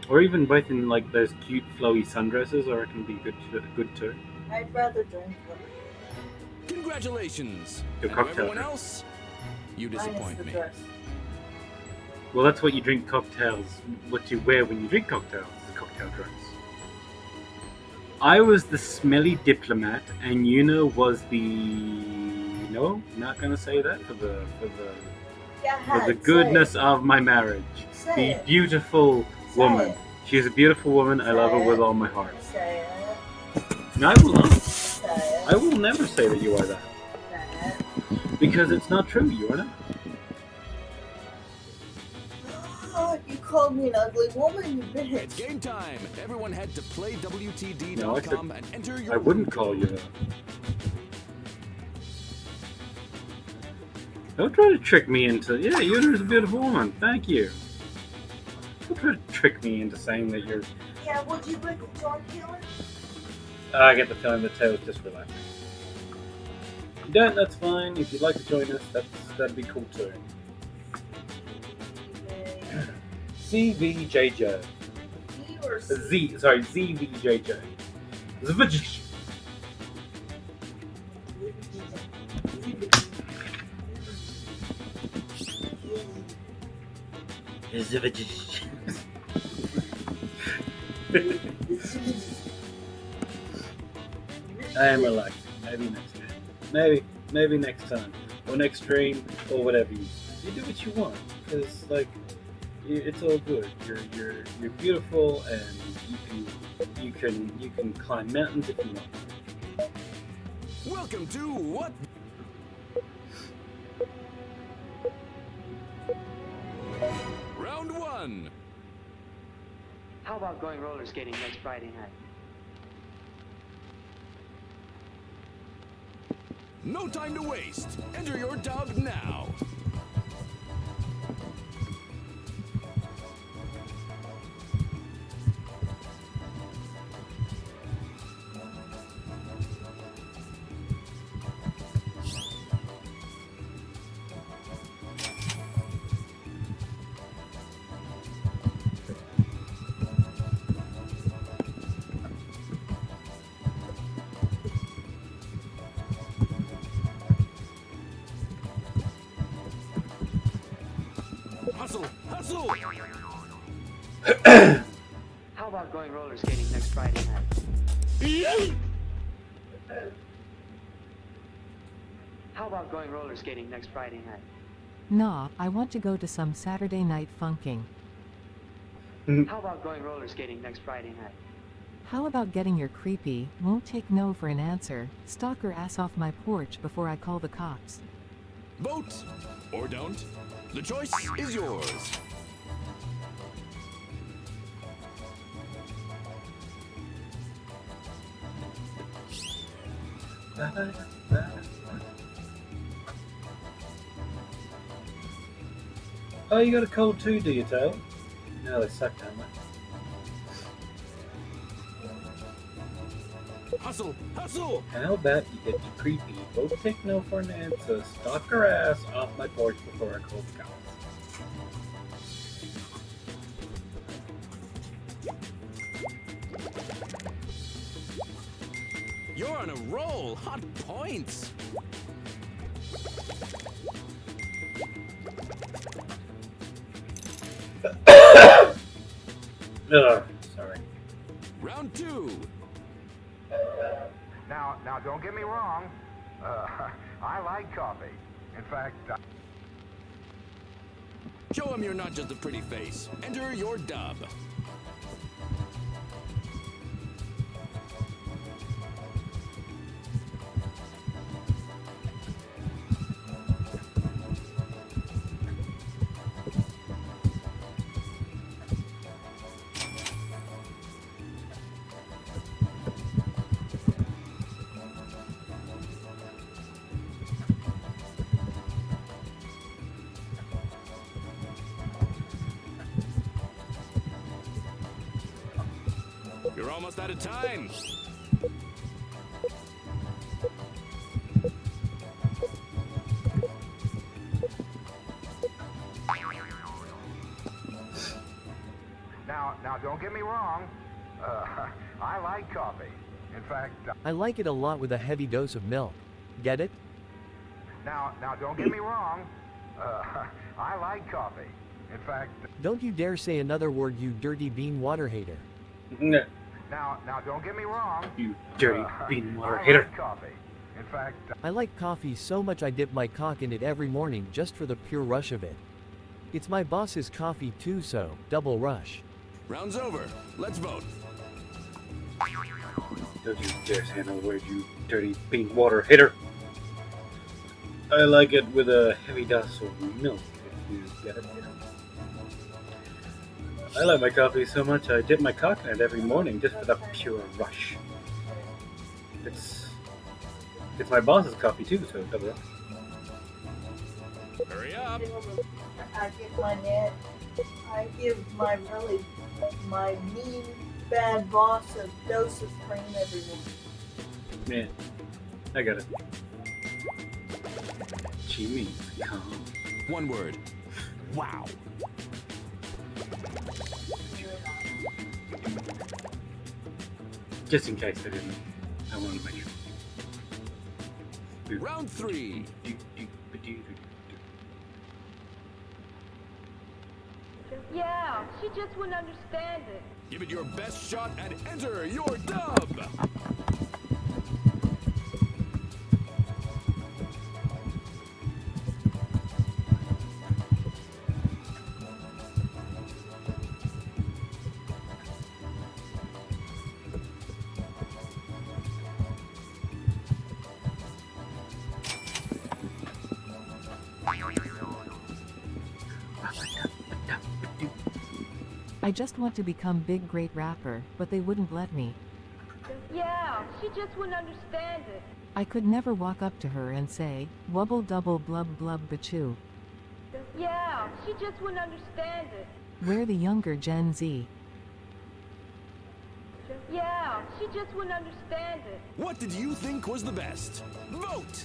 Or even both in like those cute flowy sundresses, I reckon would be good too.
I'd rather drink them.
Congratulations.
Your
And
cocktail
everyone
dress.
else, you
Minus
disappoint
the
me.
dress.
Well, that's what you drink cocktails. What you wear when you drink cocktails is a cocktail dress. I was the smelly diplomat, and Yuna was the... No, not gonna say that for the goodness of my marriage.
Say
The
it.
beautiful
Say
woman.
it.
She's a beautiful woman. I love her
Say
with
it.
all my heart.
Say it.
No, I will not.
Say it.
I will never say that you are that.
Say it.
Because it's not true. You are not.
What? You called me an ugly woman, you bitch.
It's game time. Everyone head to playwtd.com
No, I said-
and enter your
I wouldn't
room
call
code.
you that. Don't try to trick me into. Yeah, you're a beautiful woman. Thank you. Don't try to trick me into saying that you're.
Yeah, would you like a drug dealer?
I get the feeling that Taylor's just relaxing. If you don't, that's fine. If you'd like to join us, that'd be cool too. CVJJ.
E or C?
ZVJJ. ZVJJ. I am relaxing. Maybe next time. Maybe next time. Or next stream. Or whatever you do what you want. Because, like, it's all good. You're beautiful and you can climb mountains if you want.
Welcome to What? Round 1.
How about going roller skating next Friday night?
No time to waste. Enter your dub now. Hustle! Hustle!
How about going roller skating next Friday night? How about going roller skating next Friday night?
Nah, I want to go to some Saturday night funking.
How about going roller skating next Friday night?
How about getting your creepy, won't take no for an answer, stalker ass off my porch before I call the cops?
Vote or don't. The choice is yours.
Oh, you got a cold too, do you, Tail? No, they suck, don't they?
Hustle! Hustle!
How about you get your creepy, both take no for an answer, stalk her ass off my porch before I call the cops.
You're on a roll! Hot points!
Ugh, sorry.
Round 2.
Now, don't get me wrong. I like coffee. In fact,
Show him you're not just a pretty face. Enter your dub. You're almost out of time.
now don't get me wrong. I like coffee. In fact,
I like it a lot with a heavy dose of milk. Get it?
now don't get me wrong. I like coffee. In fact,
Don't you dare say another word, you dirty bean water hater.
No.
now don't get me wrong.
You dirty bean water
I
hater.
like coffee. In fact,
I like coffee so much I dip my cock in it every morning just for the pure rush of it. It's my boss's coffee too, so double rush.
Round's over. Let's vote.
Don't you dare say another word, you dirty bean water hater. I like it with a heavy dose of milk, if you get it. I like my coffee so much I dip my cock in it every morning just for the pure rush. It's my boss's coffee too, so double up.
Hurry up!
I give my mean bad boss a dose of cream every morning.
Man, I got it. She means calm.
One word. Wow.
Just in case I didn't, I wanted to make sure.
Round 3.
Yeah, she just wouldn't understand it.
Give it your best shot and enter your dub.
I just want to become big great rapper, but they wouldn't let me.
Yeah, she just wouldn't understand it.
I could never walk up to her and say, wubble double blub blub bachoo.
Yeah, she just wouldn't understand it.
We're the younger Gen Z.
Yeah, she just wouldn't understand it.
What did you think was the best? Vote!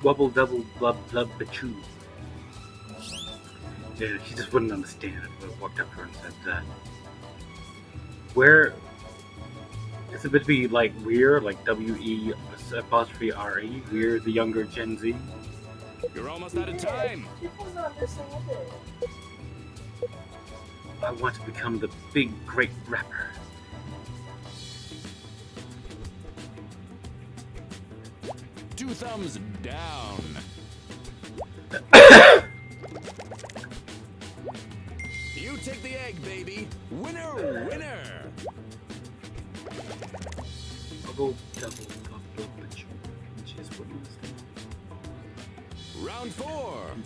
Wubble double blub blub bachoo. Yeah, she just wouldn't understand it. I walked up to her and said that. Where it's a bit to be like we're like WE''RE. We're the younger Gen Z.
You're almost out of time.
She doesn't understand it.
I want to become the big great rapper.
Two thumbs down. You take the egg, baby. Winner, winner.
Double double blub blub bachoo. She just wouldn't understand.
Round 4.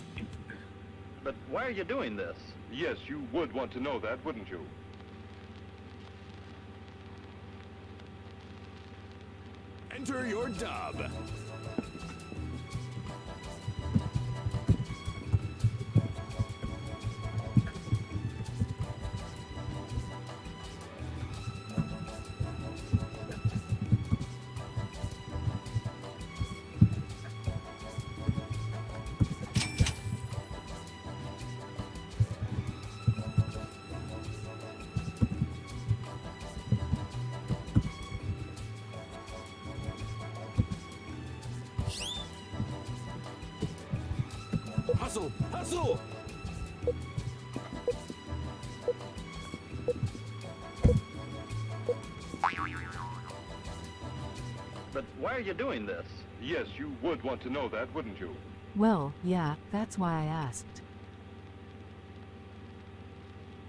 But why are you doing this?
Yes, you would want to know that, wouldn't you?
Enter your dub. Hustle! Hustle!
But why are you doing this?
Yes, you would want to know that, wouldn't you?
Well, yeah, that's why I asked.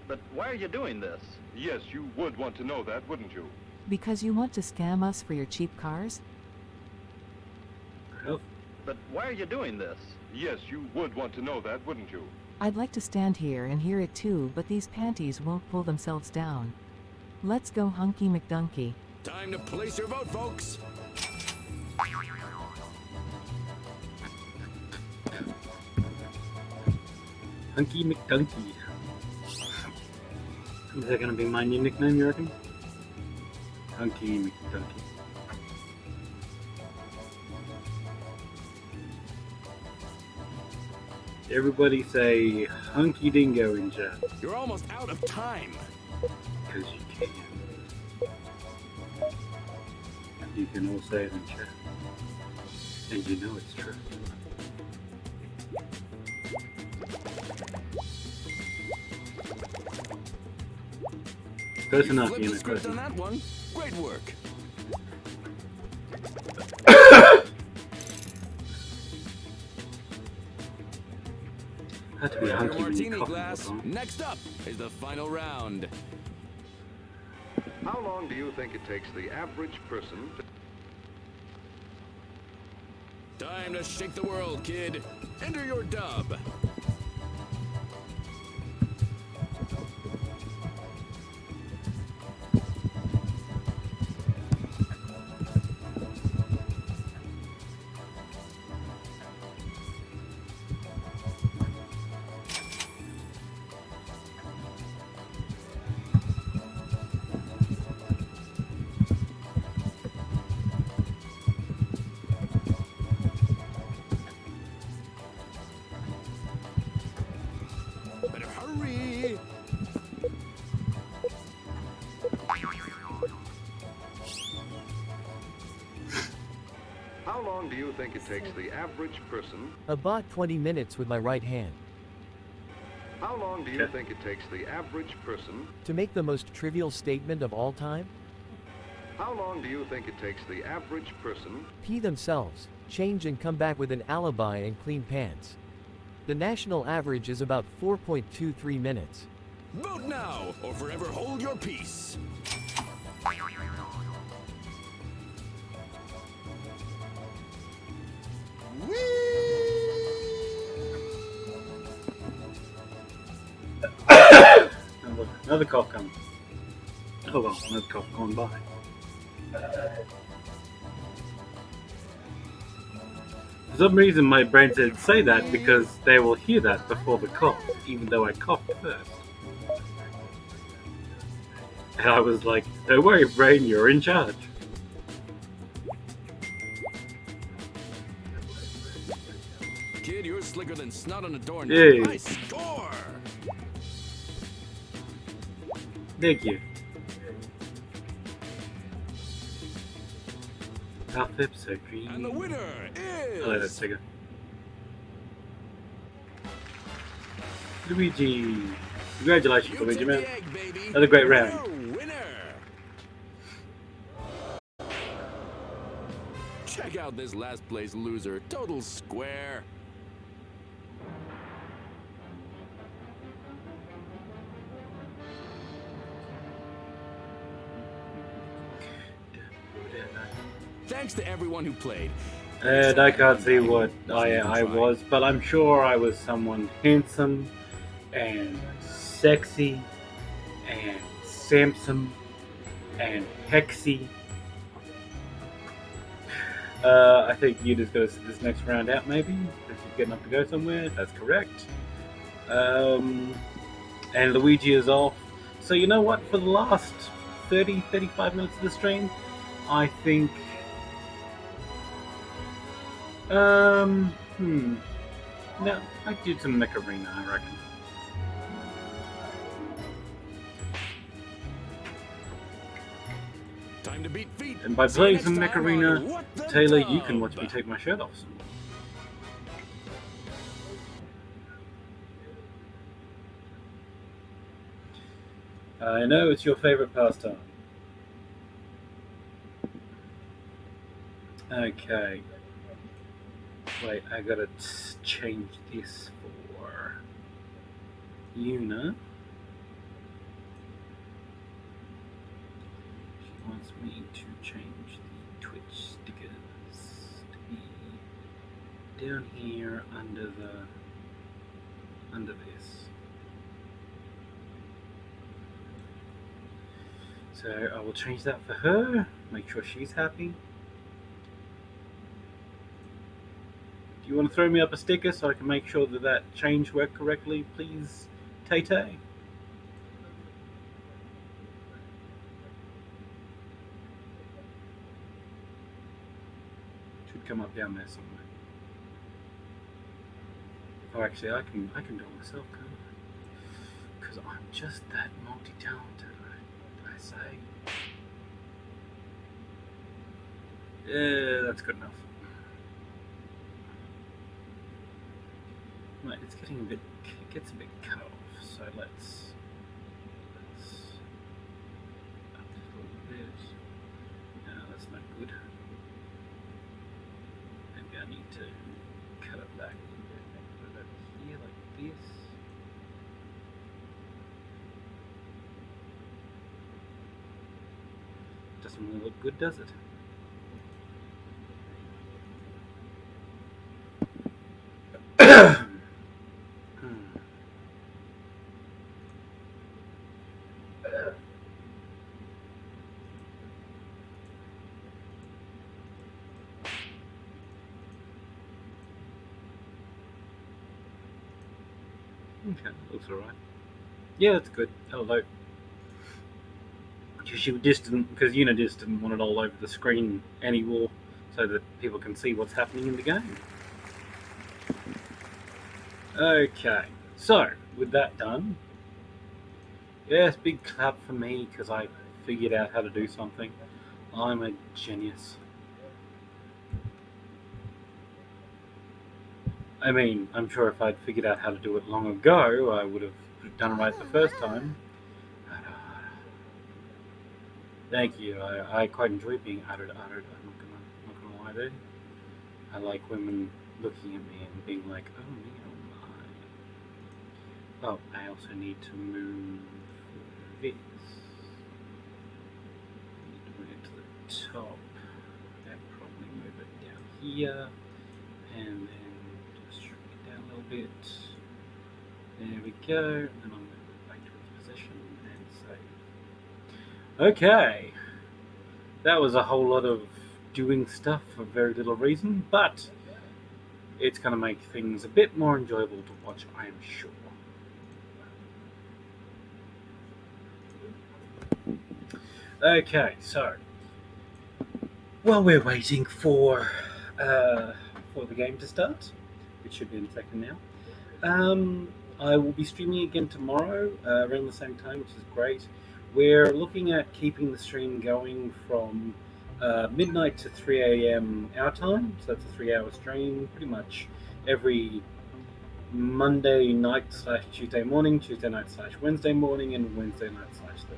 But why are you doing this?
Yes, you would want to know that, wouldn't you?
Because you want to scam us for your cheap cars?
But why are you doing this?
Yes, you would want to know that, wouldn't you?
I'd like to stand here and hear it too, but these panties won't pull themselves down. Let's go Hunky McDunky.
Time to place your vote, folks.
Hunky McDunky. Is that gonna be my new nickname, you reckon? Hunky McDunky. Everybody say hunky dingo in chat.
You're almost out of time.
Because you can. You can all say it in chat. And you know it's true. Close enough,
Flip the
Ian.
script on that one. Great work.
Had to be
Grab
hunky
your
when you
martini
cough
glass.
all the time.
Next up is the final round.
How long do you think it takes the average person
Time to shake the world, kid. Enter your dub. Better hurry.
How long do you think it takes the average person?
About 20 minutes with my right hand.
How long do you think it takes the average person?
To make the most trivial statement of all time,
How long do you think it takes the average person?
pee themselves, change and come back with an alibi and clean pants. The national average is about 4.23 minutes.
Vote now, or forever hold your peace.
Another cough coming. Oh well, another cough going by. For some reason my brain said say that because they will hear that before the cough, even though I coughed first. And I was like, don't worry brain, you're in charge.
Kid, you're slicker than snot on a doorknob.
Yay.
I score!
Thank you. Halfeb so green.
And the winner is...
Oh, that's bigger. Luigi. Congratulations,
You
Luigi,
took
man.
the egg, baby.
Another great
You're
round.
a winner. Check out this last place loser. Total square. Thanks to everyone who played.
And I can't see what I was, but I'm sure I was someone handsome and sexy and Samson and Hexy. I think you just gotta sit this next round out maybe, because you're getting up to go somewhere. That's correct. And Luigi is off. So you know what, for the last 30-35 minutes of the stream, I think no, I'd do some Mecha Arena, I reckon.
Time to beat feet.
And by
See you
playing
next
some
time
Mecha
on
Arena,
What the
Taylor, you can
Dub.
watch me take my shirt off. I know it's your favorite pastime. Okay. Wait, I gotta change this for Una. She wants me to change the Twitch stickers to be down here under this. So I will change that for her, make sure she's happy. Do you want to throw me up a sticker so I can make sure that that change worked correctly, please, Tay-Tay? Should come up down there somewhere. Oh, actually, I can do it myself, can't I? Because I'm just that multi-talented, I say. Yeah, that's good enough. Right, it's getting a bit, it gets a bit cut off, so let's up this a little bit. No, that's not good. Maybe I need to cut it back a little bit, maybe put it over here like this. Doesn't really look good, does it? Okay, looks alright. Yeah, that's good. Hello. She just didn't, because Una just didn't want it all over the screen anymore, so that people can see what's happening in the game. Okay, so with that done, yes, big clap for me because I figured out how to do something. I'm a genius. I mean, I'm sure if I'd figured out how to do it long ago, I would have done it right the first time. Thank you. I quite enjoy being uttered. I'm not gonna lie there. I like women looking at me and being like, oh me, oh my. Oh, I also need to move this. Need to move it to the top. And probably move it down here. And then just shrink it down a little bit. There we go. And then I'll move it back to its position and save. Okay. That was a whole lot of doing stuff for very little reason, but it's going to make things a bit more enjoyable to watch, I am sure. Okay, so while we're waiting for the game to start, which should be in a second now, I will be streaming again tomorrow around the same time, which is great. We're looking at keeping the stream going from midnight to 3 a.m. our time, so that's a 3-hour stream, pretty much every Monday night / Tuesday morning, Tuesday night / Wednesday morning, and Wednesday night / Thursday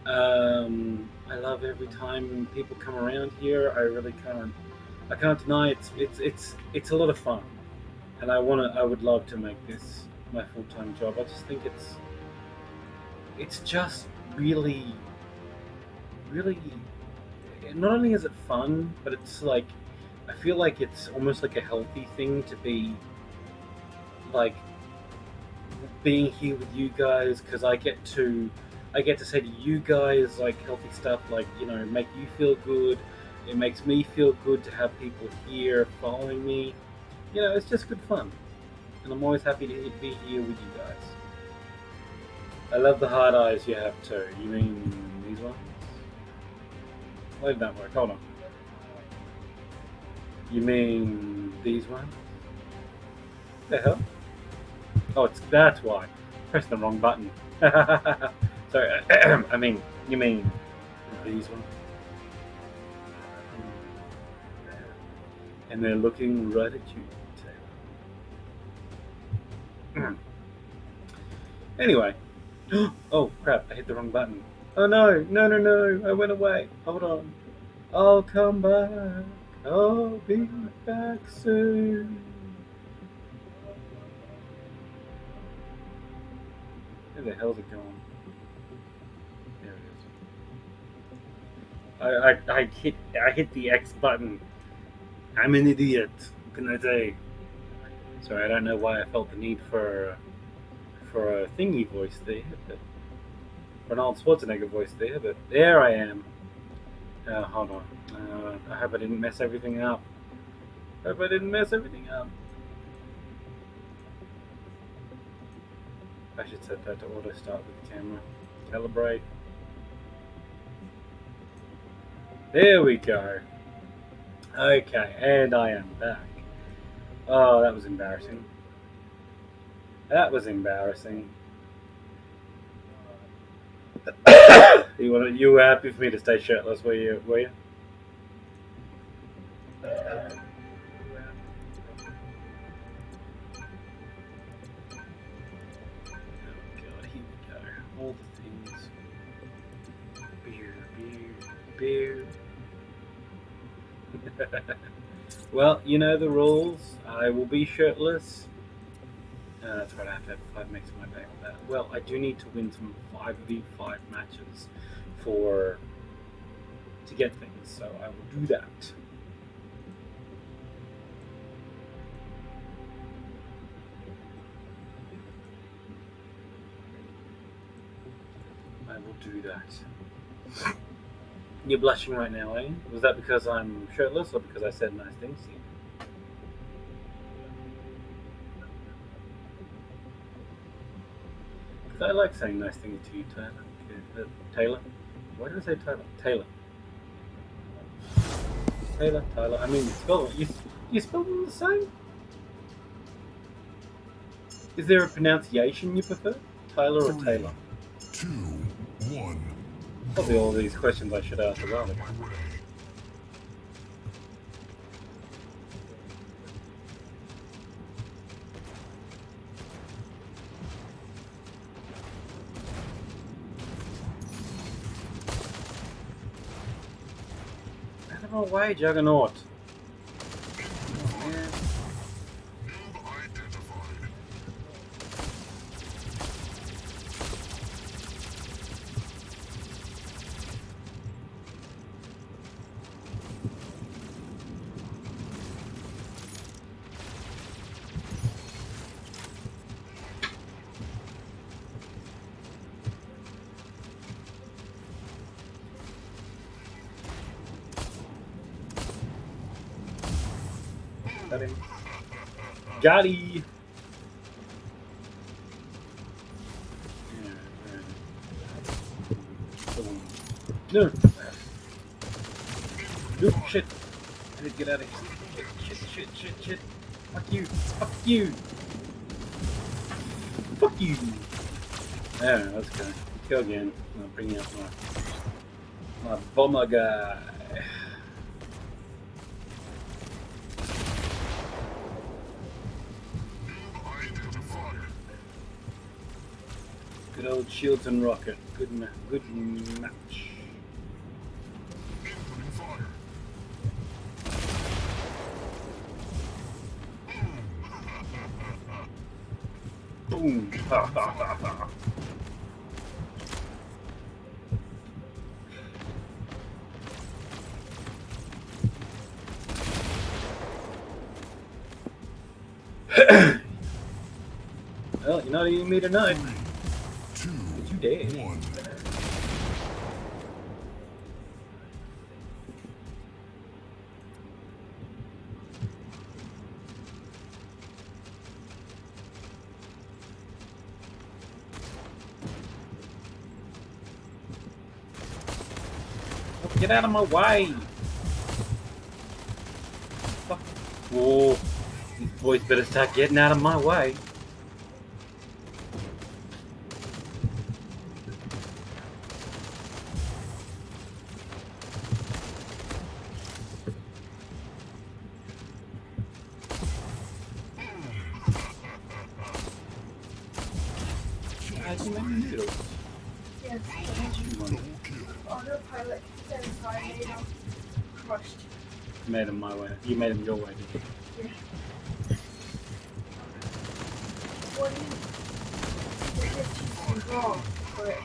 morning. I love every time people come around here. I really can't deny it's a lot of fun, and I would love to make this my full-time job. I just think it's just really, really, not only is it fun, but it's like, I feel like it's almost like a healthy thing to be, like, being here with you guys, because I get to say to you guys, like, healthy stuff, like, you know, make you feel good. It makes me feel good to have people here following me. You know, it's just good fun. And I'm always happy to be here with you guys. I love the hard eyes you have too. You mean these ones? Why did that work? Hold on. You mean these ones? The hell? Oh, that's why. Pressed the wrong button. Sorry. I mean, you mean these ones? And they're looking right at you, Taylor. Anyway. Oh crap, I hit the wrong button. Oh no, I went away. Hold on. I'll come back. I'll be back soon. Where the hell's it going? There it is. I hit the X button. I'm an idiot. What can I say? Sorry, I don't know why I felt the need for a thingy voice there, but for an Arnold Schwarzenegger voice there, but there I am. Hold on. I hope I didn't mess everything up. I should set that to auto start with the camera. Calibrate. There we go. Okay, and I am back. Oh, that was embarrassing. You were happy for me to stay shirtless, were you? Oh god, here we go. All the things. Beer. Well, you know the rules. I will be shirtless. That's right, I have to have 5 makes my day with that. Well, I do need to win some 5v5 matches to get things, so I will do that. You're blushing right now, eh? Was that because I'm shirtless or because I said nice things to you? I like saying nice things to you, Tyler. Taylor? Why did I say Tyler? Taylor. Tyler. I mean, you spell them the same? Is there a pronunciation you prefer? Tyler or Taylor?
2, 1.
Probably all these questions I should ask a while ago. Out of my way, Juggernaut. Yeah. Got him. Got him. No. No, shit. I need to get out of here. Shit. Fuck you. Fuck you. Yeah, let's go. Kill again. I'll bring out my bomber guy. Good old shields and rocket. Good match. Boom. Ha ha ha ha. Well, you're not eating me tonight.
2,
you dead?
1.
Get out of my way! Fuck. Whoa. These boys better start getting out of my way.
Yes, autopilot and so I made him crushed.
Made him my way. You made him your way, did you?
Yeah. What do you wrong for it?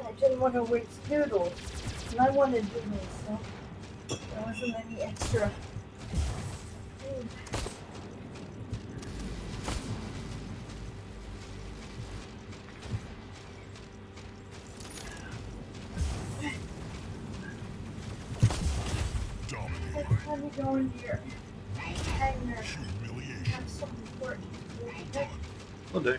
I didn't want to waste noodles, and I wanted noodles, so there wasn't any extra. Next time you go into your hangar, have something for it.
Will do.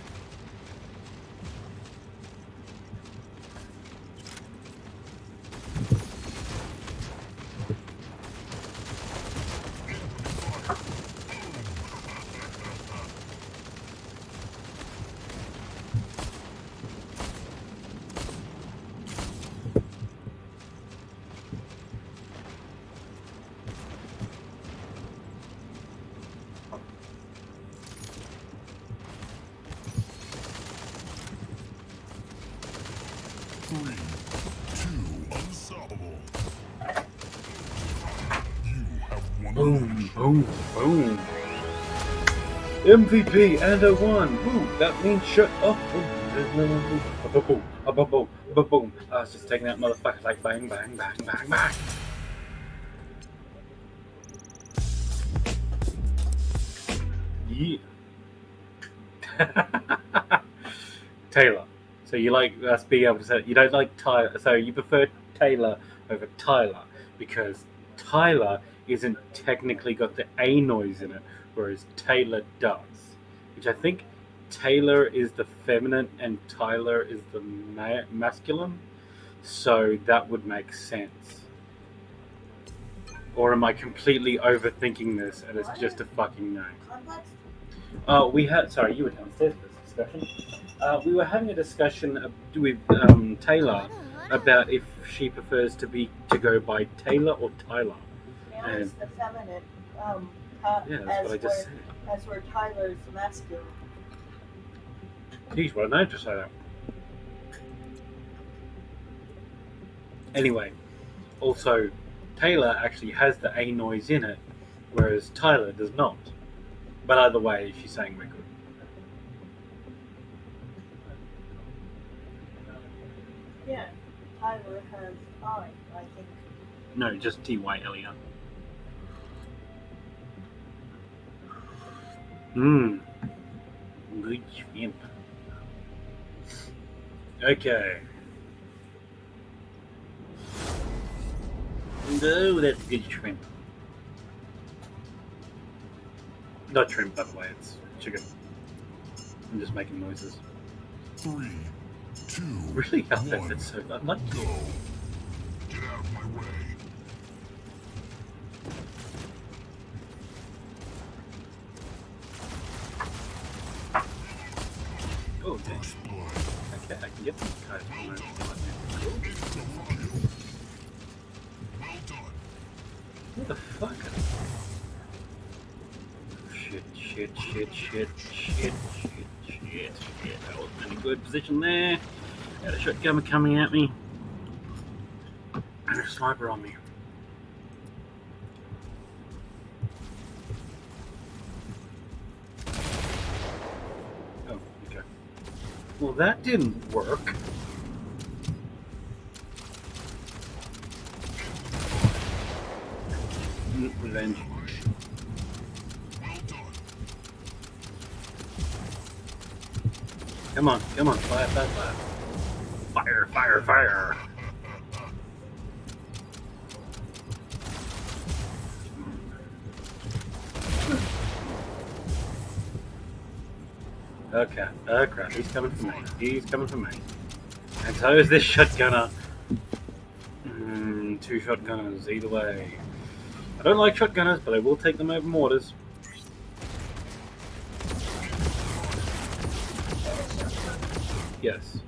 Boom, boom, boom. MVP and a 1. Ooh, that means shut up. Boom. Boom. I was just taking out motherfuckers like bang, bang, bang, bang, bang. Yeah. Taylor. So you like us being able to say you don't like Tyler. So you prefer Taylor over Tyler because Tyler isn't technically got the A noise in it, whereas Taylor does. Which I think Taylor is the feminine and Tyler is the masculine, so that would make sense. Or am I completely overthinking this and it's just a fucking name? We had, sorry, you were downstairs for this discussion. We were having a discussion with Taylor about if she prefers to go by Taylor or Tyler.
Taylor's
And
the feminine.
yeah, that's what I just said.
As where Tyler's the masculine.
Geez, what a name to say that. Anyway, also, Taylor actually has the A noise in it, whereas Tyler does not. But either way, she's saying we're good.
Yeah, Tyler has I think.
No, just T-Y-L-E-R. Good shrimp. Okay. No, that's good shrimp. Not shrimp, by the way, it's chicken. I'm just making noises.
3, 2,
Really? Halfeb,
1,
that's so unlucky.
go. Get out of my way.
Oh, dang. Okay, I can get these guys from my What the fuck? Shit. I wasn't in a good position there. Got a shotgun coming at me. And a sniper on me. Oh, okay. Well, that didn't work. Revenge. Come on, fire. Fire. Okay, oh crap, he's coming for me. And so is this shotgunner. 2 shotgunners, either way. I don't like shotgunners, but I will take them over mortars. Yes.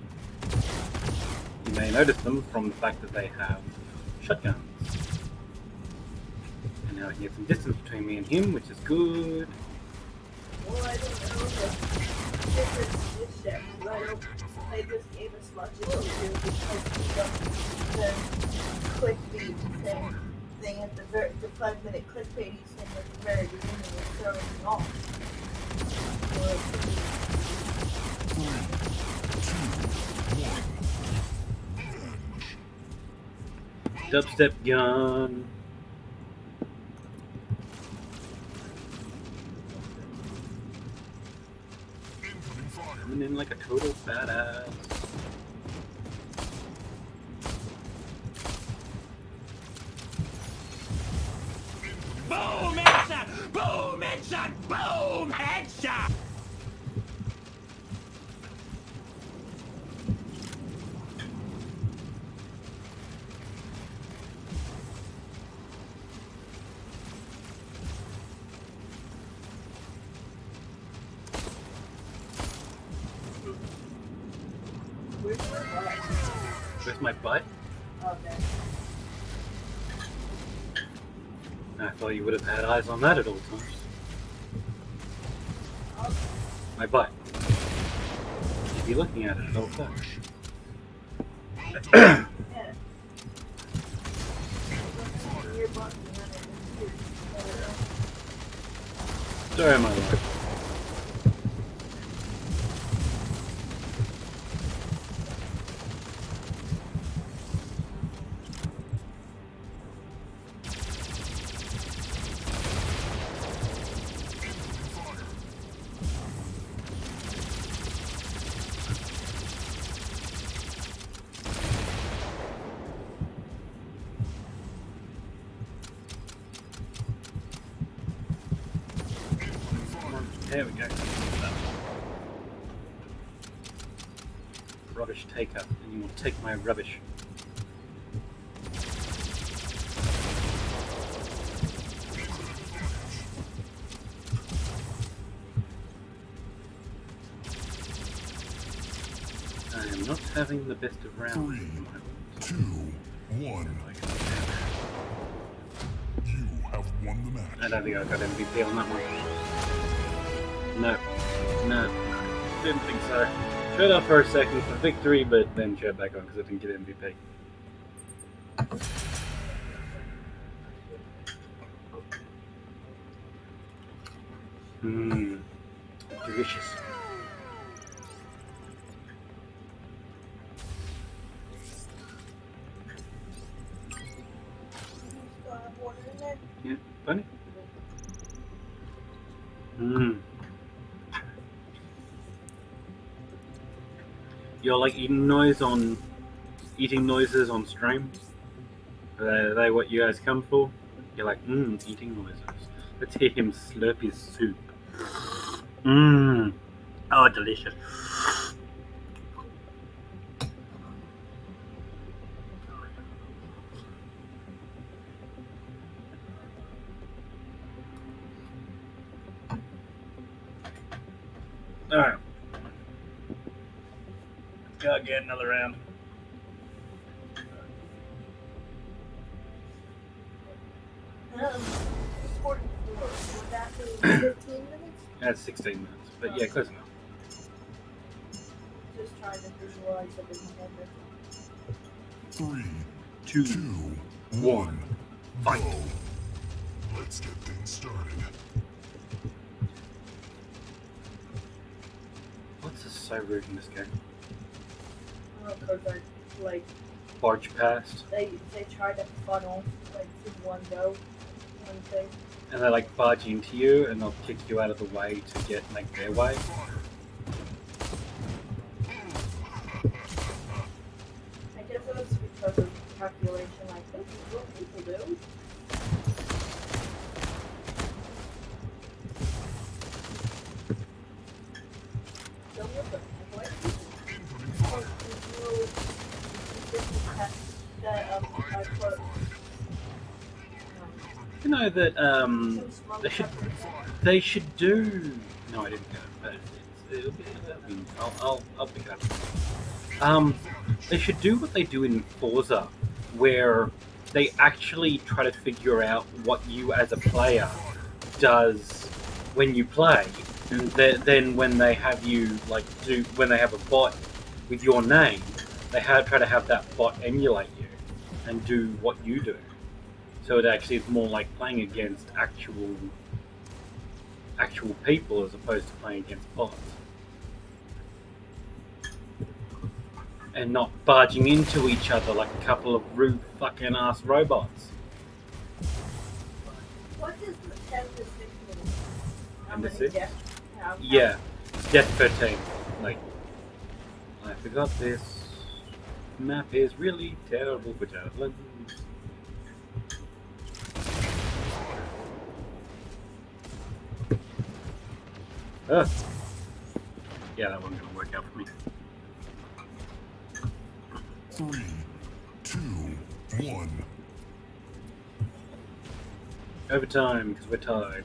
You may notice them from the fact that they have shotguns. And now I can get some distance between me and him, which is good.
Well, I don't know the difference with ships. I don't play this game as much as you do because we don't the click beat thing at the 5-minute clickbait thing at the very beginning is throwing me off.
Dubstep gun. Coming in like a total badass.
Boom, headshot! Boom, headshot! Boom, headshot!
Where's my butt?
Okay.
I thought you would have had eyes on that at all times. My butt. You'd be looking at it at all times. Story of my life. There we go. rubbish taker, and you will take my rubbish. I am not having the best of rounds.
3, 2, 1. You have won the match.
I don't think I got MVP on that one. No, didn't think so. Shut off for a second for victory, but then shut back on because I didn't get MVP. Delicious. Yeah, funny. You're like eating noises on stream? Are they what you guys come for? You're like, eating noises. Let's hear him slurp his soup. Oh, delicious. Alright. Let's go get another round.
Would that be 15 minutes?
That's 16 minutes, but yeah, close enough.
Just trying to visualize it in my head.
3,
2, 1, fight.
Go. Let's get things started.
What's so rude in this game?
Because I, like,
Barge past,
they try to funnel, like, to one go, one thing.
and they like barge into you, and they'll kick you out of the way to get like their way.
I guess it's because of calculation, like, this is what people do. So look at what that I put.
You know that they should do. No, I didn't go, but it'll be, I'll pick it up. They should do what they do in Forza, where they actually try to figure out what you as a player does when you play, and then when they have you when they have a bot with your name, they try to have that bot emulate you and do what you do. So it actually is more like playing against actual people as opposed to playing against bots. And not barging into each other like a couple of rude fucking ass robots.
What is the 10 to 6 minutes? How
And
many
that's it?
deaths?
Yeah, Death 13. Like, I forgot this map is really terrible for javelins. Yeah, that one's gonna work out for me.
3, 2, 1.
Overtime, because we're tired.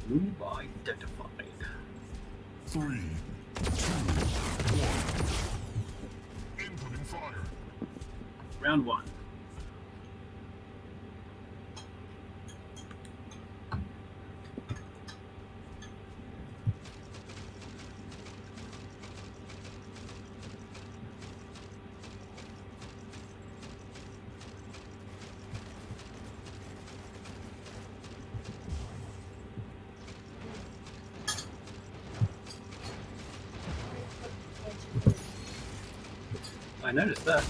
Noob identified.
3, 2, 1. Inputting fire.
Round 1. I noticed that.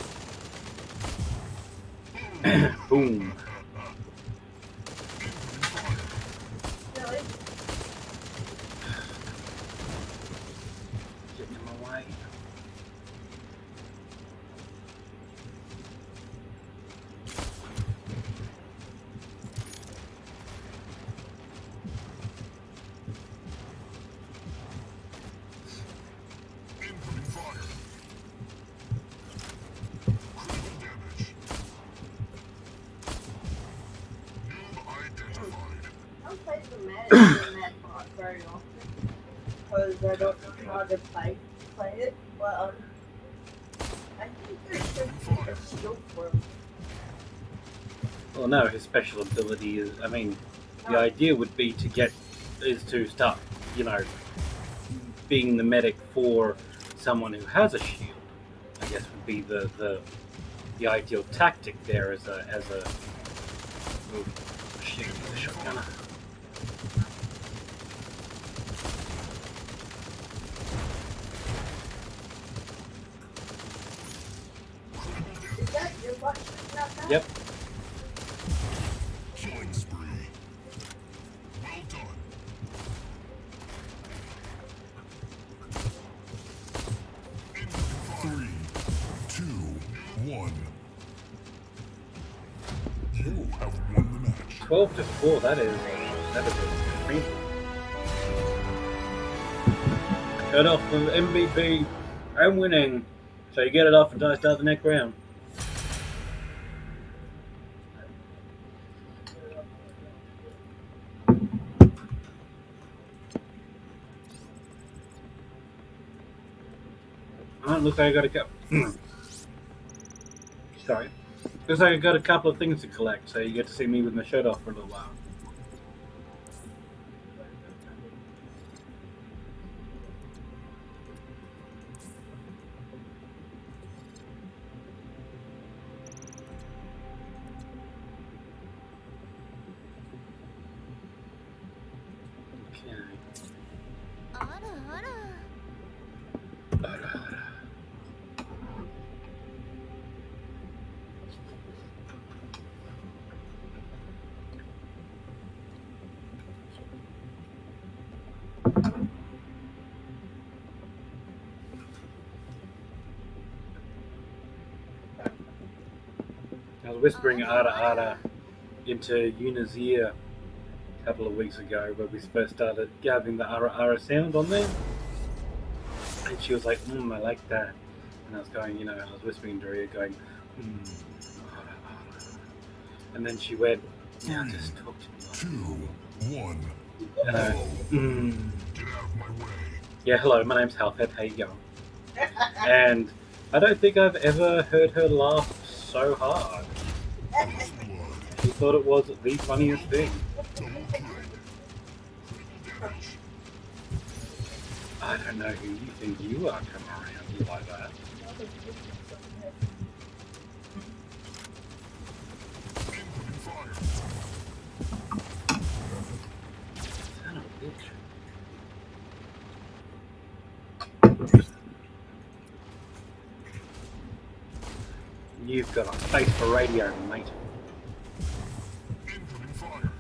Boom.
Really? manage in that part very often because I don't know how to play it, but I think there should be a skill for him.
Well, no, his special ability is, I mean, the idea would be to start, you know, being the medic for someone who has a shield. I guess would be the ideal tactic there as a oh, shit, the shotgunner.
Is that your butt shooting out now?
Yep.
Killing spree. Well done. Three, two, one. You have won the match.
12-4. That is a premium. Cut off from MVP. I'm winning. So you get it off and start the next round. Oh, looks like I got a couple. Sorry. Looks like I got a couple of things to collect, so you get to see me with my shirt off for a little while. I was whispering Ara Ara into Yuna's ear a couple of weeks ago when we first started having the Ara Ara sound on there. And she was like, I like that. And I was going, I was whispering into her ear going, Ara Ara. And then she went, now just talk to me.
2, 1.
And I went,
Get out of my way.
Yeah, hello, my name's Halfeb, how you going? And I don't think I've ever heard her laugh so hard. She thought it was the funniest thing. I don't know who you think you are coming around you like that. Son of a bitch. You've got a face for radio, mate.
Incoming fire.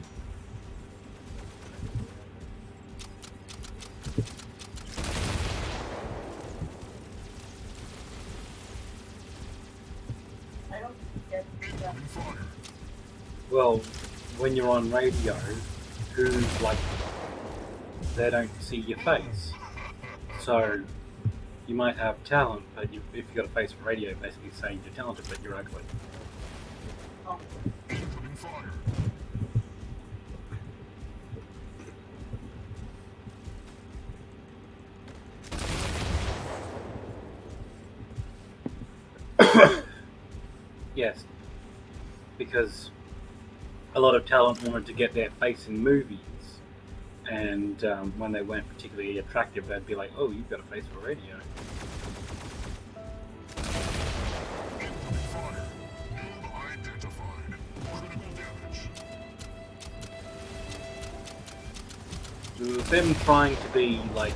I don't get that.
Well, when you're on radio, who's like, they don't see your face. So, you might have talent, but if you've got a face for radio, basically saying you're talented, but you're ugly.
Incoming fire.
Yes, because a lot of talent wanted to get their face in movies, and when they weren't particularly attractive, they'd be like, "Oh, you've got a face for radio."
Incoming fire. Noob identified. Critical damage.
It was them trying to be like,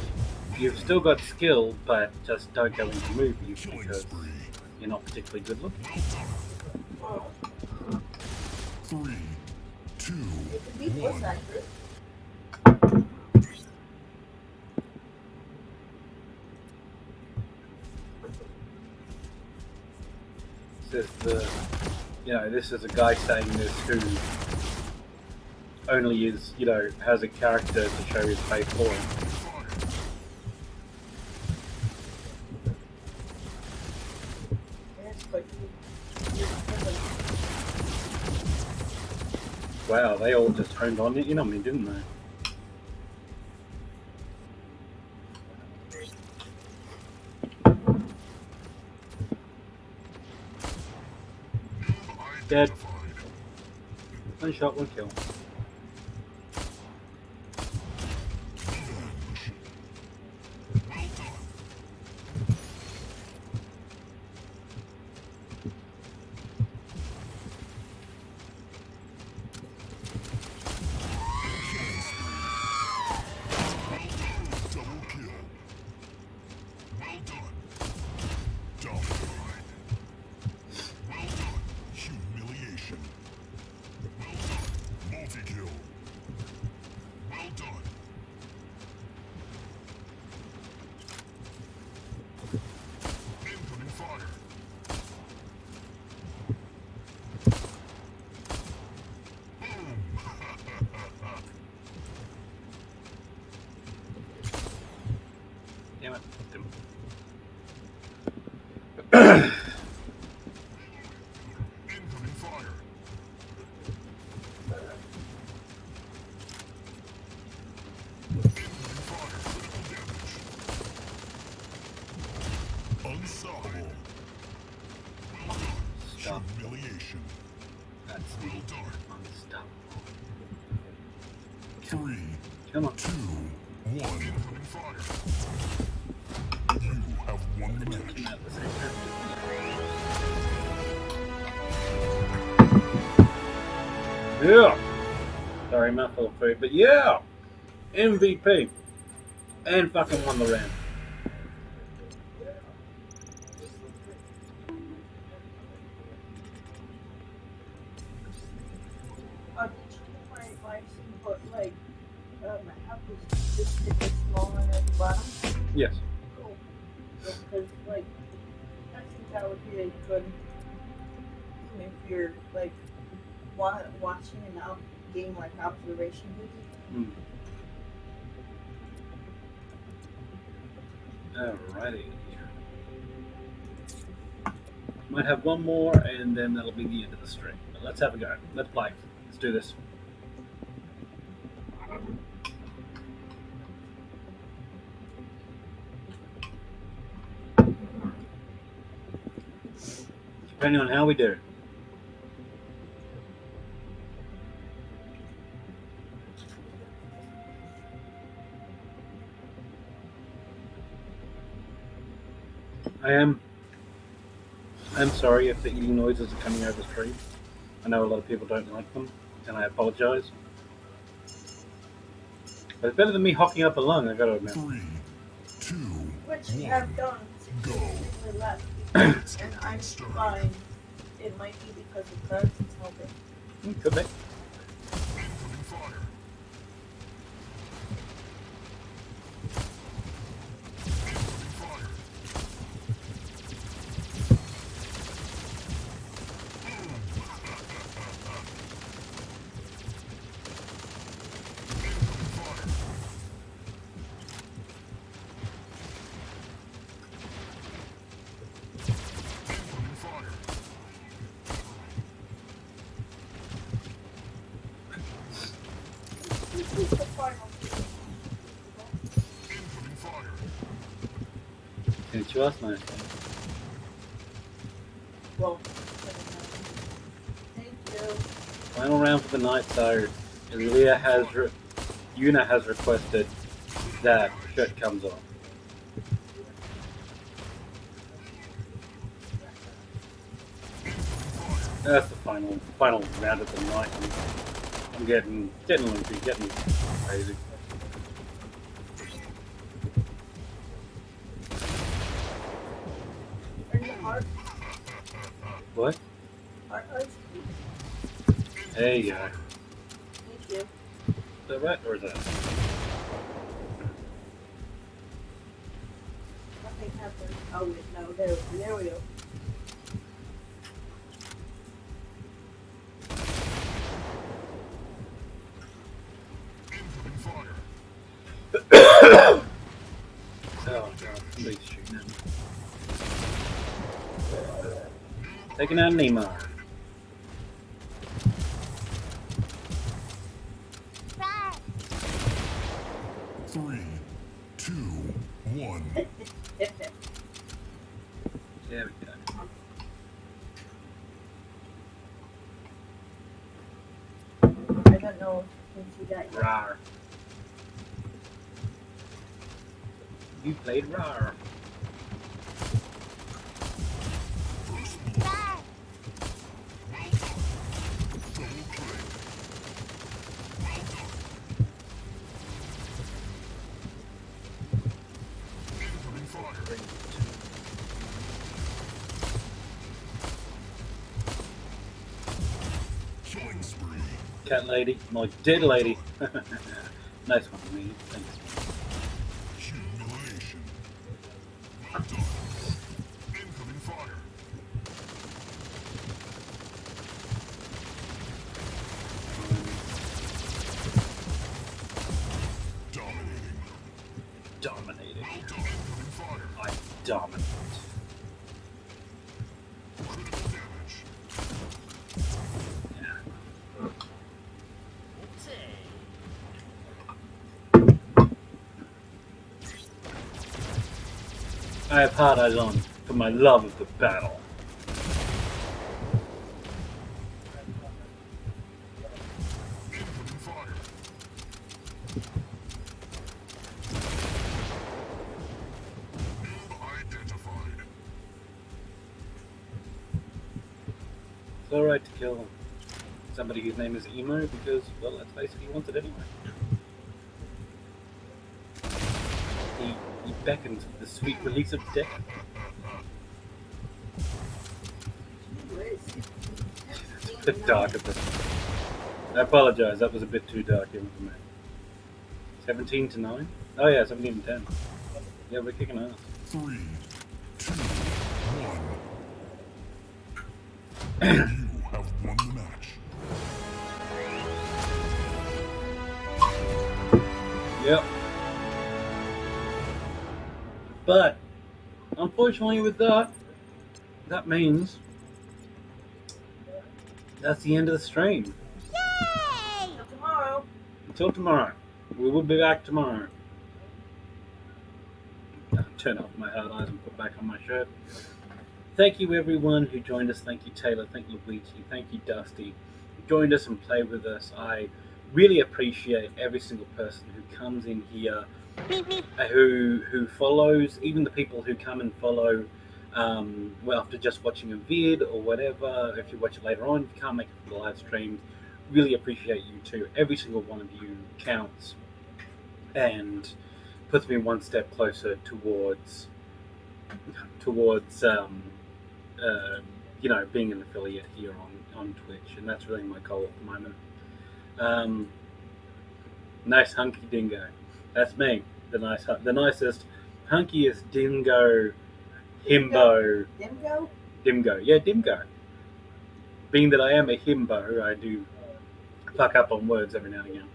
you've still got skill, but just don't go into movies because you're not particularly good looking.
3, 2, 1.
This is a guy saying this who only is, has a character to show his face for him. Wow, they all just honed on it, didn't they? Dead. One shot, one kill. Damn it.
Incoming fire. Unstoppable.
Stop.
Humiliation.
That's
Well done.
unstoppable.
3,
Come on.
2, 1. Incoming fire. You have won the match.
Yeah. Sorry, mouthful of food, but yeah. MVP. And fucking won the round.
Did you get my advice and put like my house was just a bit smaller at the bottom?
Yes.
Cool. Because like I think that would be a good if you're like watching an game like observation video.
Alrighty. Might have one more and then that'll be the end of the stream. But let's have a go. Let's play. Let's do this. Depending on how we do. I'm sorry if the eating noises are coming over the stream. I know a lot of people don't like them, and I apologize. But it's better than me hocking up a lung, I gotta admit.
3, 2,
Which you have done
go.
significantly less. And I'm fine. It might be because of cards it's helping.
Could be.
Incoming fire. Incoming fire.
This is the final.
Incoming fire.
Didn't you ask, man?
Well, thank you.
Final round for the night, so Yuna has requested that shirt comes off. That's the final round of the night. I'm getting loopy, getting crazy.
Are you hard?
What?
Hard ice?
There you go.
Thank you.
Is that right, or is that?
Nothing happened. Oh wait, no, there we go.
Incoming fire.
Oh god, somebody's shooting at me. Taking out Neymar.
Three, 2, 1.
There we go.
don't know if you see that yet.
Rar. You played Rar. Cat lady, my dead lady. Nice one, me. Thanks.
Humiliation. Well done. Incoming fire.
Dominating. Dominating. Well done. Incoming fire. I dominate.
Critical damage.
I have hard eyes on for my love of the battle.
Incoming fire. Noob identified.
It's alright to kill somebody whose name is Emo because, well, let's face it, he wants it anyway. He beckons for the sweet release of death. It's a bit dark at this point. I apologize, that was a bit too dark even for me. 17 to 9? Oh yeah, 17 to 10. Yeah, we're kicking ass.
3, 2, 1. You have won the match.
Yep. But, unfortunately with that, that means that's the end of the stream.
Yay! Until tomorrow.
Until tomorrow. We will be back tomorrow. Turn off my hard eyes and put back on my shirt. Thank you everyone who joined us. Thank you Taylor, thank you Luigi, thank you Dusty. Who joined us and played with us. I really appreciate every single person who comes in here, who follows, even the people who come and follow well, after just watching a vid or whatever. If you watch it later on, you can't make it for the live stream. Really appreciate you too. Every single one of you counts and puts me one step closer towards you know, being an affiliate here on Twitch, and that's really my goal at the moment. Nice hunky dingo. That's me. The nicest, hunkiest dingo, himbo.
Dimgo?
Dimgo. Yeah, dimgo. Being that I am a himbo, I do fuck up on words every now and again.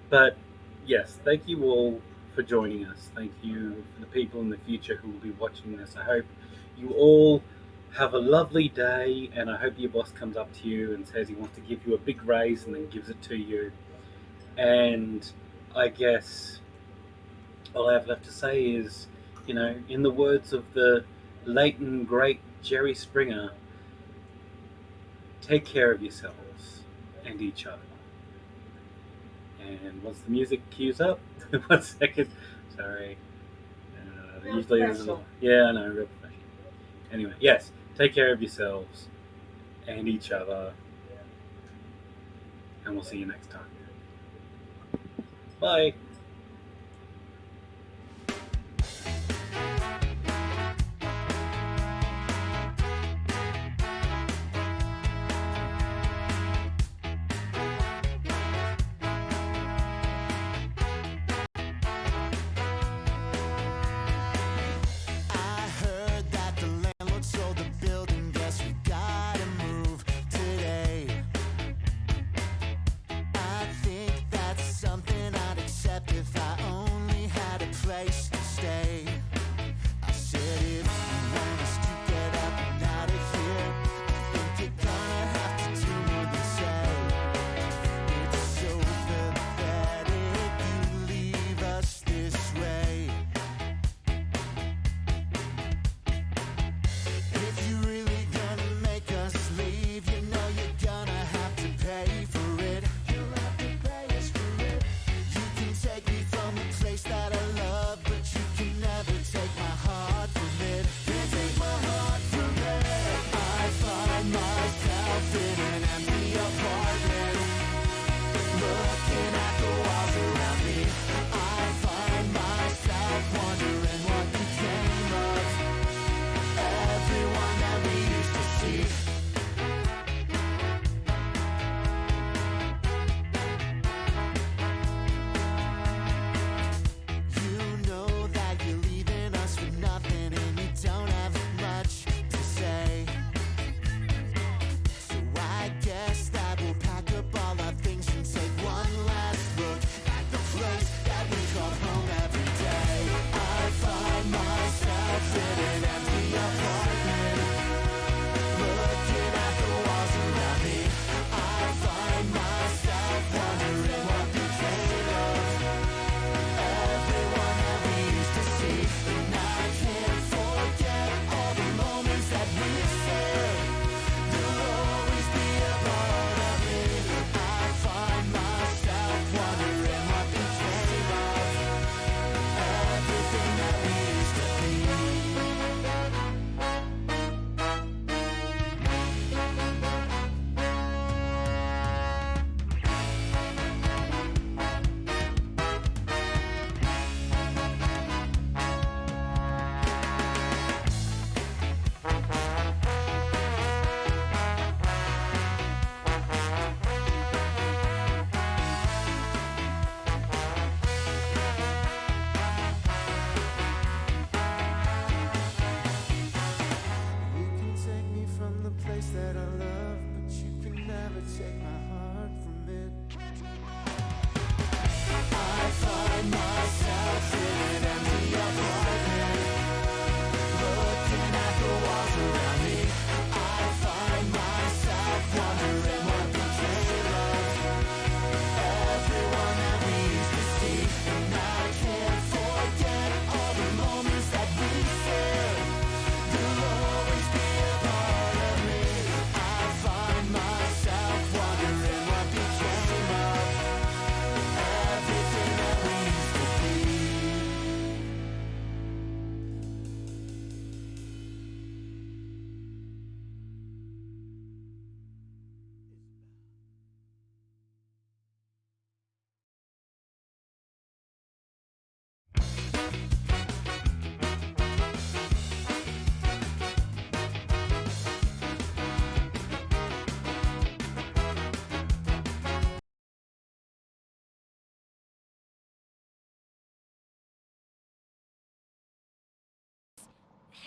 But yes, thank you all for joining us. Thank you for the people in the future who will be watching this. I hope you all have a lovely day, and I hope your boss comes up to you and says he wants to give you a big raise and then gives it to you. And I guess all I have left to say is, you know, in the words of the late and great Jerry Springer, take care of yourselves and each other. And once the music cues up, 1 second, sorry. Usually there's a little, yeah, I know, real professional. Anyway, yes, take care of yourselves and each other, and we'll see you next time. Bye.
Something I'd accept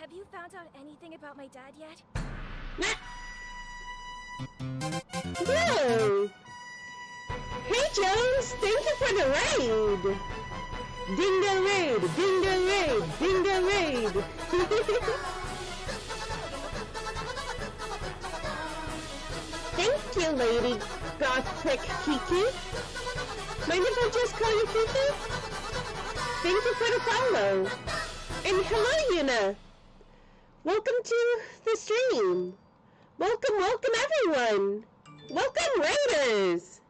Have you found out anything about my dad yet?
No! Hey Jones, thank you for the raid! Dingo raid, dingo raid, dingo raid! Thank you, Lady Gothic Kiki. Mind if I just call you Kiki? Thank you for the follow. And hello, Yuna. Welcome to the stream. Welcome, welcome everyone. Welcome Raiders.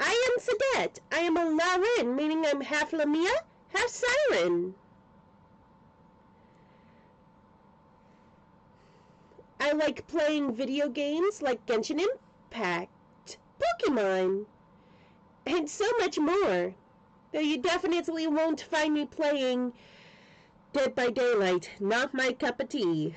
I am Sadet. I am a Lauren, meaning I'm half Lamia, half Siren. I like playing video games like Genshin Impact, Pokemon, and so much more. Though you definitely won't find me playing Dead by Daylight. Not my cup of tea.